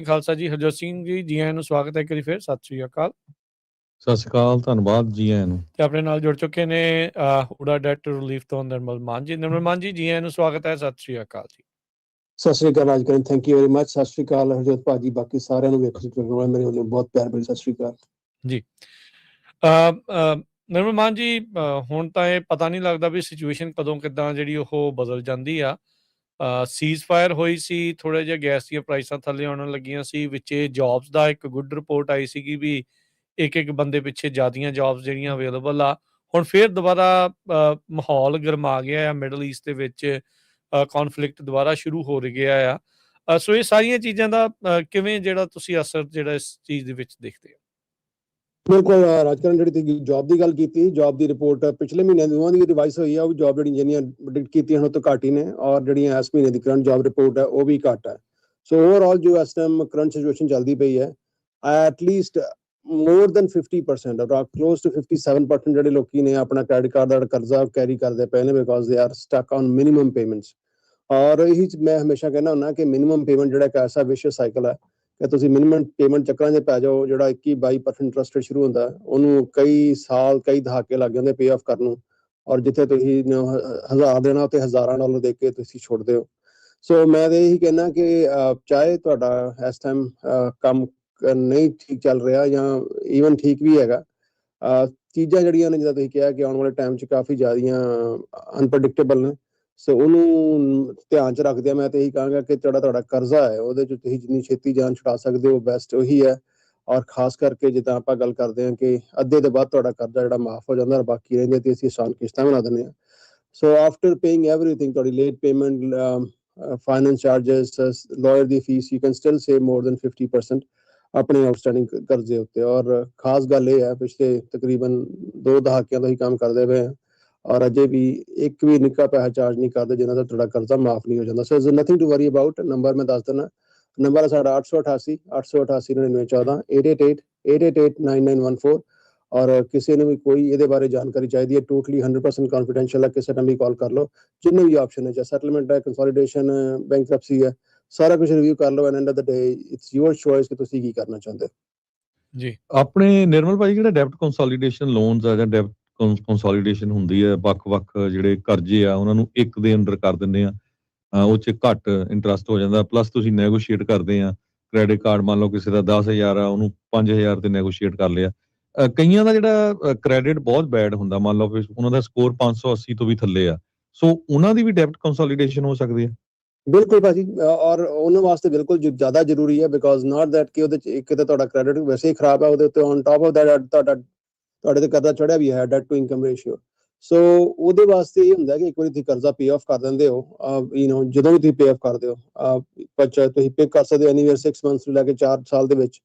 Khalsa ji. Harjot Singh ji ਆਇਆਂ ਨੂੰ ਸਵਾਗਤ ਹੈ ਇੱਕ ਵਾਰੀ ਫਿਰ। ਸਤਿ ਸ਼੍ਰੀ ਅਕਾਲ। ਸਤਿ ਸ਼੍ਰੀ ਅਕਾਲ, ਧੰਨਵਾਦ ਜੀ ਆਇਆਂ ਨੂੰ। ਤੇ ਆਪਣੇ ਨਾਲ ਜੁੜ ਚੁੱਕੇ ਨੇ ਉੜਾ ਡੈਟ ਰਿਲੀਫ ਤੋਂ ਨਿਰਮਲ ਮਾਨ ਜੀ। ਨਿਰਮਲ ਮਾਨ ਜੀ ਆਇਆਂ ਨੂੰ ਸਵਾਗਤ ਹੈ। ਸਤਿ ਸ਼੍ਰੀ ਅਕਾਲ ਜੀ। ਸਤਿ ਸ਼੍ਰੀ ਅਕਾਲ Rajkaran, thank you very much. ਸਤਿ ਸ਼੍ਰੀ ਅਕਾਲ ਹਰਜੋਤ ਭਾਜੀ, ਬਾਕੀ ਸਾਰਿਆਂ ਨੂੰ ਵੇਖੋ ਮੇਰੇ ਵੱਲੋਂ ਬਹੁਤ ਪਿਆਰ ਭਰੀ ਸਤਿ ਸ਼੍ਰੀ ਅਕਾਲ ਜੀ। ਨਿਰਮਲ ਮਾਨ ਜੀ, ਹੁਣ ਤਾਂ ਇਹ ਪਤਾ ਨਹੀਂ ਲੱਗਦਾ ਵੀ ਸਿਚੁਏਸ਼ਨ ਕਦੋਂ ਕਿੱਦਾਂ ਜਿਹੜੀ ਉਹ ਬਦਲ ਜਾਂਦੀ ਆ। ਸੀਜ਼ ਫਾਇਰ ਹੋਈ ਸੀ, ਥੋੜ੍ਹਾ ਜਿਹਾ ਗੈਸ ਦੀਆਂ ਪ੍ਰਾਈਸਾਂ ਥੱਲੇ ਆਉਣ ਲੱਗੀਆਂ ਸੀ, ਵਿੱਚੇ ਜੌਬਸ ਦਾ ਇੱਕ ਗੁੱਡ ਰਿਪੋਰਟ ਆਈ ਸੀਗੀ ਵੀ ਇੱਕ ਬੰਦੇ ਪਿੱਛੇ ਜ਼ਿਆਦੀਆਂ ਜੌਬਸ ਜਿਹੜੀਆਂ ਅਵੇਲੇਬਲ ਆ। ਹੁਣ ਫਿਰ ਦੁਬਾਰਾ ਮਾਹੌਲ ਗਰਮਾ ਗਿਆ ਆ ਮਿਡਲ ਈਸਟ ਦੇ ਵਿੱਚ, ਕੌਨਫਲਿਕਟ ਦੁਬਾਰਾ ਸ਼ੁਰੂ ਹੋ ਗਿਆ ਆ। ਸੋ ਇਹ ਸਾਰੀਆਂ ਚੀਜ਼ਾਂ ਦਾ ਕਿਵੇਂ ਜਿਹੜਾ ਤੁਸੀਂ ਅਸਰ ਜਿਹੜਾ ਇਸ ਚੀਜ਼ ਦੇ ਵਿੱਚ ਦੇਖਦੇ ਹੋ? ਬਿਲਕੁਲ ਰਾਜਕਰਨ, ਜਿਹੜੀ ਤੁਸੀਂ ਜੌਬ ਦੀ ਗੱਲ ਕੀਤੀ, ਜੌਬ ਦੀ ਰਿਪੋਰਟ ਪਿਛਲੇ ਮਹੀਨੇ ਦੋਵਾਂ ਦੀ ਰਿਵਾਈਜ਼ ਹੋਈ ਆ। ਉਹ ਜੌਬ ਜਿਹੜੀਆਂ ਪ੍ਰੈਡਿਕਟ ਕੀਤੀਆਂ ਉਹ ਤੋਂ ਘੱਟ ਹੀ ਨੇ, ਔਰ ਜਿਹੜੀਆਂ ਇਸ ਮਹੀਨੇ ਦੀ ਕਰੰਟ ਜੌਬ ਰਿਪੋਰਟ ਹੈ ਉਹ ਵੀ ਘੱਟ ਹੈ। ਸੋ ਓਵਰਆਲ ਜੋ ਇਸ ਟਾਈਮ ਕਰੰਟ ਸਿਚੁਏਸ਼ਨ ਚੱਲਦੀ ਪਈ ਹੈ, at least more than 50% close to 57% ਜਿਹੜੇ ਲੋਕੀ ਨੇ ਆਪਣਾ ਕ੍ਰੈਡਿਟ ਕਾਰਡ ਦਾ ਕਰਜ਼ਾ ਕੈਰੀ ਕਰਦੇ ਪਏ ਨੇ, because they are stuck on minimum payments. ਔਰ ਇਹੀ ਮੈਂ ਹਮੇਸ਼ਾ ਕਹਿੰਦਾ ਹੁੰਦਾ ਕਿ ਮਿਨੀਮਮ ਪੇਮੈਂਟ ਜਿਹੜਾ ਇੱਕ ਐਸਾ ਵਿਸ਼ਵ ਸਾਈਕਲ ਹੈ ਕਿ ਤੁਸੀਂ ਮਿਨੀਮਮ ਪੇਮੈਂਟ ਚੱਕਰਾਂ 'ਚ ਪੈ ਜਾਓ। ਜਿਹੜਾ 21-22% ਇੰਟਰਸਟ ਰੇਟ ਸ਼ੁਰੂ ਹੁੰਦਾ, ਉਹਨੂੰ ਕਈ ਸਾਲ ਕਈ ਦਹਾਕੇ ਲੱਗ ਜਾਂਦੇ ਪੇ ਆਫ ਕਰਨ ਨੂੰ, ਔਰ ਜਿੱਥੇ ਤੁਸੀਂ $1000 ਦੇਣਾ ਉੱਥੇ $1000 ਦੇ ਕੇ ਤੁਸੀਂ ਛੋੜਦੇ ਹੋ। ਸੋ ਮੈਂ ਤਾਂ ਇਹੀ ਕਹਿਣਾ ਕਿ ਚਾਹੇ ਤੁਹਾਡਾ ਇਸ ਟਾਈਮ ਕੰਮ ਨਹੀਂ ਠੀਕ ਚੱਲ ਰਿਹਾ ਜਾਂ ਈਵਨ ਠੀਕ ਵੀ ਹੈਗਾ, ਚੀਜ਼ਾਂ ਜਿਹੜੀਆਂ ਨੇ ਜਿੱਦਾਂ ਤੁਸੀਂ ਕਿਹਾ ਕਿ ਆਉਣ ਵਾਲੇ ਟਾਈਮ 'ਚ ਕਾਫੀ ਜ਼ਿਆਦੀਆਂ ਅਨਪ੍ਰੈਡਿਕਟੇਬਲ ਨੇ। ਸੋ ਉਹਨੂੰ ਧਿਆਨ 'ਚ ਰੱਖਦਿਆਂ ਮੈਂ ਤਾਂ ਇਹੀ ਕਹਾਂਗਾ ਕਿ ਤੁਹਾਡਾ ਕਰਜ਼ਾ ਹੈ ਉਹਦੇ 'ਚ ਤੁਸੀਂ ਜਿੰਨੀ ਛੇਤੀ ਜਾਨ ਛੁਡਾ ਸਕਦੇ ਹੋ ਬੈਸਟ ਉਹੀ ਹੈ। ਔਰ ਖਾਸ ਕਰਕੇ ਜਿੱਦਾਂ ਆਪਾਂ ਗੱਲ ਕਰਦੇ ਹਾਂ ਕਿ ਅੱਧੇ ਤੋਂ ਬਾਅਦ ਤੁਹਾਡਾ ਕਰਜ਼ਾ ਜਿਹੜਾ ਮਾਫ ਹੋ ਜਾਂਦਾ, ਬਾਕੀ ਰਹਿੰਦੇ ਤੇ ਅਸੀਂ ਆਸਾਨ ਕਿਸ਼ਤਾਂ ਬਣਾ ਦਿੰਦੇ ਹਾਂ। ਸੋ ਆਫਟਰ ਪੇਇੰਗ ਐਵਰੀਥਿੰਗ, ਤੁਹਾਡੀ late payment, finance charges, lawyer ਦੀ fee, you can still save more than 50% ਆਪਣੇ ਆਊਟਸਟੈਂਡਿੰਗ ਕਰਜ਼ੇ ਉੱਤੇ। ਔਰ ਖਾਸ ਗੱਲ ਇਹ ਹੈ, ਪਿਛਲੇ ਤਕਰੀਬਨ 2 ਦਹਾਕਿਆਂ ਤੋਂ ਹੀ ਕੰਮ ਕਰਦੇ ਪਏ ਹਾਂ ਔਰ ਅਜੇ ਵੀ ਇੱਕ ਵੀ ਨਿੱਕਾ ਪੈਸਾ ਚਾਰਜ ਨਹੀਂ ਕਰਦੇ ਜਿਨ੍ਹਾਂ ਦਾ ਤੁਹਾਡਾ ਕਰਜ਼ਾ ਮਾਫ ਨਹੀਂ ਹੋ ਜਾਂਦਾ। So is nothing to worry about. Number ਮੈਂ ਦੱਸ ਦਿੰਦਾ, ਨੰਬਰ ਹੈ ਸਾਡਾ 888-888-9914, 888-888-9914। ਔਰ ਕਿਸੇ ਨੂੰ ਵੀ ਕੋਈ ਇਹਦੇ ਬਾਰੇ ਜਾਣਕਾਰੀ ਚਾਹੀਦੀ ਹੈ, ਟੋਟਲੀ 100% ਕੌਨਫੀਡੈਂਸ਼ੀਅਲ ਹੈ, ਕਿਸੇ ਨਾਲ ਵੀ ਕਾਲ ਕਰ ਲਓ। ਜਿੰਨੇ ਵੀ ਆਪਸ਼ਨ ਹੈ, ਚਾਹੇ ਸੈਟਲਮੈਂਟ ਹੈ, ਕੰਸੋਲੀਡੇਸ਼ਨ, ਬੈਂਕਰਪਸੀ ਹੈ, ਸਾਰਾ ਕੁਝ ਰਿਵਿਊ ਕਰ ਲਓ। And end of the day it's your choice ਕਿ ਤੁਸੀਂ ਕੀ ਕਰਨਾ ਚਾਹੁੰਦੇ ਹੋ। ਜੀ, ਆਪਣੇ ਨਿਰਮਲ ਭਾਈ, ਜਿਹੜਾ ਡੈਬਟ ਕੰਸੋਲੀਡੇਸ਼ਨ ਲੋਨਸ ਆ ਜਾਂ ਡੈਬਟ ਕੰਸੋਲੀਡੇਸ਼ਨ ਹੁੰਦੀ ਹੈ, ਵੱਖ-ਵੱਖ ਜਿਹੜੇ ਕਰਜ਼ੇ ਆ ਉਹਨਾਂ ਨੂੰ ਇੱਕ ਦੇ ਅੰਡਰ ਕਰ ਦਿੰਦੇ ਆ, ਉਹ 'ਚ ਘੱਟ ਇੰਟਰਸਟ ਹੋ ਜਾਂਦਾ, ਪਲੱਸ ਤੁਸੀਂ ਨੈਗੋਸ਼ੀਏਟ ਕਰਦੇ ਆ। ਕ੍ਰੈਡਿਟ ਕਾਰਡ ਮੰਨ ਲਓ ਕਿਸੇ ਦਾ 10,000 ਆ, ਉਹਨੂੰ 5,000 ਤੇ ਨੈਗੋਸ਼ੀਏਟ ਕਰ ਲਿਆ। ਕਈਆਂ ਦਾ ਜਿਹੜਾ ਕ੍ਰੈਡਿਟ ਬਹੁਤ ਬੈਡ ਹੁੰਦਾ, ਮੰਨ ਲਓ ਵੀ ਉਹਨਾਂ ਦਾ ਸਕੋਰ 580 ਤੋਂ ਵੀ ਥੱਲੇ ਆ, ਸੋ ਉਹਨਾਂ ਦੀ ਵੀ ਡੈਬਟ ਕੰਸੋਲੀਡੇਸ਼ਨ ਹੋ ਸਕਦੀ ਹੈ। ਬਿਲਕੁਲ ਭਾਜੀ, ਔਰ ਉਹਨਾਂ ਵਾਸਤੇ ਬਿਲਕੁਲ ਜ਼ਿਆਦਾ ਜ਼ਰੂਰੀ ਹੈ, ਬਿਕਾਜ਼ ਨਾਟ ਦੈਟ ਕਿ ਉਹਦੇ 'ਚ ਇੱਕ ਤਾਂ ਤੁਹਾਡਾ ਕ੍ਰੈਡਿਟ ਵੈਸੇ ਹੀ ਖਰਾਬ ਹੈ, ਉਹਦੇ ਉੱਤੇ ਔਨ ਟਾਪ ਆਫ ਦੈਟ ਤੁਹਾਡੇ ਤੇ ਕਰਜ਼ਾ ਚੜਿਆ ਵੀ ਹੈ, ਡੈਟ ਟੂ ਇਨਕਮ ਰੇਸ਼ੀਓ। ਸੋ ਉਹਦੇ ਵਾਸਤੇ ਇਹ ਹੁੰਦਾ ਕਿ ਇੱਕ ਵਾਰੀ ਤੁਸੀਂ ਕਰਜ਼ਾ ਪੇ ਆਫ ਕਰ ਦਿੰਦੇ ਹੋ, ਜਦੋਂ ਵੀ ਤੁਸੀਂ ਪੇ ਆਫ ਕਰਦੇ ਹੋ, ਤੁਸੀਂ ਪੇ ਕਰ ਸਕਦੇ ਹੋ ਐਨੀਵੇਅਰ 6 ਮੰਥਸ ਤੋਂ ਲੈ ਕੇ 4 ਸਾਲ ਦੇ ਵਿੱਚ।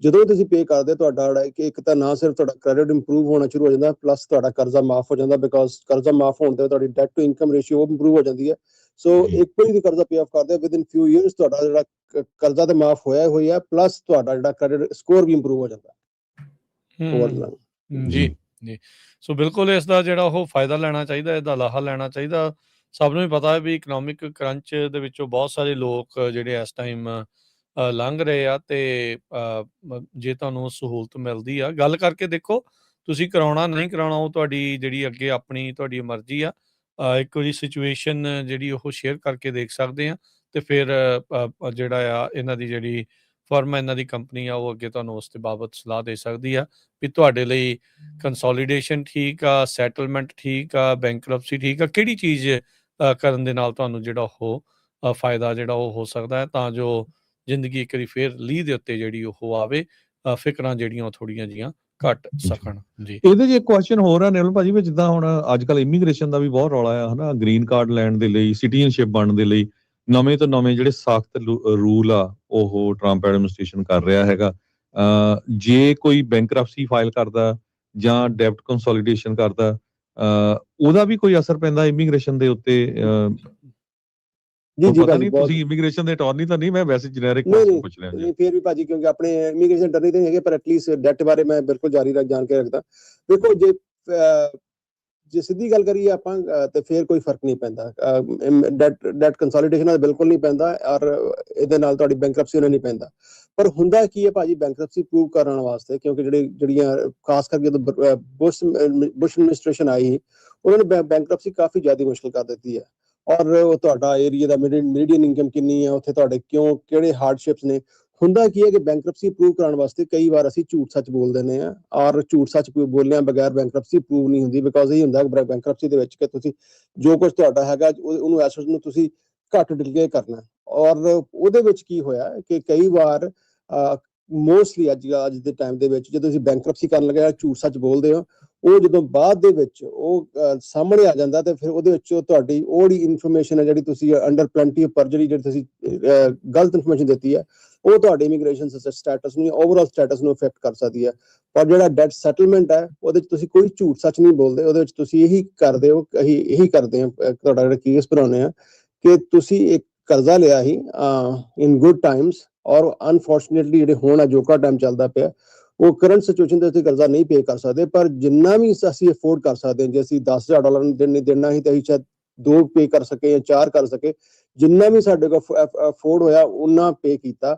ਜਦੋਂ ਵੀ ਤੁਸੀਂ ਪੇ ਕਰਦੇ ਤੁਹਾਡਾ ਇੱਕ ਤਾਂ ਨਾ ਸਿਰਫ ਤੁਹਾਡਾ ਕ੍ਰੈਡਿਟ ਇੰਪਰੂਵ ਹੋਣਾ ਸ਼ੁਰੂ ਹੋ ਜਾਂਦਾ, ਪਲੱਸ ਤੁਹਾਡਾ ਕਰਜ਼ਾ ਮਾਫ ਹੋ ਜਾਂਦਾ, ਬਿਕਾਜ਼ ਕਰਜ਼ਾ ਮਾਫ ਹੋਣ ਤੇ ਤੁਹਾਡੀ debt to income ratio improve ਹੋ ਜਾਂਦੀ ਹੈ। ਸੋ ਇੱਕ ਵਾਰੀ ਤੁਸੀਂ ਕਰਜ਼ਾ ਪੇ ਆਫ ਕਰਦੇ ਵਿਦਿਨ ਫਿਊ ਈਅਰਸ ਤੁਹਾਡਾ ਜਿਹੜਾ ਕਰਜ਼ਾ ਤੇ ਮਾਫ ਹੋਇਆ ਪਲੱਸ ਤੁਹਾਡਾ ਜਿਹੜਾ ਕ੍ਰੈਡਿਟ ਸਕੋਰ ਵੀ ਇੰਪਰੂਵ ਹੋ ਜਾਂਦਾ। ਜੀ ਜੀ। ਸੋ ਬਿਲਕੁਲ ਇਸ ਦਾ ਜਿਹੜਾ ਉਹ ਫਾਇਦਾ ਲੈਣਾ ਚਾਹੀਦਾ, ਇਹਦਾ ਲਾਹਾ ਲੈਣਾ ਚਾਹੀਦਾ। ਸਭ ਨੂੰ ਹੀ ਪਤਾ ਹੈ ਵੀ ਇਕਨੋਮਿਕ ਕਰੰਚ ਦੇ ਵਿੱਚੋਂ ਬਹੁਤ ਸਾਰੇ ਲੋਕ ਜਿਹੜੇ ਇਸ ਟਾਈਮ ਲੰਘ ਰਹੇ ਆ, ਤੇ ਜੇ ਤੁਹਾਨੂੰ ਸਹੂਲਤ ਮਿਲਦੀ ਆ, ਗੱਲ ਕਰਕੇ ਦੇਖੋ। ਤੁਸੀਂ ਕਰਾਉਣਾ ਨਹੀਂ ਕਰਾਉਣਾ ਉਹ ਤੁਹਾਡੀ ਜਿਹੜੀ ਅੱਗੇ ਆਪਣੀ ਤੁਹਾਡੀ ਮਰਜ਼ੀ ਆ। ਇੱਕ ਵਾਰੀ ਸਿਚੁਏਸ਼ਨ ਜਿਹੜੀ ਉਹ ਸ਼ੇਅਰ ਕਰਕੇ ਦੇਖ ਸਕਦੇ ਆ, ਤੇ ਫਿਰ ਜਿਹੜਾ ਆ ਇਹਨਾਂ ਦੀ ਜਿਹੜੀ ਫਰਮ, ਇਹਨਾਂ ਦੀ ਕੰਪਨੀ ਆ, ਉਹ ਅੱਗੇ ਤੁਹਾਨੂੰ ਉਸ ਦੇ ਬਾਬਤ ਸਲਾਹ ਦੇ ਸਕਦੀ ਆ ਵੀ ਤੁਹਾਡੇ ਲਈ ਕੰਸੋਲੀਡੇਸ਼ਨ ਠੀਕ ਆ, ਸੈਟਲਮੈਂਟ ਠੀਕ ਆ, ਬੈਂਕਰਪਸੀ ਠੀਕ ਆ, ਕਿਹੜੀ ਚੀਜ਼ ਕਰਨ ਦੇ ਨਾਲ ਤੁਹਾਨੂੰ ਜਿਹੜਾ ਉਹ ਫਾਇਦਾ ਜਿਹੜਾ ਉਹ ਹੋ ਸਕਦਾ ਹੈ, ਤਾਂ ਜੋ ਜ਼ਿੰਦਗੀ ਇੱਕ ਵਾਰੀ ਫਿਰ ਲੀਹ ਦੇ ਉੱਤੇ ਜਿਹੜੀ ਉਹ ਆਵੇ, ਫਿਕਰਾਂ ਜਿਹੜੀਆਂ ਉਹ ਥੋੜ੍ਹੀਆਂ ਜਿਹੀਆਂ ਘੱਟ ਸਕਣ। ਜੀ, ਇਹਦੇ 'ਚ ਇੱਕ ਕੁਐਸਚਨ ਹੋਰ ਆ ਨਿਰਮਲ ਭਾਜੀ, ਵੀ ਜਿੱਦਾਂ ਹੁਣ ਅੱਜ ਕੱਲ੍ਹ ਇਮੀਗ੍ਰੇਸ਼ਨ ਦਾ ਵੀ ਬਹੁਤ ਰੌਲਾ ਆ, ਹਨਾ। ਗ੍ਰੀਨ ਕਾਰਡ ਲੈਣ ਦੇ ਲਈ, ਸਿਟੀਜ਼ਨਸ਼ਿਪ ਬਣਨ ਦੇ ਲਈ ਨਵੇਂ ਤੋਂ ਨਵੇਂ ਜਿਹੜੇ ਸਖਤ ਰੂਲ ਆ ਉਹ ਟਰੰਪ ਐਡਮਿਨਿਸਟ੍ਰੇਸ਼ਨ ਕਰ ਰਿਹਾ ਹੈਗਾ। ਜੇ ਕੋਈ ਬੈਂਕਰਪਸੀ ਫਾਈਲ ਕਰਦਾ ਜਾਂ ਡੈਬਟ ਕੰਸੋਲੀਡੇਸ਼ਨ ਕਰਦਾ, ਉਹਦਾ ਵੀ ਕੋਈ ਅਸਰ ਪੈਂਦਾ ਇਮੀਗ੍ਰੇਸ਼ਨ ਦੇ ਉੱਤੇ? ਜੀ ਪਤਾ ਨਹੀਂ, ਤੁਸੀਂ ਇਮੀਗ੍ਰੇਸ਼ਨ ਦੇ ਅਟਾਰਨੀ ਤਾਂ ਨਹੀਂ, ਮੈਂ ਵੈਸੇ ਜਨਰਿਕ ਪੁੱਛ ਰਿਹਾ ਜੀ। ਫਿਰ ਵੀ ਭਾਜੀ, ਕਿਉਂਕਿ ਆਪਣੇ ਇਮੀਗ੍ਰੇਸ਼ਨ ਅਟਾਰਨੀ ਤਾਂ ਨਹੀਂ ਹੈਗੇ, ਪਰ ਐਟਲੀਸਟ ਡੈਟ ਬਾਰੇ ਮੈਂ ਬਿਲਕੁਲ ਜਾਣ ਕੇ ਰੱਖਦਾ। ਦੇਖੋ, ਜੇ ਸਿੱਧੀ ਗੱਲ ਕਰੀਏ ਆਪਾਂ ਤੇ ਫਿਰ ਕੋਈ ਫਰਕ ਨਹੀਂ ਪੈਂਦਾ। ਡੈਟ ਕੰਸੋਲੀਡੇਸ਼ਨ ਨਾਲ ਬਿਲਕੁਲ ਨਹੀਂ ਪੈਂਦਾ, ਔਰ ਇਹਦੇ ਨਾਲ ਤੁਹਾਡੀ ਬੈਂਕਰਪਸੀ ਨਾਲ ਨਹੀਂ ਪੈਂਦਾ। ਪਰ ਹੁੰਦਾ ਕੀ ਹੈ ਭਾਜੀ, ਬੈਂਕਰਪਸੀ ਪ੍ਰੂਵ ਕਰਨ ਵਾਸਤੇ, ਕਿਉਂਕਿ ਜਿਹੜੀਆਂ ਖਾਸ ਕਰਕੇ ਜਦੋਂ ਬੁਸ਼ ਐਡਮਿਨਿਸਟ੍ਰੇਸ਼ਨ ਆਈ, ਉਹਨਾਂ ਨੇ ਬੈਂਕਰਪਸੀ ਕਾਫੀ ਜ਼ਿਆਦਾ ਮੁਸ਼ਕਿਲ ਕਰ ਦਿੱਤੀ ਹੈ। ਔਰ ਉਹ ਤੁਹਾਡਾ ਏਰੀਆ ਦਾ ਮੀਡੀਅਨ ਇਨਕਮ ਕਿੰਨੀ ਹੈ, ਉੱਥੇ ਤੁਹਾਡੇ ਕਿਹੜੇ ਹਾਰਡਸ਼ਿਪਸ ਨੇ। ਹੁੰਦਾ ਕੀ ਹੈ ਕਿ ਬੈਂਕਰਪਸੀ ਪ੍ਰੂਵ ਕਰਾਉਣ ਵਾਸਤੇ ਕਈ ਵਾਰ ਅਸੀਂ ਝੂਠ ਸੱਚ ਬੋਲ ਦਿੰਦੇ ਹਾਂ, ਔਰ ਝੂਠ ਸੱਚ ਬੋਲਿਆਂ ਬਗੈਰ ਬੈਂਕਰਪਸੀ ਪ੍ਰੂਵ ਨਹੀਂ ਹੁੰਦੀ। ਬਿਕੋਜ਼ ਇਹ ਹੁੰਦਾ ਬੈਂਕਰਪਸੀ ਦੇ ਵਿੱਚ ਕਿ ਤੁਸੀਂ ਜੋ ਕੁਝ ਤੁਹਾਡਾ ਹੈਗਾ ਉਹਨੂੰ ਐਸੈਟ ਨੂੰ ਤੁਸੀਂ ਘੱਟ ਡਿਲੇ ਕਰਨਾ। ਔਰ ਉਹਦੇ ਵਿੱਚ ਕੀ ਹੋਇਆ ਕਿ ਕਈ ਵਾਰ ਮੋਸਟਲੀ ਅੱਜ ਦੇ ਟਾਈਮ ਦੇ ਵਿੱਚ ਜਦੋਂ ਤੁਸੀਂ ਬੈਂਕਰਪਸੀ ਕਰਨ ਲੱਗੇ ਝੂਠ ਸੱਚ ਬੋਲਦੇ ਹੋ, ਉਹ ਜਦੋਂ ਬਾਅਦ ਦੇ ਵਿੱਚ ਉਹ ਸਾਹਮਣੇ ਆ ਜਾਂਦਾ ਤੇ ਫਿਰ ਉਹਦੇ ਵਿੱਚ ਤੁਹਾਡੀ ਉਹ ਜਿਹੜੀ ਇਨਫੋਰਮੇਸ਼ਨ ਹੈ, ਜਿਹੜੀ ਤੁਸੀਂ ਅੰਡਰ ਪਲੈਂਟੀ ਆਫ ਪਰਜਰੀ ਜਿਹੜੀ ਤੁਸੀਂ ਗਲਤ ਇਨਫੋਰਮੇਸ਼ਨ ਦਿੱਤੀ ਹੈ, ਉਹ ਤੁਹਾਡੇ ਇਮੀਗ੍ਰੇਸ਼ਨ ਸਟੇਟਸ ਨੂੰ, ਓਵਰਆਲ ਸਟੇਟਸ ਨੂੰ ਅਫੈਕਟ ਕਰ ਸਕਦੀ ਹੈ। ਪਰ ਜਿਹੜਾ ਡੈਟ ਸੈਟਲਮੈਂਟ ਹੈ, ਉਹਦੇ ਵਿੱਚ ਤੁਸੀਂ ਕੋਈ ਝੂਠ ਸੱਚ ਨਹੀਂ ਬੋਲਦੇ, ਉਹਦੇ ਵਿੱਚ ਤੁਸੀਂ ਇਹੀ ਕਰਦੇ ਹੋ, ਇਹੀ ਕਰਦੇ ਹੋ, ਤੁਹਾਡਾ ਜਿਹੜਾ ਕੇਸ ਬਣਾਉਂਦੇ ਆ ਕਿ ਤੁਸੀਂ ਇੱਕ ਕਰਜ਼ਾ ਲਿਆ ਸੀ ਇਨ ਗੁੱਡ ਟਾਈਮਸ, ਔਰ ਅਨਫੋਰਚੂਨੇਟਲੀ ਜਿਹੜੇ ਹੁਣ ਅਜੋਕਾ ਟਾਈਮ ਚੱਲਦਾ ਪਿਆ, ਉਹ ਕਰੰਟ ਸਿਚੁਏਸ਼ਨ ਦੇ ਉੱਤੇ ਕਰਜ਼ਾ ਨਹੀਂ ਪੇ ਕਰ ਸਕਦੇ। ਪਰ ਜਿੰਨਾ ਵੀ ਅਸੀਂ ਅਫੋਰਡ ਕਰ ਸਕਦੇ ਹਾਂ, ਜੇ ਅਸੀਂ $10,000 ਦੇਣਾ ਸੀ ਤਾਂ ਅਸੀਂ ਸ਼ਾਇਦ 2 ਪੇ ਕਰ ਸਕੇ ਜਾਂ 4 ਕਰ ਸਕੇ, ਜਿੰਨਾ ਵੀ ਸਾਡੇ ਕੋਲ ਅਫੋਰਡ ਹੋਇਆ ਉਹਨਾਂ ਪੇ ਕੀਤਾ,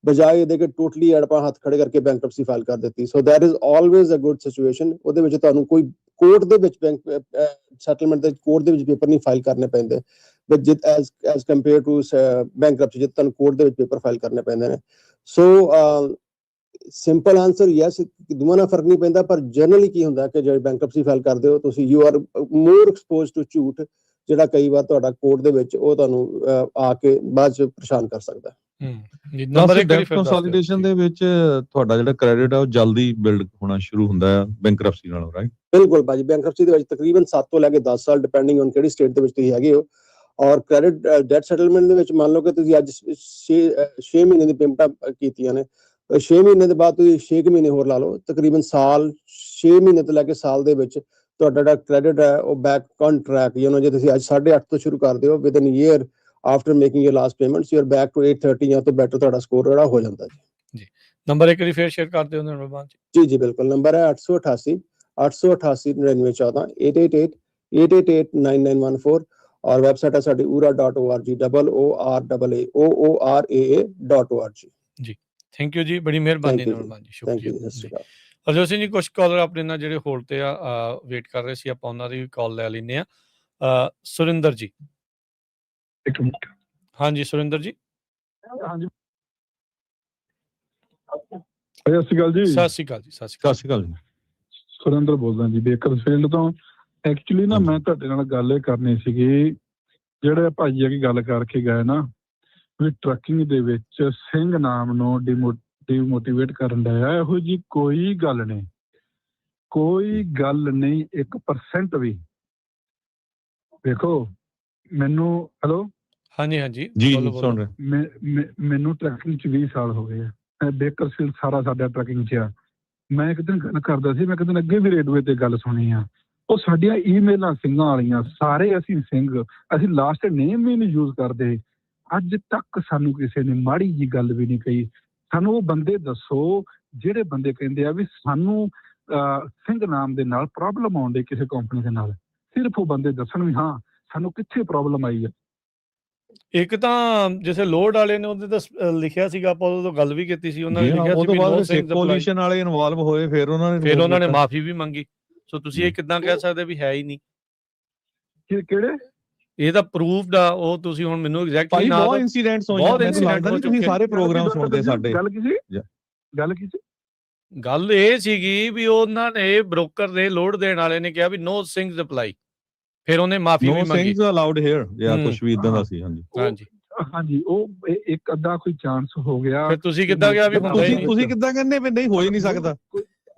ਬਜਾਏ ਇਹਦੇ ਕਿ ਟੋਟਲੀ ਆਪਾਂ ਹੱਥ ਖੜੇ ਕਰਕੇ ਬੈਂਕਰਪਸੀ ਫਾਈਲ ਕਰ ਦਿੱਤੀ। So that is always a good situation. ਉਹਦੇ ਵਿੱਚ ਤੁਹਾਨੂੰ ਕੋਈ ਕੋਰਟ ਦੇ ਵਿੱਚ ਸੈਟਲਮੈਂਟ ਦੇ ਕੋਰਟ ਦੇ ਵਿੱਚ ਪੇਪਰ ਨਹੀਂ ਫਾਈਲ ਕਰਨੇ ਪੈਂਦੇ, but as compare to bankruptcy ਜਿੱਥੇ ਤੁਹਾਨੂੰ ਕੋਰਟ ਦੇ ਵਿੱਚ ਪੇਪਰ ਫਾਈਲ ਕਰਨੇ ਪੈਂਦੇ ਨੇ। ਸੋ ਸਿੰਪਲ ਆਨਸਰ ਯੈਸ, ਦੋਵਾਂ ਨਾਲ ਫਰਕ ਨਹੀਂ ਪੈਂਦਾ। ਪਰ ਜਨਰਲੀ ਕੀ ਹੁੰਦਾ ਕਿ ਜੇ ਬੈਂਕਰਪਸੀ ਫਾਈਲ ਕਰਦੇ ਹੋ ਤੁਸੀਂ, you are more exposed to ਝੂਠ, ਜਿਹੜਾ ਕਈ ਵਾਰ ਤੁਹਾਡਾ ਕੋਰਟ ਦੇ ਵਿੱਚ ਉਹ ਤੁਹਾਨੂੰ ਆ ਕੇ ਬਾਅਦ ਚ ਪਰੇਸ਼ਾਨ ਕਰ ਸਕਦਾ। ਨੰਬਰ 1 ਡੈਟ ਕੰਸੋਲੀਡੇਸ਼ਨ ਦੇ ਵਿੱਚ ਤੁਹਾਡਾ ਜਿਹੜਾ ਕ੍ਰੈਡਿਟ ਹੈ ਉਹ ਜਲਦੀ ਬਿਲਡ ਹੋਣਾ ਸ਼ੁਰੂ ਹੁੰਦਾ ਹੈ ਬੈਂਕਰਪਸੀ ਨਾਲੋਂ, ਰਾਈਟ? ਬਿਲਕੁਲ ਭਾਜੀ, ਬੈਂਕਰਪਸੀ ਦੇ ਵਿੱਚ ਤਕਰੀਬਨ 7 ਤੋਂ ਲੈ ਕੇ 10 ਸਾਲ ਡਿਪੈਂਡਿੰਗ ਔਨ ਕਿਹੜੀ ਸਟੇਟ ਦੇ ਵਿੱਚ ਤੁਸੀਂ ਹੈਗੇ ਹੋ। ਔਰ ਕ੍ਰੈਡਿਟ ਡੈਟ ਸੈਟਲਮੈਂਟ ਦੇ ਵਿੱਚ ਮੰਨ ਲਓ ਕਿ ਤੁਸੀਂ ਅੱਜ 6 ਮਹੀਨੇ ਦੀ ਪੇਮੈਂਟਾਂ ਕੀਤੀਆਂ ਨੇ, 6 ਮਹੀਨੇ ਦੇ ਬਾਅਦ ਤੁਸੀਂ 6 ਮਹੀਨੇ ਹੋਰ ਲਾ ਲਓ, ਤਕਰੀਬਨ ਸਾਲ 6 ਮਹੀਨੇ ਤੋਂ ਲੈ ਕੇ ਸਾਲ ਦੇ ਵਿੱਚ ਤੁਹਾਡਾ ਜਿਹੜਾ ਕ੍ਰੈਡਿਟ ਹੈ ਉਹ ਬੈਕ ਔਨ ਟਰੈਕ। ਜੇ ਤੁਸੀਂ ਅੱਜ 8.5 ਤੋਂ ਸ਼ੁਰੂ ਕਰਦੇ ਹੋ, within year after making your last payments you are back to 830 ਜਾਂ ਤੋਂ ਬੈਟਰ ਤੁਹਾਡਾ ਸਕੋਰ ਜਿਹੜਾ ਹੋ ਜਾਂਦਾ ਜੀ। ਨੰਬਰ ਇੱਕ ਵਾਰੀ ਫੇਰ ਸ਼ੇਅਰ ਕਰ ਦਿਓ ਨਿਰਮਲ ਜੀ ਬਿਲਕੁਲ, ਨੰਬਰ ਹੈ 888 888 9914 888 888 9914 ਔਰ ਵੈਬਸਾਈਟ ਹੈ ਸਾਡੀ ura.org ooraa.org। ਜੀ ਥੈਂਕ ਯੂ ਜੀ, ਬੜੀ ਮਿਹਰਬਾਨੀ ਨਿਰਮਲ ਜੀ, ਸ਼ੁਕਰੀਆ। ਹਰਜੋਤ ਸਿੰਘ ਜੀ, ਕੁਝ ਕਾਲਰ ਆਪਣੇ ਨਾਲ ਜਿਹੜੇ ਹੋਲਡ ਤੇ ਆ ਵੇਟ ਕਰ ਰਹੇ ਸੀ, ਆਪਾਂ ਉਹਨਾਂ ਦੀ ਵੀ ਕਾਲ ਲੈ ਲੈਂਦੇ ਆ। ਸੁਰਿੰਦਰ ਜੀ, ਇੱਕ ਮਿੰਟ। ਹਾਂਜੀ ਸੁਰਿੰਦਰ ਜੀ। ਹਾਂਜੀ ਸਤਿ ਸ਼੍ਰੀ ਅਕਾਲ ਜੀ। ਸਤਿ ਸ਼੍ਰੀ ਅਕਾਲ ਜੀ। ਸਤਿ ਸ਼੍ਰੀ ਅਕਾਲ ਜੀ। ਸੁਰਿੰਦਰ ਬੋਲਦਾ ਜੀ ਬੇਕਰਫੀਲਡ ਤੋਂ। ਐਕਚੁਅਲੀ ਨਾ ਮੈਂ ਤੁਹਾਡੇ ਨਾਲ ਗੱਲ ਇਹ ਕਰਨੀ ਸੀਗੀ, ਜਿਹੜੇ ਭਾਈ ਆ ਕੀ ਗੱਲ ਕਰਕੇ ਗਏ ਨਾ ਵੀ ਟਰੱਕਿੰਗ ਦੇ ਵਿੱਚ ਸਿੰਘ ਨਾਮ ਨੂੰ ਡੀਮੋਟੀਵੇਟ ਕਰਨ ਦਾ, ਇਹੋ ਜੀ ਕੋਈ ਗੱਲ ਨਹੀਂ, ਕੋਈ ਗੱਲ ਨਹੀਂ 1% ਵੀ। ਦੇਖੋ ਮੈਨੂੰ, ਹੈਲੋ ਹਾਂਜੀ ਹਾਂਜੀ ਜੀ ਸੁਣ ਰਹੇ। ਮੈਨੂੰ ਟਰੱਕਿੰਗ 'ਚ 20 ਸਾਲ ਹੋ ਗਏ ਆ, ਬੇਕਰਫੀਲਡ ਸਾਰਾ ਸਾਡਾ ਟਰੱਕਿੰਗ 'ਚ ਆ। ਮੈਂ ਇੱਕ ਦਿਨ ਗੱਲ ਕਰਦਾ ਸੀ, ਮੈਂ ਇੱਕ ਦਿਨ ਅੱਗੇ ਵੀ ਰੇਡਵੇ ਤੇ ਗੱਲ ਸੁਣੀ ਆ, ਉਹ ਸਾਡੀਆਂ ਈਮੇਲਾਂ ਸਿੰਘਾਂ ਵਾਲੀਆਂ, ਸਾਰੇ ਅਸੀਂ ਸਿੰਘ, ਅਸੀਂ ਲਾਸਟ ਨੇਮ ਵੀ ਨਹੀਂ ਯੂਜ਼ ਕਰਦੇ। ਅੱਜ ਤੱਕ ਸਾਨੂੰ ਕਿਸੇ ਨੇ ਮਾੜੀ ਜੀ ਗੱਲ ਵੀ ਨਹੀਂ ਕਹੀ। ਸਾਨੂੰ ਉਹ ਬੰਦੇ ਦੱਸੋ ਜਿਹੜੇ ਬੰਦੇ ਕਹਿੰਦੇ ਆ ਵੀ ਸਾਨੂੰ ਸਿੰਘ ਨਾਮ ਦੇ ਨਾਲ ਪ੍ਰੋਬਲਮ ਆਉਂਦੀ ਕਿਸੇ ਕੰਪਨੀ ਦੇ ਨਾਲ, ਸਿਰਫ ਉਹ ਬੰਦੇ ਦੱਸਣ ਵੀ ਹਾਂ ਸਾਨੂੰ ਕਿੱਥੇ ਪ੍ਰੋਬਲਮ ਆਈ ਹੈ। ਇੱਕ ਤਾਂ ਜਿਵੇਂ ਲੋਡ ਵਾਲੇ ਨੇ ਉਹਦੇ ਤਾਂ ਲਿਖਿਆ ਸੀਗਾ, ਆਪਾਂ ਉਦੋਂ ਗੱਲ ਵੀ ਕੀਤੀ ਸੀ, ਉਹਨਾਂ ਨੇ ਲਿਖਿਆ ਸੀ ਵੀ ਨੋ ਸਿੰਘ ਕੋਲੀਸ਼ਨ ਵਾਲੇ ਇਨਵੋਲਵ ਹੋਏ, ਫਿਰ ਉਹਨਾਂ ਨੇ ਮਾਫੀ ਵੀ ਮੰਗੀ। ਸੋ ਤੁਸੀਂ ਇਹ ਕਿੱਦਾਂ ਕਹਿ ਸਕਦੇ ਵੀ ਹੈ ਹੀ ਨਹੀਂ? ਕਿਹੜੇ? ਇਹ ਤਾਂ ਪ੍ਰੂਫਡ ਆ, ਉਹ ਤੁਸੀਂ ਹੁਣ ਮੈਨੂੰ ਐਗਜ਼ੈਕਟਲੀ ਨਾ ਬਹੁਤ ਇਨਸੀਡੈਂਟਸ ਹੋਏ, ਮੈਨੂੰ ਲੱਗਦਾ ਨਹੀਂ ਤੁਸੀਂ ਸਾਰੇ ਪ੍ਰੋਗਰਾਮ ਸੁਣਦੇ ਸਾਡੇ। ਗੱਲ ਕੀ ਸੀ? ਗੱਲ ਇਹ ਸੀਗੀ ਵੀ ਉਹਨਾਂ ਨੇ ਬ੍ਰੋਕਰ ਨੇ, ਲੋਡ ਦੇਣ ਵਾਲੇ ਨੇ ਕਿਹਾ ਵੀ ਨੋ ਸਿੰਗਸ ਅਪਲਾਈ, ਫਿਰ ਉਹਨੇ ਮਾਫੀ ਵੀ ਮੰਗੀ। ਨੋ ਸਿੰਗਸ ਅਲਾਉਡ ਹੇਅਰ ਜਾਂ ਕੁਝ ਵੀ ਇਦਾਂ ਦਾ ਸੀ। ਹਾਂਜੀ ਉਹ ਇੱਕ ਅੱਧਾ ਕੋਈ ਚਾਂਸ ਹੋ ਗਿਆ। ਫਿਰ ਤੁਸੀਂ ਕਿੱਦਾਂ ਕਿਹਾ ਵੀ ਤੁਸੀਂ ਕਿੱਦਾਂ ਕਹਿੰਦੇ ਵੀ ਨਹੀਂ ਹੋ ਹੀ ਨਹੀਂ ਸਕਦਾ?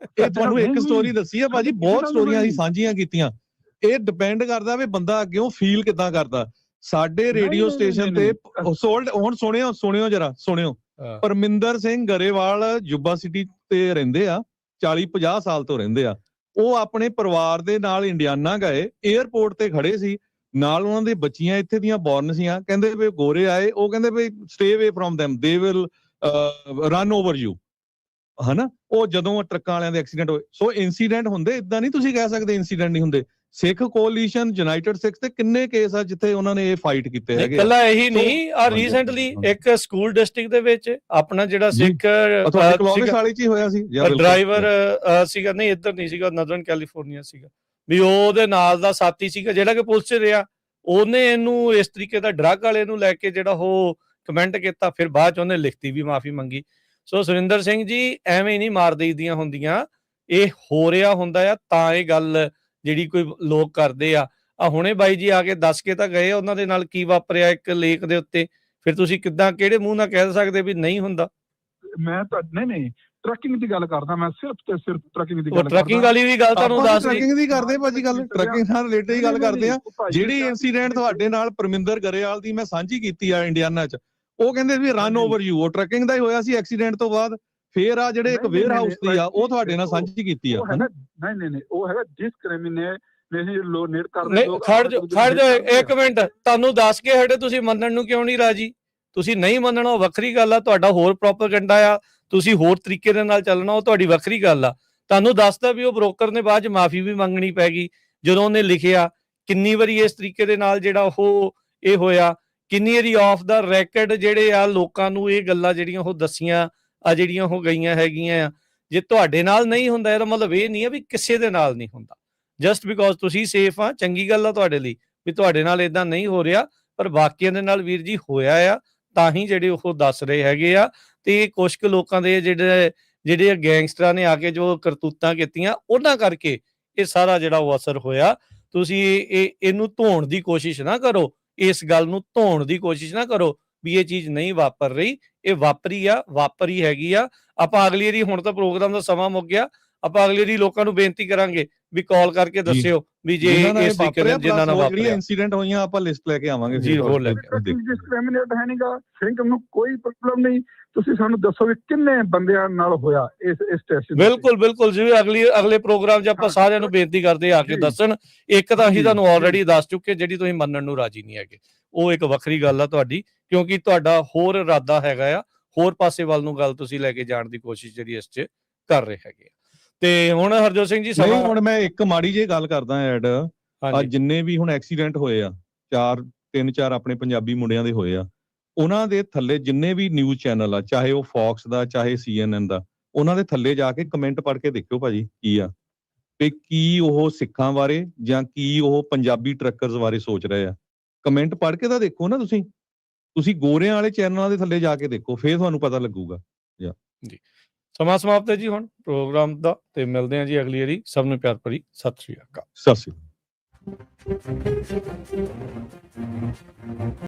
ਇਹ ਤੁਹਾਨੂੰ ਇੱਕ ਸਟੋਰੀ ਦੱਸੀ ਆ ਭਾਜੀ, ਬਹੁਤ ਸਟੋਰੀਆਂ ਅਸੀਂ ਸਾਂਝੀਆਂ ਕੀਤੀਆਂ। ਇਹ ਡਿਪੈਂਡ ਕਰਦਾ ਵੀ ਬੰਦਾ ਅੱਗਿਓਂ ਫੀਲ ਕਿੱਦਾਂ ਕਰਦਾ। ਸਾਡੇ ਰੇਡੀਓ ਸਟੇਸ਼ਨ ਤੇ ਸੋਲਡ, ਹੁਣ ਸੁਣਿਓ ਜਰਾ ਸੁਣਿਓ, ਪਰਮਿੰਦਰ ਸਿੰਘ ਗਰੇਵਾਲ ਯੁਬਾ ਸਿਟੀ ਤੇ ਰਹਿੰਦੇ ਆ, 40-50 ਸਾਲ ਤੋਂ ਰਹਿੰਦੇ ਆ। ਉਹ ਆਪਣੇ ਪਰਿਵਾਰ ਦੇ ਨਾਲ ਇੰਡੀਆਨਾ ਗਏ, 에ਅਰਪੋਰਟ ਤੇ ਖੜੇ ਸੀ, ਨਾਲ ਉਹਨਾਂ ਦੇ ਬੱਚੀਆਂ ਇੱਥੇ ਦੀਆਂ ਬੌਰਨ ਸੀਆਂ। ਕਹਿੰਦੇ ਵੀ ਗੋਰੇ ਆਏ, ਉਹ ਕਹਿੰਦੇ ਵੀ ਸਟੇ ਅਵੇ from them, they will run over you, ਹਨਾ। ਉਹ ਜਦੋਂ ਟਰੱਕਾਂ ਵਾਲਿਆਂ ਦੇ ਐਕਸੀਡੈਂਟ ਹੋਏ, ਸੋ ਇਨਸੀਡੈਂਟ ਹੁੰਦੇ, ਇਦਾਂ ਨਹੀਂ ਤੁਸੀਂ ਕਹਿ ਸਕਦੇ ਇਨਸੀਡੈਂਟ ਨਹੀਂ ਹੁੰਦੇ। ਸਿੱਖ ਕੋਲੀਸ਼ਨ, ਯੂਨਾਈਟਿਡ ਸਿੱਖਸ ਤੇ ਕਿੰਨੇ ਕੇਸ ਆ ਜਿੱਥੇ ਉਹਨਾਂ ਨੇ ਇਹ ਫਾਈਟ ਕੀਤੇ ਹੈਗੇ ਆ। ਇਕੱਲਾ ਇਹੀ ਨਹੀਂ, ਆ ਰੀਸੈਂਟਲੀ ਇੱਕ ਸਕੂਲ ਡਿਸਟ੍ਰਿਕਟ ਦੇ ਵਿੱਚ ਆਪਣਾ ਜਿਹੜਾ ਸਿੱਖ ਵਾਲੀ ਚ ਹੀ ਹੋਇਆ ਸੀ ਡਰਾਈਵਰ ਸੀਗਾ, ਨਹੀਂ ਇੱਧਰ ਨਹੀਂ ਸੀਗਾ, ਨਦਰਨ ਕੈਲੀਫੋਰਨੀਆ ਸੀਗਾ, ਵੀ ਉਹਦੇ ਨਾਲ ਦਾ ਸਾਥੀ ਸੀਗਾ ਜਿਹੜਾ ਕਿ ਪੁਲਿਸ 'ਚ ਰਿਹਾ, ਉਹਨੇ ਇਹਨੂੰ ਇਸ ਤਰੀਕੇ ਦਾ ਡਰੱਗ ਵਾਲੇ ਨੂੰ ਲੈ ਕੇ ਜਿਹੜਾ ਉਹ ਕਮੈਂਟ ਕੀਤਾ, ਫਿਰ ਬਾਅਦ 'ਚ ਉਹਨੇ ਲਿਖਤੀ ਵੀ ਮਾਫੀ ਮੰਗੀ। ਸੋ ਸੁਰਿੰਦਰ ਸਿੰਘ ਜੀ ਐਵੇਂ ਨਹੀਂ ਮਾਰ ਦੇਈਦੀਆਂ ਹੁੰਦੀਆਂ, ਇਹ ਹੋ ਰਿਹਾ ਹੁੰਦਾ ਆ ਤਾਂ ਇਹ ਗੱਲ ਜਿਹੜੀ ਕੋਈ ਲੋਕ ਕਰਦੇ ਆ। ਹੁਣੇ ਬਾਈ ਜੀ ਆ ਕੇ ਦੱਸ ਕੇ ਤਾਂ ਗਏ ਉਹਨਾਂ ਦੇ ਨਾਲ ਕੀ ਵਾਪਰਿਆ ਇੱਕ ਲੇਕ ਦੇ ਉੱਤੇ, ਫਿਰ ਤੁਸੀਂ ਕਿੱਦਾਂ ਕਿਹੜੇ ਮੂੰਹ ਨਾਲ ਕਹਿ ਸਕਦੇ ਵੀ ਨਹੀਂ ਹੁੰਦਾ? ਮੈਂ ਤਾਂ ਨਹੀਂ ਟਰੱਕਿੰਗ ਦੀ ਗੱਲ ਕਰਦਾ, ਮੈਂ ਸਿਰਫ ਤੇ ਸਿਰਫ ਟਰੱਕਿੰਗ ਦੀ ਗੱਲ ਕਰਦਾ। ਟਰੱਕਿੰਗ ਵਾਲੀ ਵੀ ਗੱਲ ਤੁਹਾਨੂੰ ਦੱਸ ਰਹੀ, ਟਰੱਕਿੰਗ ਦੀ ਕਰਦੇ ਭਾਜੀ ਗੱਲ, ਟਰੱਕਿੰਗ ਨਾਲ ਰਿਲੇਟਡ ਹੀ ਗੱਲ ਕਰਦੇ ਆ। ਜਿਹੜੀ ਇਨਸੀਡੈਂਟ ਤੁਹਾਡੇ ਨਾਲ ਪਰਮਿੰਦਰ ਗਰੇਵਾਲ ਦੀ ਮੈਂ ਸਾਂਝੀ ਕੀਤੀ ਆ ਇੰਡੀਆਨਾ 'ਚ, ਉਹ ਕਹਿੰਦੇ ਵੀ ਰਨ ਓਵਰ ਯੂ, ਉਹ ਟਰੱਕਿੰਗ ਦਾ ਹੀ ਹੋਇਆ ਸੀ ਐਕਸੀਡੈਂਟ ਤੋਂ ਬਾਅਦ। ਫੇਰ ਆ ਜਿਹੜੇ ਇੱਕ ਵੇਅਰ ਹਾਊਸ ਦੀ ਆ ਉਹ ਤੁਹਾਡੇ ਨਾਲ ਸਾਂਝੀ ਕੀਤੀ ਆ। ਨਹੀਂ ਉਹ ਹੈਗਾ ਜਿਸ ਕ੍ਰਿਮੀਨਲ ਖੜ ਜਾਓ ਇੱਕ ਮਿੰਟ, ਤੁਹਾਨੂੰ ਦੱਸ ਕੇ ਹਟੇ, ਤੁਸੀਂ ਮੰਨਣ ਨੂੰ ਕਿਉਂ ਨਹੀਂ ਰਾਜੀ? ਤੁਸੀਂ ਨਹੀਂ ਮੰਨਣਾ ਉਹ ਵੱਖਰੀ ਗੱਲ ਆ, ਤੁਹਾਡਾ ਹੋਰ ਪ੍ਰੋਪੇਗੈਂਡਾ ਆ, ਤੁਸੀਂ ਹੋਰ ਤਰੀਕੇ ਦੇ ਨਾਲ ਚੱਲਣਾ ਉਹ ਤੁਹਾਡੀ ਵੱਖਰੀ ਗੱਲ ਆ। ਤੁਹਾਨੂੰ ਦੱਸਦਾ ਵੀ ਉਹ ਬ੍ਰੋਕਰ ਨੇ ਬਾਅਦ 'ਚ ਮਾਫੀ ਵੀ ਮੰਗਣੀ ਪੈ ਗਈ ਜਦੋਂ ਉਹਨੇ ਲਿਖਿਆ। ਕਿੰਨੀ ਵਾਰੀ ਇਸ ਤਰੀਕੇ ਦੇ ਨਾਲ ਜਿਹੜਾ ਉਹ ਇਹ ਹੋਇਆ, ਕਿੰਨੀ ਵਾਰੀ ਆਫ ਦਾ ਰੈਕਡ ਜਿਹੜੇ ਆ ਲੋਕਾਂ ਨੂੰ ਇਹ ਗੱਲਾਂ ਜਿਹੜੀਆਂ ਉਹ ਦੱਸੀਆਂ ਆ ਜਿਹੜੀਆਂ ਉਹ ਗਈਆਂ ਹੈਗੀਆਂ ਆ। ਜੇ ਤੁਹਾਡੇ ਨਾਲ ਨਹੀਂ ਹੁੰਦਾ ਇਹਦਾ ਮਤਲਬ ਇਹ ਨਹੀਂ ਆ ਵੀ ਕਿਸੇ ਦੇ ਨਾਲ ਨਹੀਂ ਹੁੰਦਾ। ਜਸਟ ਬਿਕੋਜ਼ ਤੁਸੀਂ ਸੇਫ ਆ, ਚੰਗੀ ਗੱਲ ਆ ਤੁਹਾਡੇ ਲਈ ਵੀ ਤੁਹਾਡੇ ਨਾਲ ਇਦਾਂ ਨਹੀਂ ਹੋ ਰਿਹਾ, ਪਰ ਬਾਕੀਆਂ ਦੇ ਨਾਲ ਵੀਰ ਜੀ ਹੋਇਆ ਆ, ਤਾਂ ਹੀ ਜਿਹੜੇ ਉਹ ਦੱਸ ਰਹੇ ਹੈਗੇ ਆ। ਤੇ ਕੁਝ ਕੁ ਲੋਕਾਂ ਦੇ ਜਿਹੜੇ ਗੈਂਗਸਟਰਾਂ ਨੇ ਆ ਕੇ ਜੋ ਕਰਤੂਤਾਂ ਕੀਤੀਆਂ ਉਹਨਾਂ ਕਰਕੇ ਇਹ ਸਾਰਾ ਜਿਹੜਾ ਉਹ ਅਸਰ ਹੋਇਆ। ਤੁਸੀਂ ਇਹਨੂੰ ਧੋਣ ਦੀ ਕੋਸ਼ਿਸ਼ ਨਾ ਕਰੋ, ਇਸ ਗੱਲ ਨੂੰ ਧੋਣ ਦੀ ਕੋਸ਼ਿਸ਼ ਨਾ ਕਰੋ ਵੀ ਇਹ ਚੀਜ਼ ਨਹੀਂ ਵਾਪਰ ਰਹੀ, ਇਹ ਵਾਪਰੀ ਹੈਗੀ ਆ। ਆਪਾਂ ਅਗਲੀ ਵਾਰੀ, ਹੁਣ ਤਾਂ ਪ੍ਰੋਗਰਾਮ ਦਾ ਸਮਾਂ ਮੁੱਕ ਗਿਆ, ਆਪਾਂ ਅਗਲੀ ਵਾਰੀ ਲੋਕਾਂ ਨੂੰ ਬੇਨਤੀ ਕਰਾਂਗੇ ਵੀ ਕਾਲ ਕਰਕੇ ਦੱਸਿਓ ਵੀ ਜੇ ਇਸ ਤਰੀਕੇ ਨਾਲ ਜਿਨ੍ਹਾਂ ਨਾਲ ਵਾਪਰਿਆ ਇਨਸੀਡੈਂਟ ਹੋਈਆਂ ਆਪਾਂ ਲਿਸਟ ਲੈ ਕੇ ਆਵਾਂਗੇ ਜੀ। ਹੋਰ ਲੈ ਡਿਸਕ੍ਰਿਮੀਨੇਟ ਹੈ ਨਹੀਂਗਾ ਸਿੰਘ ਨੂੰ ਕੋਈ ਪ੍ਰੋਬਲਮ ਨਹੀਂ, ਤੁਸੀਂ ਸਾਨੂੰ ਦੱਸੋ ਵੀ ਕਿੰਨੇ ਬੰਦਿਆਂ ਨਾਲ ਹੋਇਆ ਇਸ ਸਟੇਸ਼ਨ। ਬਿਲਕੁਲ ਜਿਵੇਂ ਅਗਲੇ ਪ੍ਰੋਗਰਾਮ 'ਚ ਆਪਾਂ ਸਾਰਿਆਂ ਨੂੰ ਬੇਨਤੀ ਕਰਦੇ ਆ ਕੇ ਦੱਸਣ। ਇੱਕ ਤਾਂ ਅਸੀਂ ਤੁਹਾਨੂੰ ਆਲਰੇਡੀ ਦੱਸ ਚੁੱਕੇ, ਜਿਹੜੀ ਤੁਸੀਂ ਮੰਨਣ ਨੂੰ ਰਾਜੀ ਨਹੀਂ ਹੈਗੇ, ਉਹ ਇੱਕ ਵੱਖਰੀ ਗੱਲ ਆ ਤੁਹਾਡੀ, ਕਿਉਂਕਿ ਤੁਹਾਡਾ ਹੋਰ ਇਰਾਦਾ ਹੈਗਾ ਆ, ਹੋਰ ਪਾਸੇ ਵੱਲ ਨੂੰ ਗੱਲ ਤੁਸੀਂ ਲੈ ਕੇ ਜਾਣ ਦੀ ਕੋਸ਼ਿਸ਼ ਜਿਹੜੀ ਇਸ 'ਚ ਕਰ ਰਹੇ ਹੈਗੇ ਆ। ਤੇ ਹੁਣ ਹਰਜੋਤ ਸਿੰਘ ਜੀ ਹੁਣ ਮੈਂ ਇੱਕ ਮਾੜੀ ਜਿਹੀ ਗੱਲ ਕਰਦਾ ਐਡ, ਜਿੰਨੇ ਵੀ ਹੁਣ ਐਕਸੀਡੈਂਟ ਹੋਏ ਆ, 3-4 ਆਪਣੇ ਪੰਜਾਬੀ ਮੁੰਡਿਆਂ ਦੇ ਹੋਏ ਆ, ਉਹਨਾਂ ਦੇ ਥੱਲੇ ਜਿੰਨੇ ਵੀ ਨਿਊਜ਼ ਚੈਨਲ ਆ, ਚਾਹੇ ਉਹ ਫੌਕਸ ਦਾ ਚਾਹੇ CNN ਦਾ, ਉਹਨਾਂ ਦੇ ਥੱਲੇ ਜਾ ਕੇ ਕਮੈਂਟ ਪੜ੍ਹ ਕੇ ਦੇਖਿਓ ਭਾਜੀ ਕੀ ਆ, ਤੇ ਕੀ ਉਹ ਸਿੱਖਾਂ ਬਾਰੇ ਜਾਂ ਕੀ ਉਹ ਪੰਜਾਬੀ ਟਰੱਕਰਸ ਬਾਰੇ ਸੋਚ ਰਹੇ ਆ। ਕਮੈਂਟ ਪੜ੍ਹ ਕੇ ਤਾਂ ਦੇਖੋ ਨਾ, ਤੁਸੀਂ ਗੋਰਿਆਂ ਵਾਲੇ ਚੈਨਲਾਂ ਦੇ ਥੱਲੇ ਜਾ ਕੇ ਦੇਖੋ, ਫੇਰ ਤੁਹਾਨੂੰ ਪਤਾ ਲੱਗੂਗਾ ਜੀ। ਸਮਾਂ ਸਮਾਪਤ ਹੈ ਜੀ ਹੁਣ ਪ੍ਰੋਗਰਾਮ ਦਾ, ਤੇ ਮਿਲਦੇ ਹਾਂ ਜੀ ਅਗਲੀ ਵਾਰੀ। ਸਭ ਨੂੰ ਪਿਆਰ ਭਰੀ ਸਤਿ ਸ਼੍ਰੀ ਅਕਾਲ।